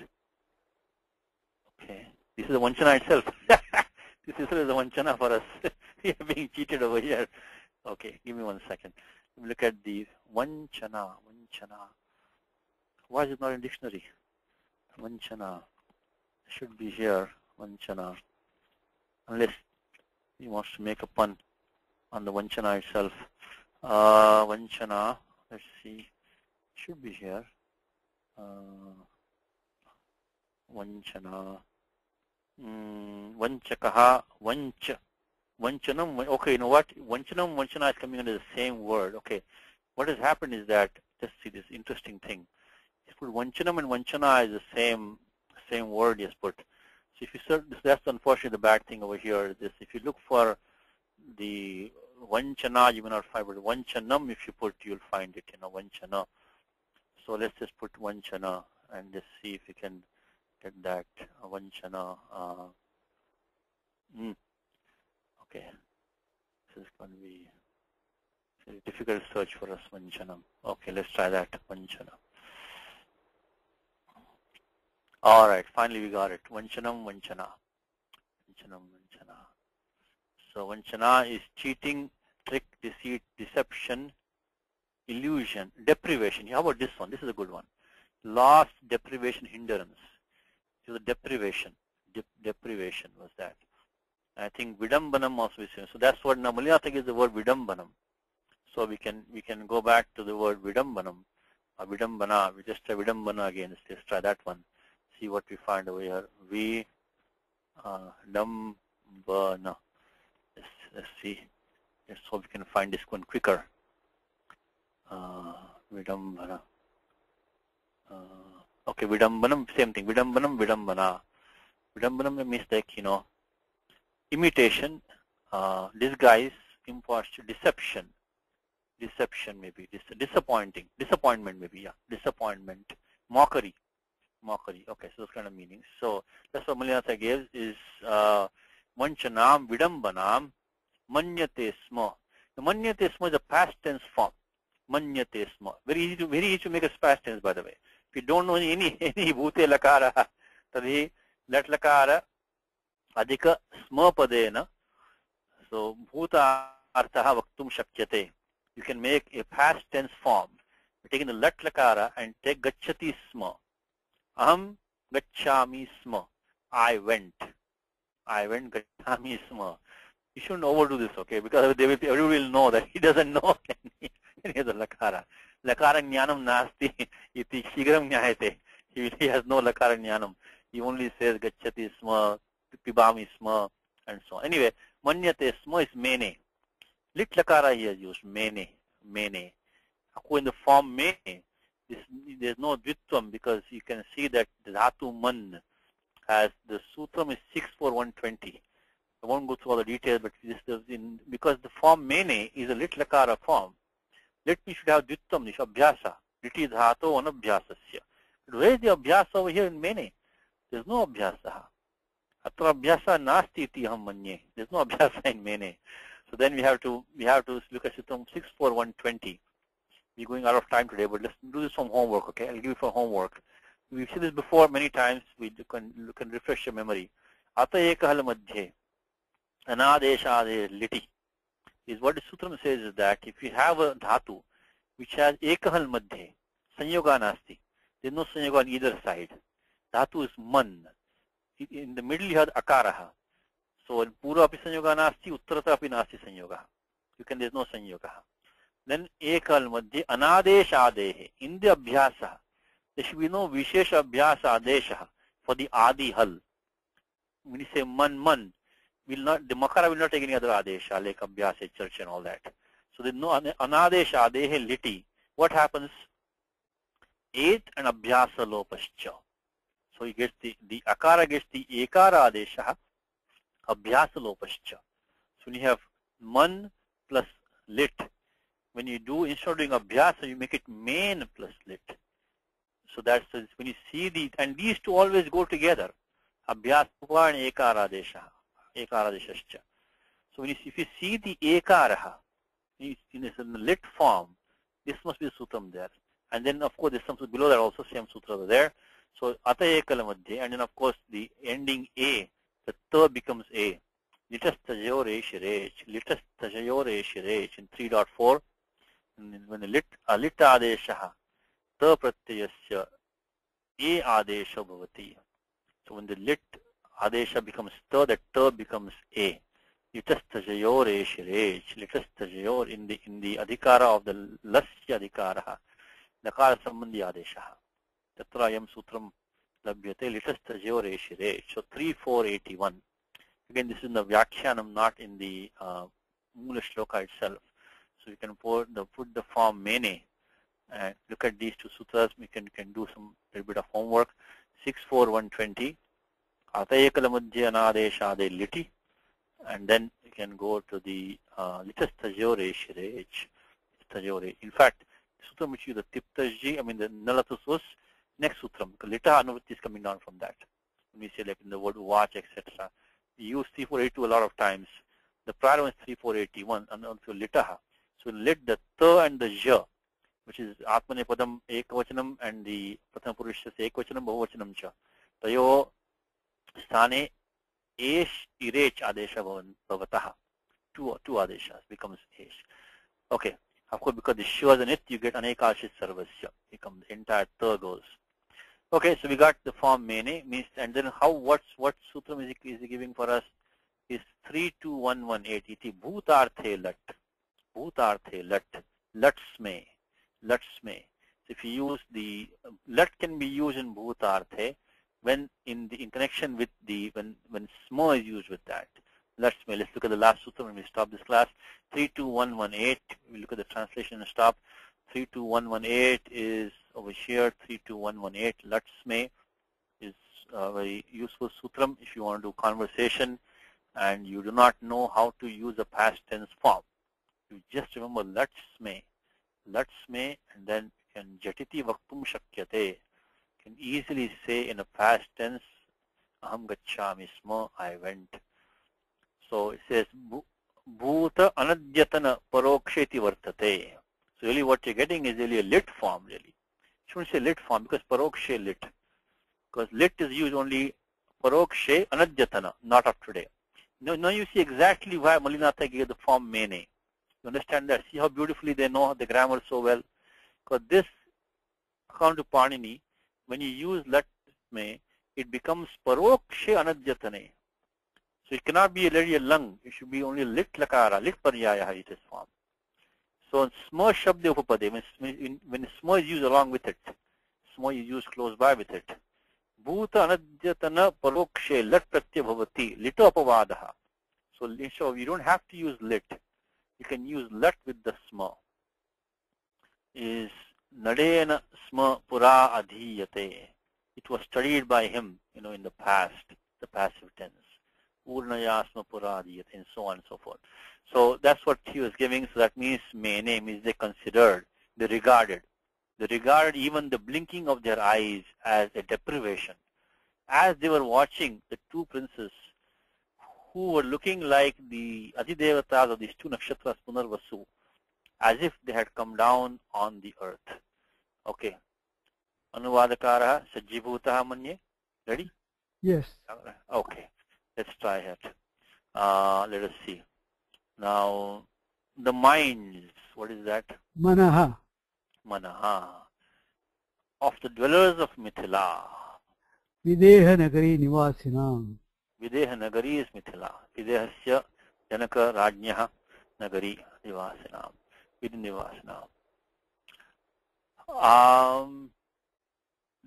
Speaker 1: Okay. This is the vanchana itself. This is the vanchana for us. We are being cheated over here. Okay, give me 1 second. Let me look at the vanchana. Why is it not in dictionary? Vanchana. Should be here. Vanchana. Unless he wants to make a pun on the vanchana itself. Vanchana. Let's see. Should be here. Vanchana. Vanchakaha. Vanchanam. Okay, you know what? Vanchana is coming under the same word. Okay. What has happened is that, just see this interesting thing. You put vanchanam and vanchana is the same word you put. So if you search, that's unfortunately the bad thing over here. This, if you look for the vanchana, you may not find it. Vanchanam, if you put, you'll find it. Vanchana. So let's just put vanchana and just see if we can get that vanchana. Okay, this is going to be a difficult search for us. Vanchanam. Okay, let's try that. Vanchana. All right, finally we got it. Vanchanam, vanchana. So vanchana is cheating, trick, deceit, deception, illusion, deprivation. How about this one? This is a good one. Loss, deprivation, hindrance. So the deprivation. Deprivation was that. I think vidambanam also is here. So that's what Namaliyatha is the word vidambanam. So we can go back to the word vidambanam. Vidambana. We just try vidambana again. Let's try that one. See what we find over here. Vidambana. Let's see. Let's hope we can find this one quicker. Vidambana. Okay, vidambanam, same thing. Vidambanam, vidambana. Vidambanam means like, imitation, disguise, imposture, deception. Deception maybe, disappointment maybe, yeah. Disappointment, mockery. Okay, so those kind of meanings. So that's what Malinatha gives is vanchanam, vidambanam, manyate sma. The manyate sma is a past tense form. Manyate sma. Very easy to make a past tense, by the way. If you don't know any bhute lakara, tadhi lat lakara adhika sma padena. So bhuta arthaha vaktum shakyate. You can make a past tense form. You're taking the lat lakara and take gacchati sma. Aham gacchami sma. I went gacchami sma. You shouldn't overdo this, okay? Because everybody will know that he doesn't know any of the lakara. Lakara jnanam nasti iti shigram jnayate. He has no lakara jnanam. He only says gacchati sma, pibami sma, and so on. Anyway, manyate sma is mene. Lit lakara he has used, mene. In the form mene, there's no dvitvam because you can see that the dhatu man has, the sutram is 64120. I won't go through all the details, but this is because the form mene is a lit lakara form. Lit me should have dvitvam, nish abhyasa. Liti dhatu anabhyasasya. But where is the abhyasa over here in mene? There's no abhyasa. Atra abhyasa nasti iti aham manye. There's no abhyasa in mene. So then we have to look at sutram 64120. We're going out of time today, but let's do this from homework, okay? I'll give you for homework. We've seen this before many times. We can refresh your memory. Ata ekahal madhye anadeshade liti is what the sutram says is that if you have a dhatu which has ekahal madhye, sanyoga nasti, there's no sanyoga on either side. Dhatu is man. In the middle you have akaraha. So in pura api sanyoga nasti, uttarata api nasti sanyoga. There's no sanyoga. Then ekahal madhye anadeshadehe. In the abhyasa, there should be no vishesha abhyasa adesha for the adi hal. When you say man, the makara will not take any other adesha like abhyasa, church and all that. So there's no anadesha adehe liti. What happens? Et and abhyasa lopascha. So he gets the akara gets the ekara adesha, abhyasa lopascha. So when you have man plus lit, when you do, instead of doing abhyasa, you make it main plus lit. So that's when you see and these two always go together. Abhyasa and ekara adesha. So if you see the ekaraha in the lit form, this must be the sutram there. And then of course there's something below that also, same sutra over there. So ata ekala madhye, and then of course the ending a, the ta becomes a. Litas tajore shirech, litas tajore shirech in 3.4. And when the lit adesha ta pratyayasya a adesha bhavati. So when the lit adesha becomes ta, that ta becomes a. Litas tajore shirech, litas tajayor in the adhikara of the lasya adhikara. Nakara sambandhi adesha. Tatra yam sutram labhyate litas tajore shirech. So 3.4.81. Again, this is in the Vyakhyanam, not in the Mula Shloka itself. So you can put the form mene and look at these two sutras. We can do some little bit of homework. 6.4.120. Atayekala madhya anadeshade liti. And then you can go to the litas tajore shirech. Tajore. In fact, the sutram which is the tiptajji, the nalatus was next sutram. Lita anuvatti is coming down from that. When we say like in the word watch, etc. We use 3.4.82 a lot of times. The prior one is 3.4.81 and also litaha. So lit the ta and the ja, which is atmane padam ekvachanam and the pratham purushya ekvachanam bahuvachanam cha. Tayo sthane esh irech adesha bhavataha. Two adeshas becomes esh. Okay. Of course, because the shu and it, you get anekashit sarvasya. Becomes the entire ta goes. Okay, so we got the form mene, means, and then what sutram is he giving for us is 32118. Iti bhutarthe lat. Bhutarthe lat. Latsme. Latsme. So if you use the lat can be used in bhutarthe when in connection with when sma is used with that. Latsme. Let's look at the last sutram when we stop this class. 32118. We look at the translation and stop. 32118 is over here. 32118 Latsme is a very useful sutram if you want to do conversation and you do not know how to use a past tense form. You just remember Latsme, Latsme, and then you can jatiti vaktum shakyate. You can easily say in a past tense, aham gacchami sma, I went. So it says bhuta anadyatana paroksheti vartate. So really what you're getting is really a lit form really. You shouldn't say lit form because parokshe lit. Because lit is used only parokshe anadyatana, not of today. Now you see exactly why Malinatha gave the form mene. You understand that? See how beautifully they know the grammar so well. Because this, according to Panini, when you use latme, it becomes parokshe anadyatane. So it cannot be really a lung. It should be only lit lakara, lit paryaya it is formed. So sma shabde upapade, when sma is used along with it, sma is used close by with it. Bhuta anadyatana parokshe lat pratyaya bhavati, lito apavadaha. So you don't have to use lit. You can use lat with the sma. Is nadena sma pura adhiyate. It was studied by him, in the past, the passive tense. Urnayasma puradiyat, and so on and so forth. So that's what he was giving. So that means mene means they considered, they regarded even the blinking of their eyes as a deprivation. As they were watching the two princes who were looking like the Adidevatas of these two nakshatras Punarvasu, as if they had come down on the earth. Okay. Anuvadakara Sajjibhutaha Manye. Ready?
Speaker 3: Yes.
Speaker 1: Okay. Let's try it. Let us see. Now, the minds, what is that?
Speaker 3: Manaha.
Speaker 1: Manaha. Of the dwellers of Mithila.
Speaker 3: Videha Nagari Nivasinam.
Speaker 1: Videha Nagari is Mithila. Videhasya Janaka Rajnyaha Nagari Nivasinam. Vidnivasinam.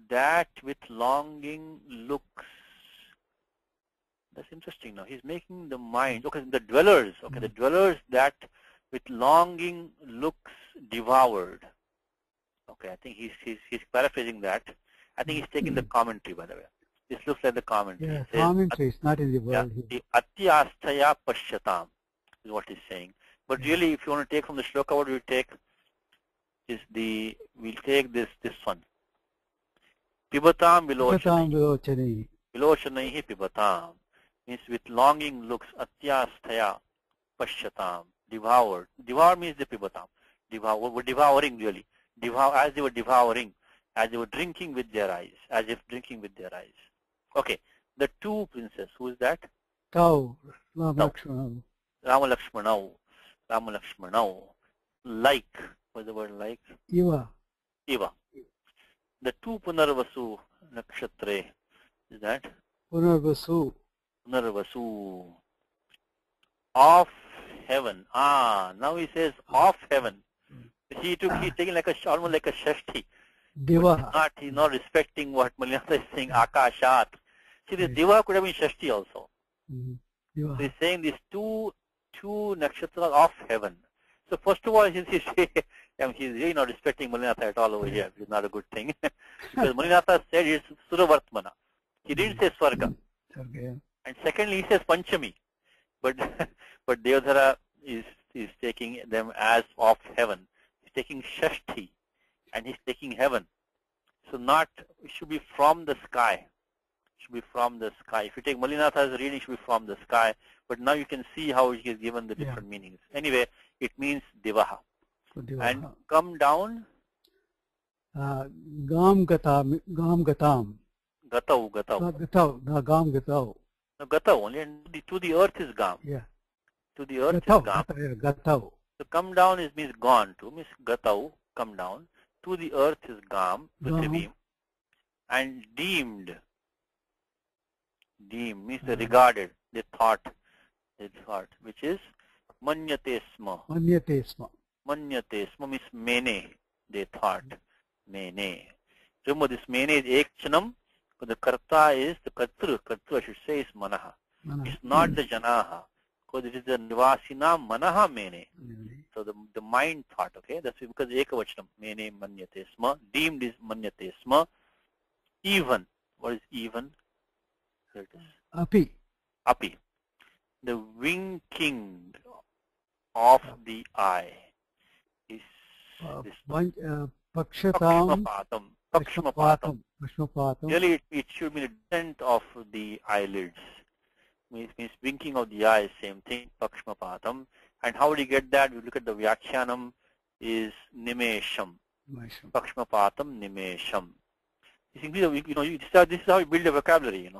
Speaker 1: That with longing looks. That's interesting now. He's making the mind. Okay, the dwellers. Okay, the dwellers that with longing looks devoured. Okay, I think he's paraphrasing that. I think he's taking the commentary, by the way. This looks like the commentary.
Speaker 3: Yeah, commentary is not in the word here.
Speaker 1: Atyasthaya Pashyatam is what he's saying. But really, if you want to take from the shloka, what do you take? We'll take this one. Pibatam Vilochanaihi. Vilochanaihi Pibatam. Means with longing looks, atyasthaya Pashyatam. Devoured. Devour means the Pibatam. We're devouring really. As they were devouring, as they were drinking with their eyes, as if drinking with their eyes. Okay, the two princes, who is that?
Speaker 3: Tau, Rama
Speaker 1: Lakshmanau. Like, what's the word like?
Speaker 3: Iva.
Speaker 1: The two Punarvasu Nakshatre, is that?
Speaker 3: Punarvasu.
Speaker 1: Of heaven. Now he says of heaven. He's taking like almost like a Shashti.
Speaker 3: Diva.
Speaker 1: He's not respecting what Malinatha is saying, Akashat. See, this Diva could have been Shashti also.
Speaker 3: Diva.
Speaker 1: So he's saying these two nakshatras of heaven. So first of all, he's really not respecting Malinatha at all over here. It's not a good thing. Because Malinatha said it's Suravartmana. He didn't say Sarga. And secondly, he says Panchami. But Devadhara is taking them as of heaven. He's taking Shashti. And he's taking heaven. So it should be from the sky. If you take Malinatha's reading, it should be from the sky. But now you can see how he has given the different meanings. Anyway, it means Divaha. And come down.
Speaker 3: Gam Gatam.
Speaker 1: Gatau.
Speaker 3: Gam Gatau.
Speaker 1: No, Gatau, only to the earth is Gam.
Speaker 3: Yeah.
Speaker 1: To the earth is Gam.
Speaker 3: Gatau.
Speaker 1: So come down means gone to, means Gatau, come down. To the earth is Gam, Prithivim. And deemed means they regarded, they thought, which is Manyate Sma. Manyate Sma means Mene, they thought. Mene. Remember, this Mene is Ekchanam, but the Karta is, the Kartru I should say, is Manaha. It's not the Janaha, because it is the Nivasina Manaha Mene. So the mind thought, okay? That's because Ekavachanam, Mene Manyate Sma. Deemed is Manyate Sma. Even. What is even? Here it is. Api. The winking of the eye is this Pakshmapatam. Really, it should be the descent of the eyelids. Means winking of the eye, same thing, Pakshmapatam. And how do you get that? You look at the Vyakhyanam is Nimesham. Pakshmapatam Nimesham. This is how you build a vocabulary,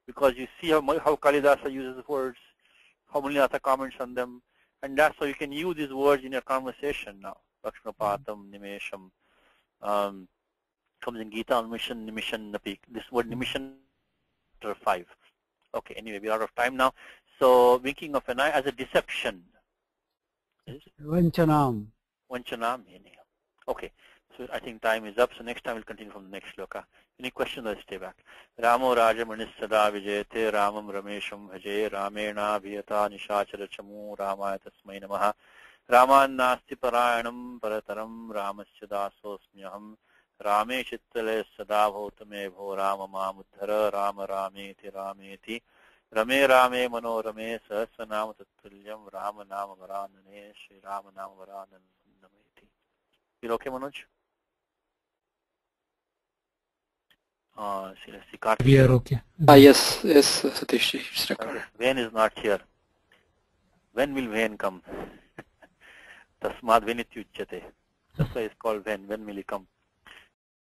Speaker 1: because you see how Kalidasa uses words, how Malinatha comments on them, and that's how you can use these words in your conversation now. Pakshmapatam, Nimesham, comes in Gita, Nimishan, Napik. This word Nimishan, chapter 5. Okay, anyway, we're out of time now. So, winking of an eye as a deception.
Speaker 3: Vanchanam.
Speaker 1: Okay. So I think time is up. So next time we'll continue from the next shloka. Any questions? I'll stay back. Ramo Raja Manisada Vijayate Ramam Ramesham Bhaje Ramena Bhiyata Nishachara Chamu Ramaya Tasmai Namaha Raman Nasti Parayanam Parataram Ramasya Dasosmyaham Rame Chittale Sada Bhautame Bho Rama Mamuddhara Rama Rameti Rame Rame Mano Rame Sahasranama Tattulyam Rama Nama Varanane Shri Rama Nama Varanameti. You okay, Manoj?
Speaker 3: We are okay.
Speaker 2: Yes, Satish, it's recorded.
Speaker 1: Vain is not here. When will Vain come? Tasmad Venityuchyate. That's why it's called Vain. When will he come?